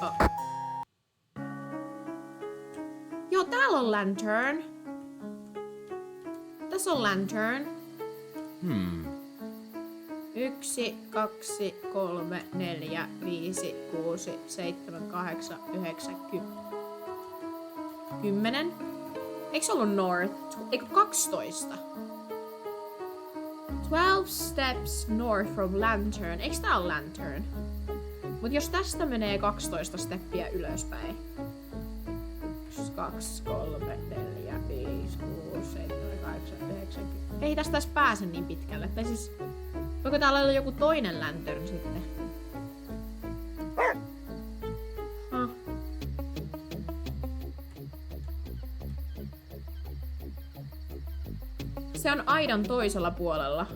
Oh. Joo, täällä on lantern. Tässä on lantern. 1, 2, 3, 4, 5, 6, 7, 8, 9, 10. Eikö se ollut north? Eikö 12? 12 steps north from lantern. Eikö tää ole lantern? Mut jos tästä menee 12 steppiä ylöspäin. 1, 2, 3, 4, 5, 6, 7, 8, 9, 10. Ei tästä edes pääse niin pitkälle. Tai siis... Voiko täällä olla joku toinen lantern sitten? Se on aidan toisella puolella.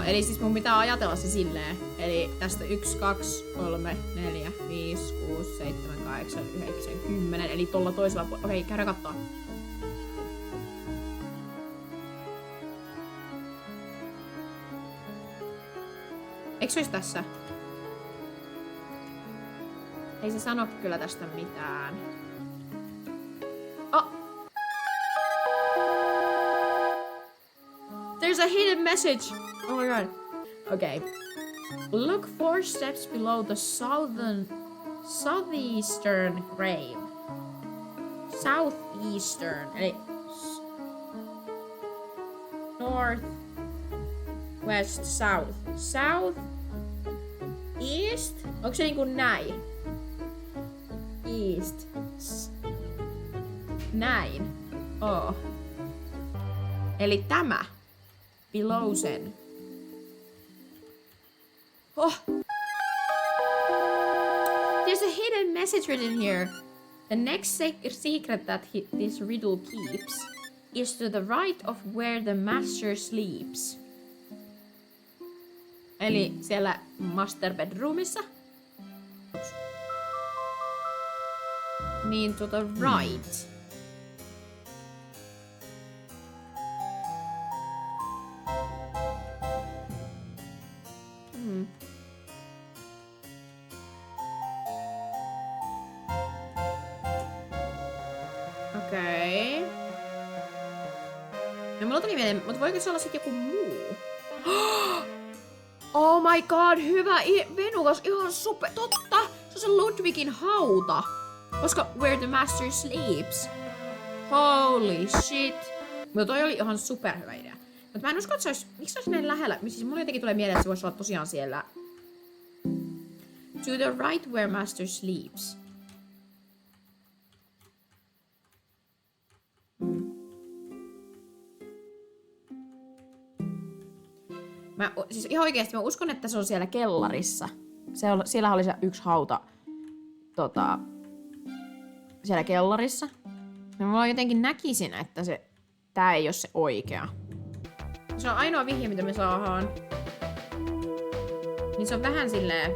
Eli siis mun pitää ajatella se silleen. Eli tästä 1, 2, 3, 4, 5, 6, 7, 8, 9, 10. Eli tuolla toisella puolella. Okei, käydään kattoo. Eikö se ois tässä? Ei se sano kyllä tästä mitään. Oh! There's a hidden message! Oh my god. Okay. Look 4 steps below the southeastern grave. Southeastern. Eli... North... West, south. South... East? Onko se niinku näin? East. Näin. Oh. Eli tämä. Below sen. Oh. There's a hidden message written here. The next secret that this riddle keeps is to the right of where the master sleeps. Eli siellä master bedroomissa. Niin to the right. Okei. No mulla tuli mieleen, mutta voiko se olla sit joku muu? Oh my god, hyvä venukas, ihan super, totta! Se on se Ludwigin hauta. Koska Where the Master Sleeps. Holy shit. Mutta toi oli ihan superhyvä idea. Mutta mä en usko, että se olisi, miksi se olisi näin lähellä? Siis mulla jotenkin tulee mieleen, että se voisi olla tosiaan siellä. To the right where Master Sleeps. Siis ihan oikeesti mä uskon, että se on siellä kellarissa. Siellä oli se yksi hauta siellä kellarissa. Ja mä jotenkin näkisin, että tää ei ole se oikea. Se on ainoa vihje, mitä me saadaan. Niin se on vähän silleen...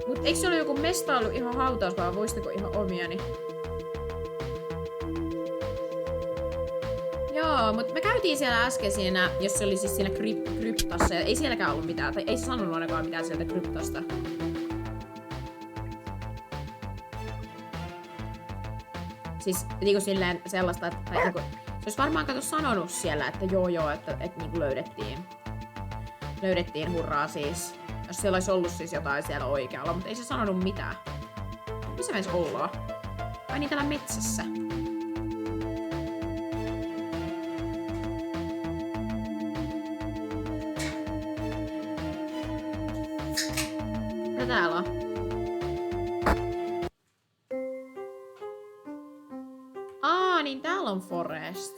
Mut eikö se ole joku mestailu ihan hautaus, vai voisitteko ihan omiani? Joo, mutta me käytiin siellä äsken siinä, jos se oli siis siinä kryptassa, ja ei sielläkään ollut mitään, tai ei se sanonut ainakaan mitään sieltä kryptasta. Siis niinku silleen sellaista, että niinku, se olisi varmaan kato sanonut siellä, että joo, että niinku löydettiin hurraa siis. Jos siellä olisi ollut siis jotain siellä oikealla, mutta ei se sanonut mitään. Missä me edes ollaan? Vai niin täällä metsässä? Mitä täällä on? Niin täällä on forest.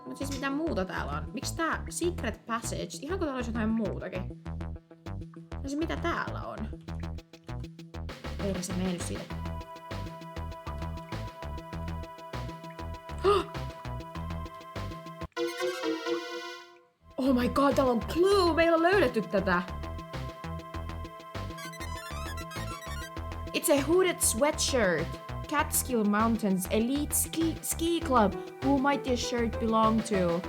Mut siis mitä muuta täällä on? Miksi tää secret passage? Ihan kun täällä olisi jotain muutakin. No siis mitä täällä on? Ei se mennyt siitä. Oh my god, täällä on clue! Meillä on löydetty tätä! It's a hooded sweatshirt! Catskill Mountains Elite Ski Club. Who might this shirt belong to?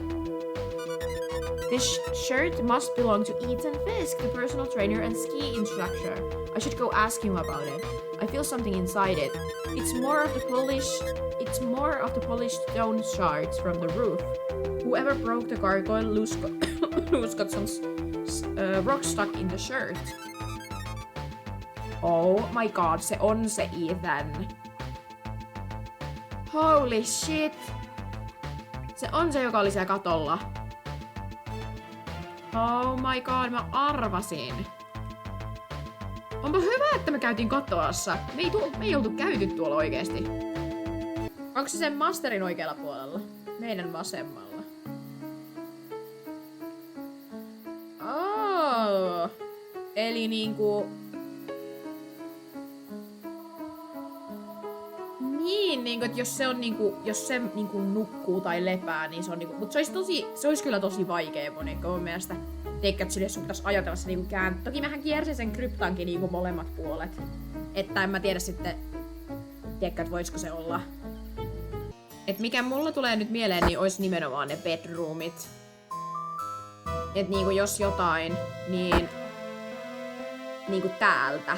This shirt must belong to Ethan Fisk, the personal trainer and ski instructor. I should go ask him about it. I feel something inside it. It's more of the polished stone shards from the roof. Whoever broke the gargoyle loose got some rock stuck in the shirt. Oh my god, se on se Ethan. Holy shit! Se on se, joka oli siellä katolla. Oh my god, mä arvasin. Onpa hyvä, että me käytiin katoassa. Me ei oltu käyty tuolla oikeesti. Onko se sen masterin oikealla puolella? Meidän vasemmalla. Oh. Eli niinku... Niin, että jos se nukkuu tai lepää, niin se on niinku, mutta se olisi kyllä tosi vaikea monikko mun mielestä. Teikö, että sun pitäisi ajatella se niinku Toki mähän kiersin sen kryptankin niinku molemmat puolet. Että en mä tiedä sitten, teikö, että voisiko se olla. Et mikä mulla tulee nyt mieleen, niin olisi nimenomaan ne bedroomit. Et niinku jos jotain, niin niinku täältä.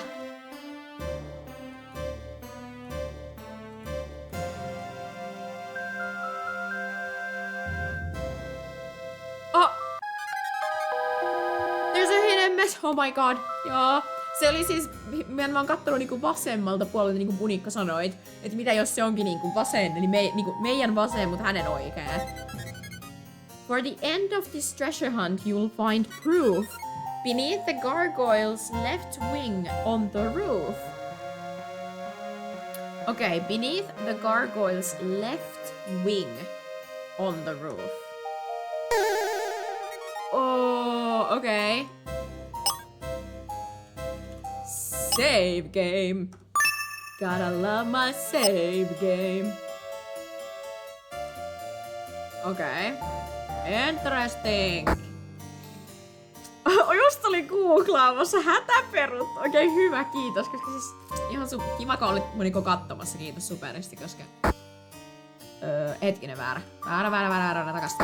Oh my god, joo. Se oli siis, mä oon kattonut niinku vasemmalta puolelta, niinku Punikka sanoi, että mitä jos se onkin niinku vasen, eli niinku meidän vasen, mutta hänen oikea. For the end of this treasure hunt, you'll find proof beneath the gargoyle's left wing on the roof. Okay, beneath the gargoyle's left wing on the roof. Oh, okay. Save game. Gotta love my save game. Okay. Interesting. Just olin googlaamassa hätäperut. Okei, hyvä, kiitos. Koska siis ihan kiva, kun olit moniko katsomassa. Kiitos superisti, koska... hetkinen, väärä. Takas.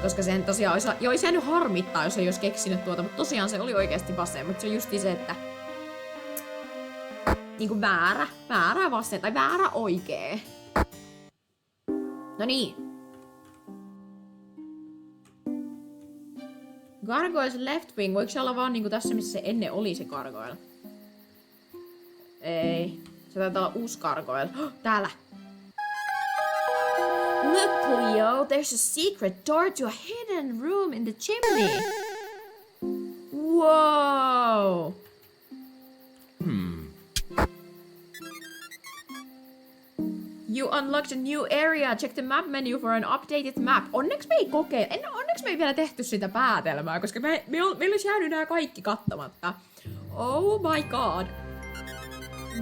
Koska sen tosiaan olisi jäänyt harmittaa, jos ei olisi keksinyt tuota, mutta tosiaan se oli oikeasti vasen. Mutta se on justi se, että niinku väärä vasten, tai väärä oikee. No niin. Gargoyles left wing, voiko se olla vaan niinku tässä, missä se ennen oli se gargoyle? Ei. Se taitaa olla uusi gargoyle. Täällä. Look, Cleo, there's a secret door to a hidden room in the chimney. Wow. You unlocked a new area. Check the map menu for an updated map. Onneksi me ei vielä tehty sitä päätelmää, koska meillä olisi jäänyt nämä kaikki kattamatta. Oh my god.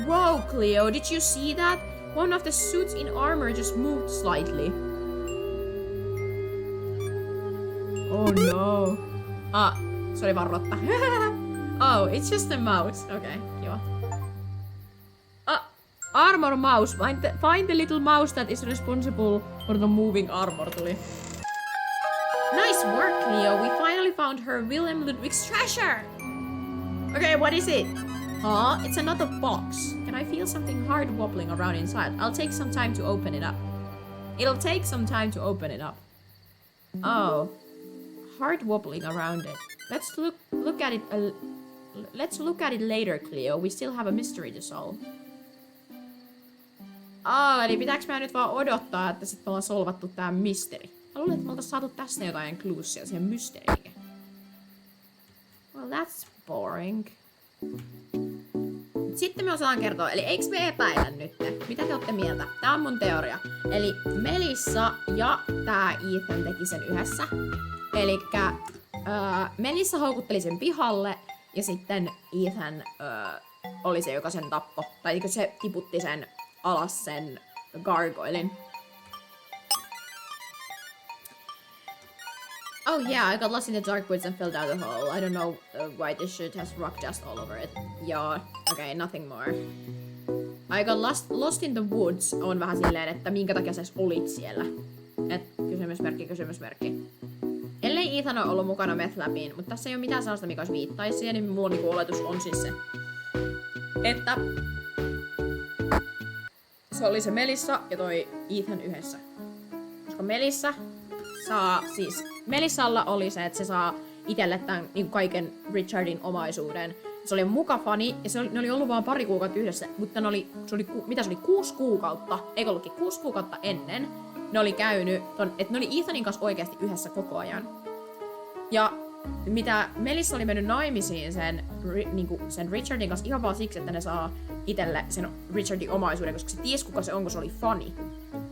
Whoa, Cleo, did you see that? One of the suits in armor just moved slightly. Oh no. Se oli vaan rotta. Oh, it's just a mouse. Okei, okay, kiva. Armor mouse. Find the little mouse that is responsible for the moving armor tuli. Nice work, Cleo. We finally found her Willem Ludwig's treasure. Okay, what is it? It's another box. Can I feel something hard wobbling around inside? I'll take some time to open it up. It'll take some time to open it up. Oh. Hard wobbling around it. Let's look at it. Let's look at it later, Cleo. We still have a mystery to solve. Eli pitääks mä nyt vaan odottaa, että sit me ollaan solvattu tää mysteri? Mä luulen, että me oltais saatu tästä jotain cluesia siihen mysteriin. Well, that's boring. Sitten me osaan kertoa, eli eiks me epäillä nyt? Mitä te ootte mieltä? Tää on mun teoria. Eli Melissa ja tää Ethan teki sen yhdessä. Elikkä Melissa houkutteli sen pihalle ja sitten Ethan oli se, joka sen tappoi. Tai se tiputti sen alas sen gargoilin. Oh yeah, I got lost in the dark woods and fell down the hole. I don't know why this shit has rock dust all over it. Yeah, okay, nothing more. I got lost in the woods on vähän silleen, että minkä takia sä olit siellä. Et kysymysmerkki. Ellei Ethan ole ollut mukana Meth Labin, mutta tässä ei ole mitään sellaista, mikä olisi viittaisi siihen, niin mulla niinku oletus on siis se, että se oli se Melissa ja toi Ethan yhdessä. Koska Melissalla oli se, että se saa itselle tämän niin kaiken Richardin omaisuuden. Se oli muka fani ja ne oli ollut vaan pari kuukautta yhdessä, mutta se oli 6 kuukautta, eikö ollutkin 6 kuukautta ennen, ne oli käynyt, että ne oli Ethanin kanssa oikeasti yhdessä koko ajan. Ja mitä Melissa oli mennyt naimisiin sen Richardin kanssa ihan vaan siksi, että ne saa itselle sen Richardin omaisuuden, koska se ties kuka se on, kun se oli fani.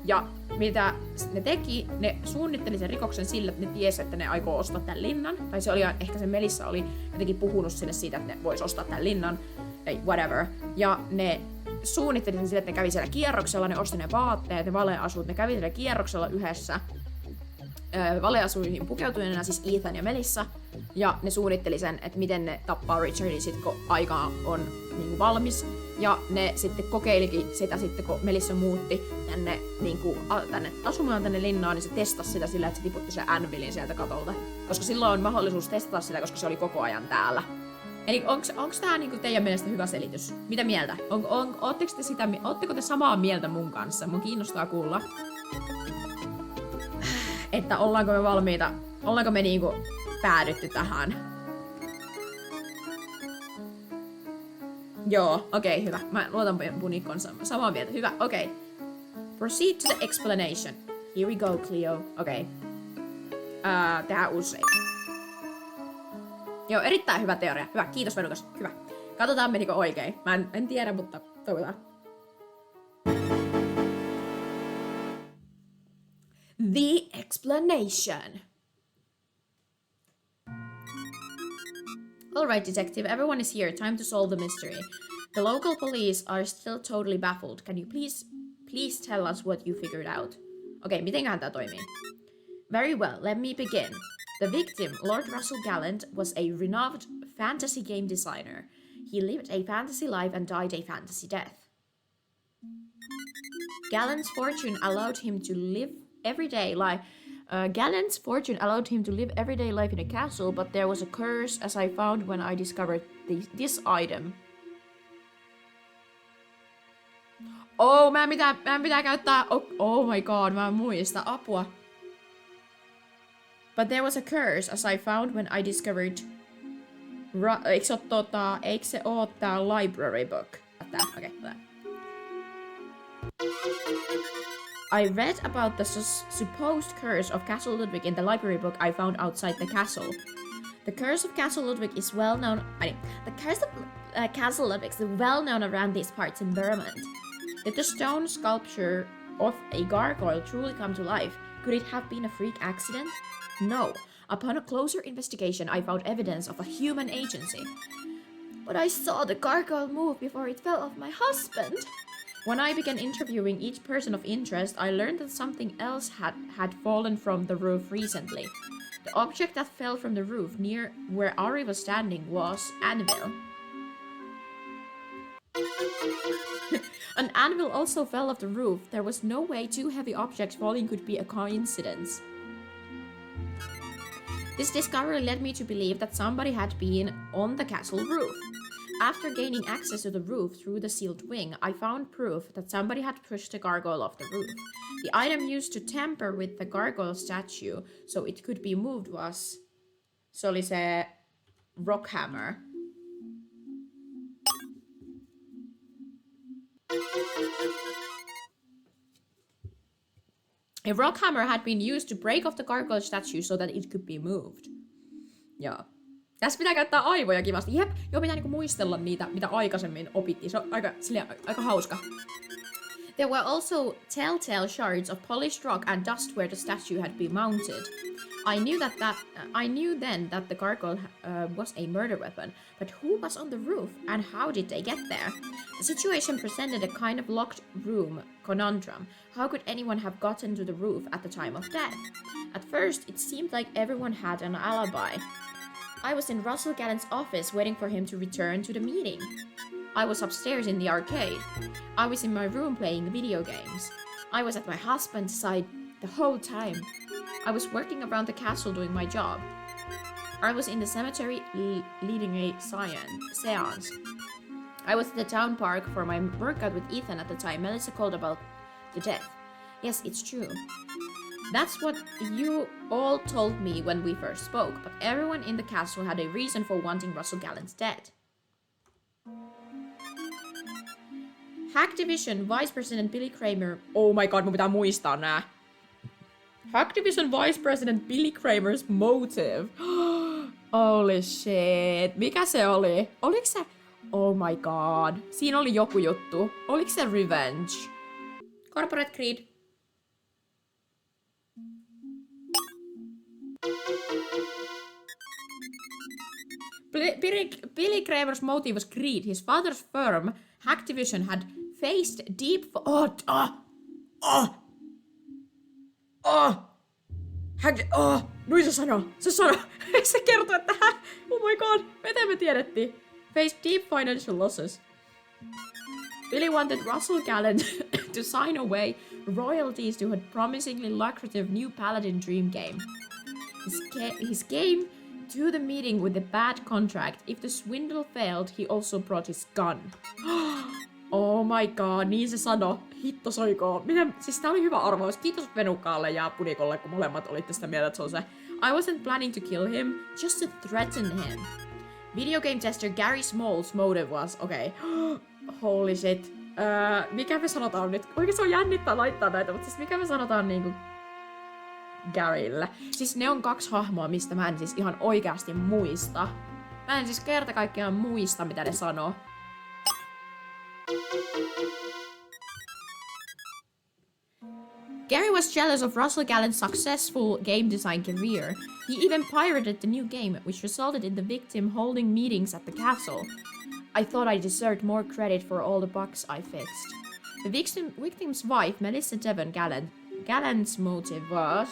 Ja mitä ne teki, ne suunnitteli sen rikoksen sillä, että ne tiesi, että ne aikoo ostaa tämän linnan. Tai se oli, ehkä se Melissa oli jotenkin puhunut sinne siitä, että ne vois ostaa tämän linnan, tai whatever. Ja ne suunnitteli sen sillä, että ne kävi siellä kierroksella, ne osti ne vaatteet, ne valeasut, ne kävi siellä kierroksella yhdessä. Valeasuihin pukeutuneena, siis Ethan ja Melissa. Ja ne suunnitteli sen, että miten ne tappaa Richardin sit, kun aika on niinku valmis. Ja ne sitten kokeilikin sitä sitten, kun Melissa muutti tänne asumaan tänne linnaan, niin se testasi sitä sillä, että se tiputti sen anvilin sieltä katolta. Koska silloin on mahdollisuus testata sitä, koska se oli koko ajan täällä. Eli onks tää niinku teidän mielestä hyvä selitys? Mitä mieltä? Ootteko te samaa mieltä mun kanssa? Mun kiinnostaa kuulla. Että ollaanko me valmiita? Ollaanko me niinku päädytty tähän? Joo, okei, hyvä. Mä luotan punikkoon samaa mieltä. Hyvä, okei. Proceed to the explanation. Here we go, Cleo. Okei. Tehdään uusi save. Joo, erittäin hyvä teoria. Hyvä, kiitos Venukas. Hyvä. Katsotaan menikö oikein. Mä en tiedä, mutta toivotaan. The explanation. Alright, detective, everyone is here. Time to solve the mystery. The local police are still totally baffled. Can you please tell us what you figured out? Okay, mitenköhän tää toimii? Very well, let me begin. The victim, Lord Russell Gallant, was a renowned fantasy game designer. He lived a fantasy life and died a fantasy death. Gallant's fortune allowed him to live everyday life. Gallant's fortune allowed him to live everyday life in a castle, but there was a curse, as I found when I discovered this item. Oh, mä en pitää käyttää... Oh my god, mä en muista. Apua. But there was a curse, as I found when I discovered... Eikö se oo tää library book? Okay. I read about the supposed curse of Castle Ludwig in the library book I found outside the castle. The curse of Castle Ludwig is well known... the curse of Castle Ludwig is well known around these parts in Vermont. Did the stone sculpture of a gargoyle truly come to life? Could it have been a freak accident? No. Upon a closer investigation, I found evidence of a human agency. But I saw the gargoyle move before it fell off my husband. When I began interviewing each person of interest, I learned that something else had fallen from the roof recently. The object that fell from the roof near where Ari was standing was anvil. An anvil also fell off the roof. There was no way two heavy objects falling could be a coincidence. This discovery led me to believe that somebody had been on the castle roof. After gaining access to the roof through the sealed wing, I found proof that somebody had pushed the gargoyle off the roof. The item used to tamper with the gargoyle statue so it could be moved was... Se oli se rock hammer. A rock hammer had been used to break off the gargoyle statue so that it could be moved. Joo. Tässä pitää käyttää aivoja kivasti. Jep, joo, pitää niinku muistella niitä, mitä aikaisemmin opittiin. Se on aika hauska. There were also telltale shards of polished rock and dust where the statue had been mounted. I knew then that the gargoyle was a murder weapon, but who was on the roof and how did they get there? The situation presented a kind of locked room conundrum. How could anyone have gotten to the roof at the time of death? At first, it seemed like everyone had an alibi. I was in Russell Gallen's office waiting for him to return to the meeting. I was upstairs in the arcade. I was in my room playing video games. I was at my husband's side the whole time. I was working around the castle doing my job. I was in the cemetery leading a seance. I was at the town park for my workout with Ethan at the time Melissa called about the death. Yes, it's true. That's what you all told me when we first spoke, but everyone in the castle had a reason for wanting Russell Gallen's dead. Hack Division Vice President Billy Kramer... Oh my god, mun pitää muistaa nää. Hack Division Vice President Billy Kramer's motive. Holy shit. Mikä se oli? Oliko se... Oh my god. Siinä oli joku juttu. Oliko se revenge? Corporate greed. Billy Kramer's motive was greed. His father's firm, Hack Division, had faced deep... Noin se sanoo. Se kertoo, että oh my god, miten me tiedettiin? Faced deep financial losses. Billy wanted Russell Gallen to sign away royalties to a promisingly lucrative new Paladin dream game. His game to the meeting with a bad contract. If the swindle failed, he also brought his gun. Oh my god, niin se sanoi. Hitto soikoo. Siis tää oli hyvä arvaus. Kiitos Venukkaalle ja Punikolle, kun molemmat olitte sitä mieltä, että se on se. I wasn't planning to kill him, just to threaten him. Video game tester Gary Small's motive was... Okay. Holy shit. Mikä me sanotaan nyt? Oikein se on jännittää laittaa näitä, mutta siis mikä me sanotaan niinku... Garylle. Siis ne on kaksi hahmoa, mistä mä en siis ihan oikeasti muista. Mä en siis kerta kaikkiaan muista, mitä ne sanoo. Gary was jealous of Russell Gallen's successful game design career. He even pirated the new game, which resulted in the victim holding meetings at the castle. I thought I deserved more credit for all the bugs I fixed. The victim's wife, Melissa Devon Gallen's motive was...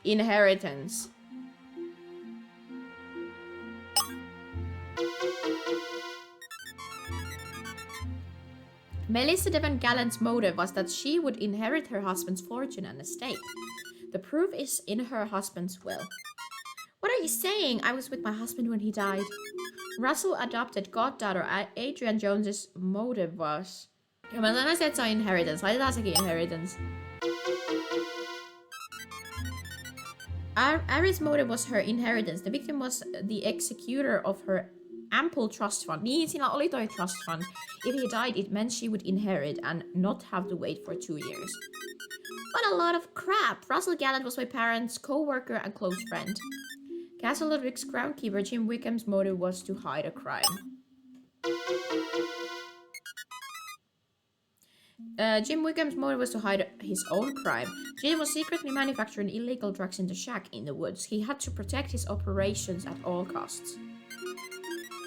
inheritance. Melissa Devon Gallen's motive was that she would inherit her husband's fortune and estate. The proof is in her husband's will. What are you saying? I was with my husband when he died. Russell adopted goddaughter Adrian Jones's motive was... Ja mä sanoisin, että se on inheritance. Laitetaan sekin inheritance. Ari's motive was her inheritance. The victim was the executor of her ample trust fund. Niin, siinä oli toi trust fund. If he died, it meant she would inherit and not have to wait for 2 years. What a lot of crap! Russell Gallant was my parents' co-worker and close friend. Castle Ludwig's groundkeeper Jim Wickham's motive was to hide a crime. Jim Wickham's motive was to hide his own crime. Jim was secretly manufacturing illegal drugs in the shack in the woods. He had to protect his operations at all costs.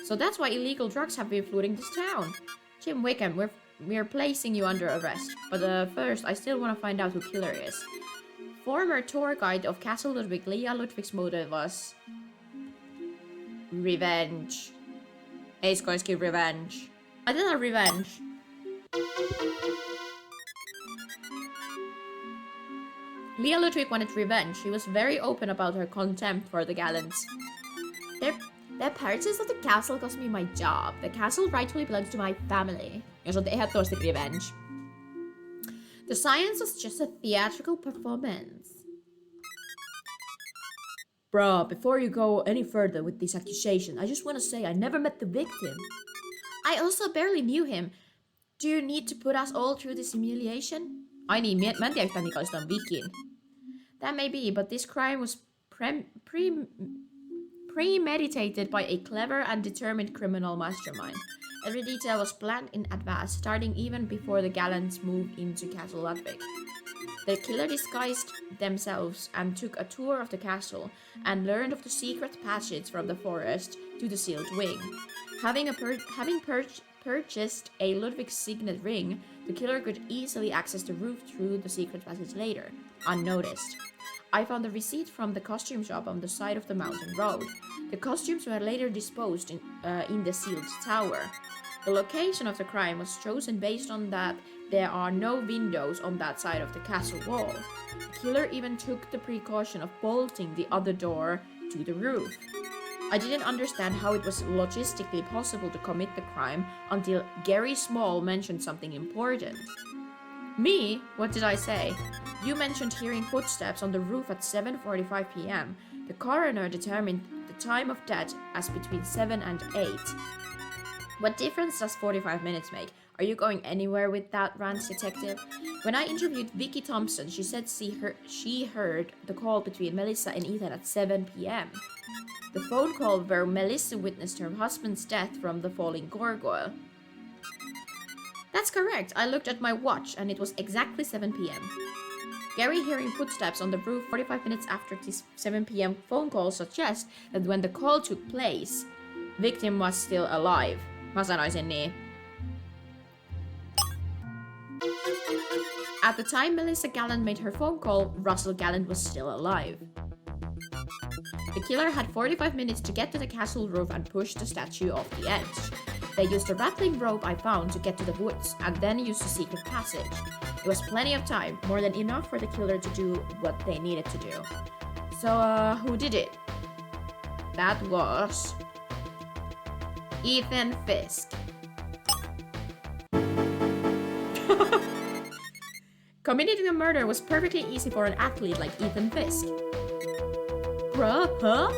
So that's why illegal drugs have been flooding this town. Jim Wickham, we're placing you under arrest. But first, I still want to find out who killer is. Former tour guide of Castle Ludwig, Leah Ludwig's motive was... revenge. Eiskoiskin revenge. I did not revenge. Leah Ludwig wanted revenge. She was very open about her contempt for the Gallants. The purchase of the castle cost me my job. The castle rightfully belongs to my family. Jos on ehdottomasti revenge. The science was just a theatrical performance. Bruh, before you go any further with this accusation, I just want to say I never met the victim. I also barely knew him. Do you need to put us all through this humiliation? Ai niin, mä en tiedä yhtään mikä olisi tämän vikin. That may be, but this crime was premeditated by a clever and determined criminal mastermind. Every detail was planned in advance, starting even before the Gallants moved into Castle Ludwig. The killer disguised themselves and took a tour of the castle and learned of the secret passage from the forest to the sealed wing. Having purchased a Ludwig signet ring, the killer could easily access the roof through the secret passage later, unnoticed. I found the receipt from the costume shop on the side of the mountain road. The costumes were later disposed in the sealed tower. The location of the crime was chosen based on that there are no windows on that side of the castle wall. The killer even took the precaution of bolting the other door to the roof. I didn't understand how it was logistically possible to commit the crime until Gary Small mentioned something important. Me? What did I say? You mentioned hearing footsteps on the roof at 7:45 p.m. The coroner determined the time of death as between 7 and 8. What difference does 45 minutes make? Are you going anywhere with that, rant detective? When I interviewed Vicky Thompson, she said she heard the call between Melissa and Ethan at 7 p.m. The phone call where Melissa witnessed her husband's death from the falling gargoyle. That's correct. I looked at my watch and it was exactly 7 p.m. Gary hearing footsteps on the roof 45 minutes after this 7 p.m. phone call suggests that when the call took place, victim was still alive. Mä sanoisin niin. At the time Melissa Gallant made her phone call, Russell Gallant was still alive. The killer had 45 minutes to get to the castle roof and push the statue off the edge. They used a rattling rope I found to get to the woods, and then used a secret passage. It was plenty of time, more than enough for the killer to do what they needed to do. So, who did it? That was... Ethan Fisk. Committing a murder was perfectly easy for an athlete like Ethan Fisk. Bruh, huh?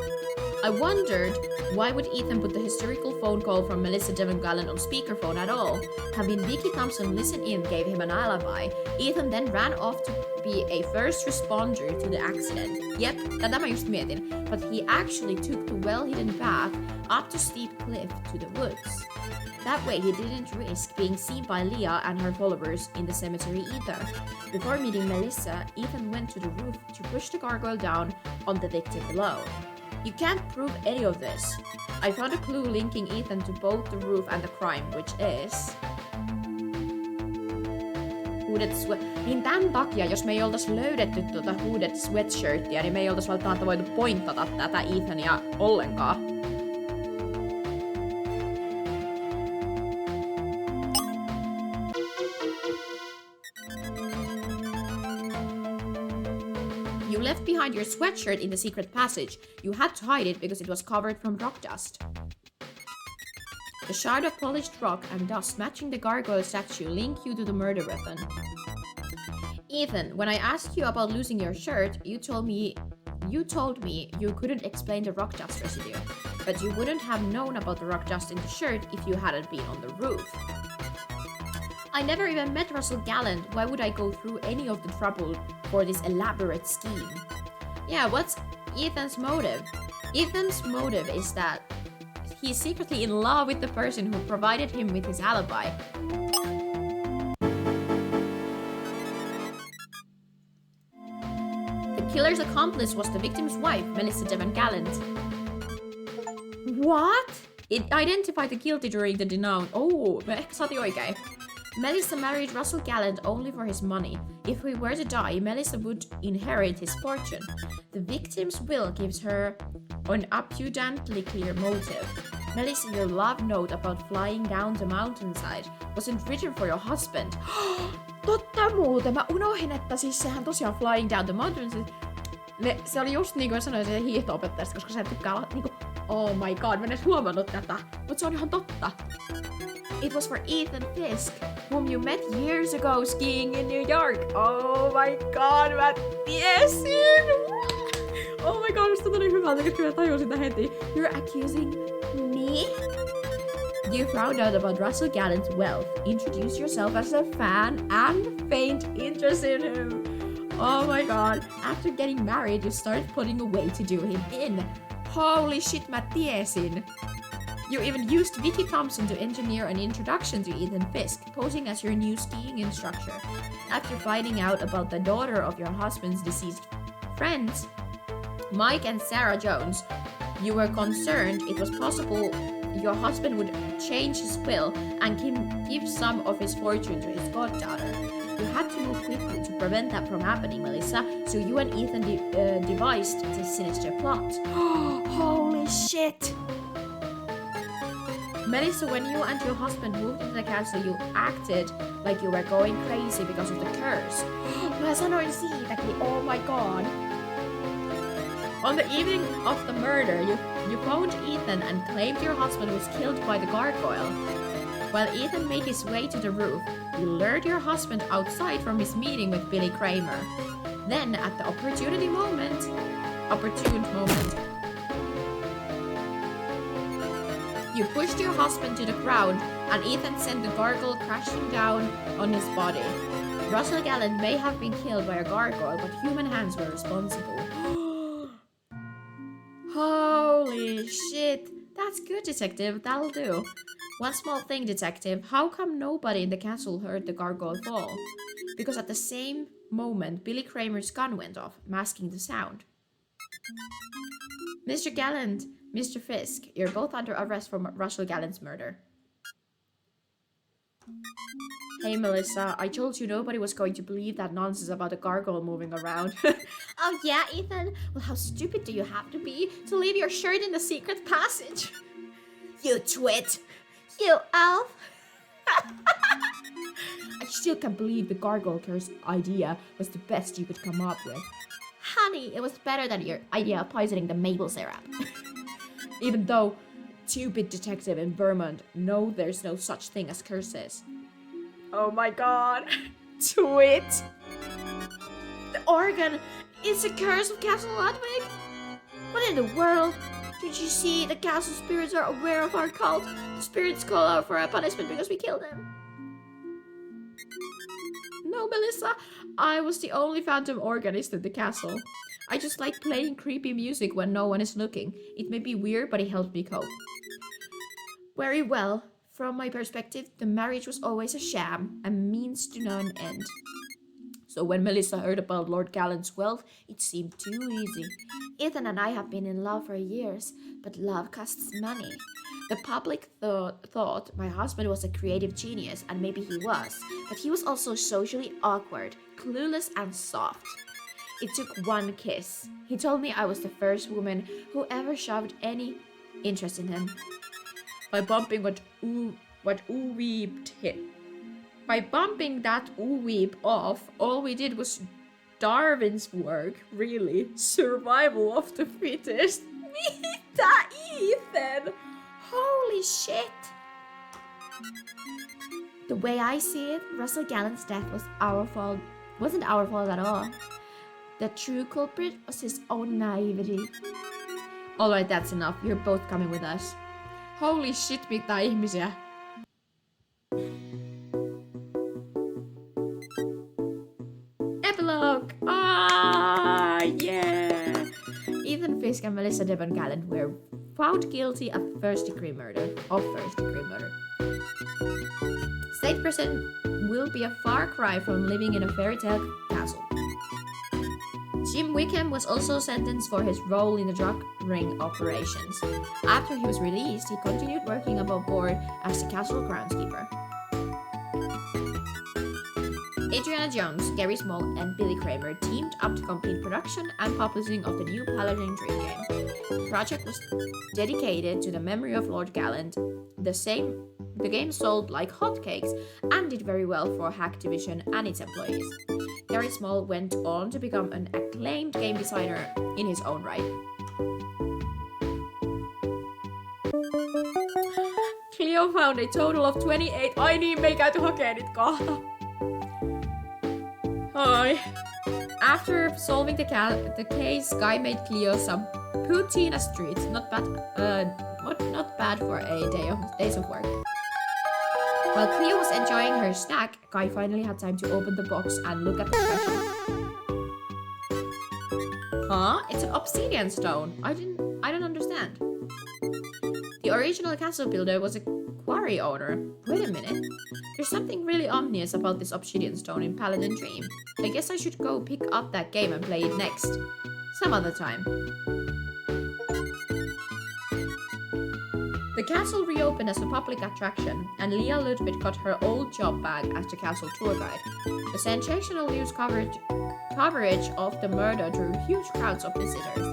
I wondered, why would Ethan put the hysterical phone call from Melissa Devon Gallant on speakerphone at all? Having Vicky Thompson listen in gave him an alibi. Ethan then ran off to be a first responder to the accident. Yep, tätä mä just mietin. But he actually took the well-hidden path up the steep cliff to the woods. That way he didn't risk being seen by Leah and her followers in the cemetery either. Before meeting Melissa, Ethan went to the roof to push the gargoyle down on the victim below. You can't prove any of this. I found a clue linking Ethan to both the roof and the crime, which is... Hooded sweat... Niin tän takia, jos me ei oltais löydetty tuota hooded sweatshirttiä, niin me ei oltais välttämättä voitu pointata tätä Ethania ollenkaan. You left behind your sweatshirt in the secret passage. You had to hide it because it was covered from rock dust. The shard of polished rock and dust matching the gargoyle statue link you to the murder weapon. Ethan, when I asked you about losing your shirt, you told me you couldn't explain the rock dust residue, but you wouldn't have known about the rock dust in the shirt if you hadn't been on the roof. I never even met Russell Gallant. Why would I go through any of the trouble for this elaborate scheme? Yeah, what's Ethan's motive? Ethan's motive is that he's secretly in love with the person who provided him with his alibi. The killer's accomplice was the victim's wife, Melissa Devon Gallant. What? It identified the guilty during the denounce. Oh, ehkä saatiin oikein. Melissa married Russell Gallant only for his money. If he were to die, Melissa would inherit his fortune. The victim's will gives her an abundantly clear motive. Melissa, your love note about flying down the mountainside wasn't written for your husband. Totta muuten, mä unohdin, että siis sehän tosiaan flying down the mountainside. Se oli just niin kuin sanoin se hiihto-opettajasta, koska sä tykkää olla niinku, oh my god, mä en edes huomannut tätä. Mut se on ihan totta. It was for Ethan Fisk, whom you met years ago skiing in New York. Oh my god, mä tiesin! Oh my god, musta tuli hyvältä, koska mä tajusin sitä heti. You're accusing me? You found out about Russell Gallant's wealth, introduced yourself as a fan, and feigned interest in him. Oh my god. After getting married, you started putting a way to do him in. Holy shit, mä tiesin! You even used Vicky Thompson to engineer an introduction to Ethan Fisk, posing as your new skiing instructor. After finding out about the daughter of your husband's deceased friends, Mike and Sarah Jones, you were concerned it was possible your husband would change his will and give some of his fortune to his goddaughter. You had to move quickly to prevent that from happening, Melissa, so you and Ethan devised this sinister plot. Holy shit! Melissa, when you and your husband moved into the castle, you acted like you were going crazy because of the curse. Mä sanoin siitäkin, oh my god. On the evening of the murder, you phoned Ethan and claimed your husband was killed by the gargoyle. While Ethan made his way to the roof, you lured your husband outside from his meeting with Billy Kramer. Then, at the opportune moment, you pushed your husband to the ground, and Ethan sent the gargoyle crashing down on his body. Russell Gallant may have been killed by a gargoyle, but human hands were responsible. Holy shit! That's good, detective. That'll do. One small thing, detective. How come nobody in the castle heard the gargoyle fall? Because at the same moment, Billy Kramer's gun went off, masking the sound. Mr. Gallant, Mr. Fisk, you're both under arrest for Russell Gallant's murder. Hey Melissa, I told you nobody was going to believe that nonsense about the gargoyle moving around. Oh yeah, Ethan? Well, how stupid do you have to be to leave your shirt in the secret passage? You twit! You elf! I still can't believe the gargoyle curse idea was the best you could come up with. Honey, it was better than your idea of poisoning the maple syrup. Even though 2-bit detective in Vermont know there's no such thing as curses. Oh my god. Twit! The organ is a curse of Castle Ludwig? What in the world? Did you see the castle spirits are aware of our cult? The spirits call out for a punishment because we killed them. No, Melissa. I was the only phantom organist in the castle. I just like playing creepy music when no one is looking. It may be weird, but it helped me cope. Very well. From my perspective, the marriage was always a sham, a means to no end. So when Melissa heard about Lord Gallant's wealth, it seemed too easy. Ethan and I have been in love for years, but love costs money. The public thought my husband was a creative genius, and maybe he was, but he was also socially awkward, clueless and soft. It took one kiss. He told me I was the first woman who ever shoved any interest in him. By bumping that oo-weep off, all we did was Darwin's work, really. Survival of the fittest. Mitä, Ethan? Holy shit! The way I see it, Russell Gallant's death was our fault. Wasn't our fault at all. The true culprit was his own naivety. Alright, that's enough. You're both coming with us. Holy shit, mitä ihmisiä. Epilogue! Ah, yeah! Ethan Fisk and Melissa Devon Gallant were found guilty of first-degree murder. State prison will be a far cry from living in a fairy tale castle. Jim Wickham was also sentenced for his role in the drug ring operations. After he was released, he continued working above board as the castle groundskeeper. Adriana Jones, Gary Small, and Billy Kramer teamed up to complete production and publishing of the new Paladin Dream game. The project was dedicated to the memory of Lord Gallant. The game sold like hotcakes and did very well for Hacktivision and its employees. Gary Small went on to become an acclaimed game designer in his own right. Cleo found a total of 28. Ai niin, me ei käyty hakee nyt kahta. Hi. After solving the case, Guy made Cleo some poutine as treats. Not bad for a days of work. While Cleo was enjoying her snack, Guy finally had time to open the box and look at the treasure. Huh? It's an obsidian stone. I don't understand. The original castle builder was a quarry owner. Wait a minute. There's something really ominous about this obsidian stone in Paladin Dream. I guess I should go pick up that game and play it next. Some other time. The castle reopened as a public attraction, and Leah Ludwig got her old job back as the castle tour guide. The sensational news coverage of the murder drew huge crowds of visitors.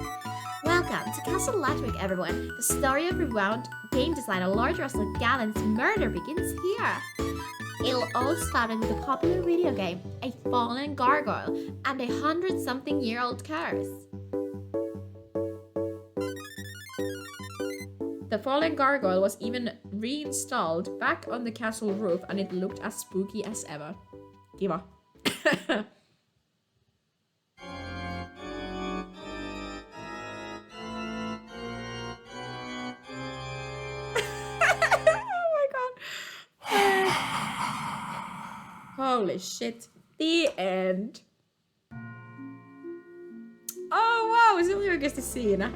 Welcome to Castle Ludwig, everyone. The story of renowned game designer Lord Russell Gallant's murder begins here. It all started with a popular video game, a fallen gargoyle, and 100-something-year-old curse. The fallen gargoyle was even reinstalled back on the castle roof, and it looked as spooky as ever. Kiva. Holy shit. The end. Oh wow, se oli oikeesti siinä.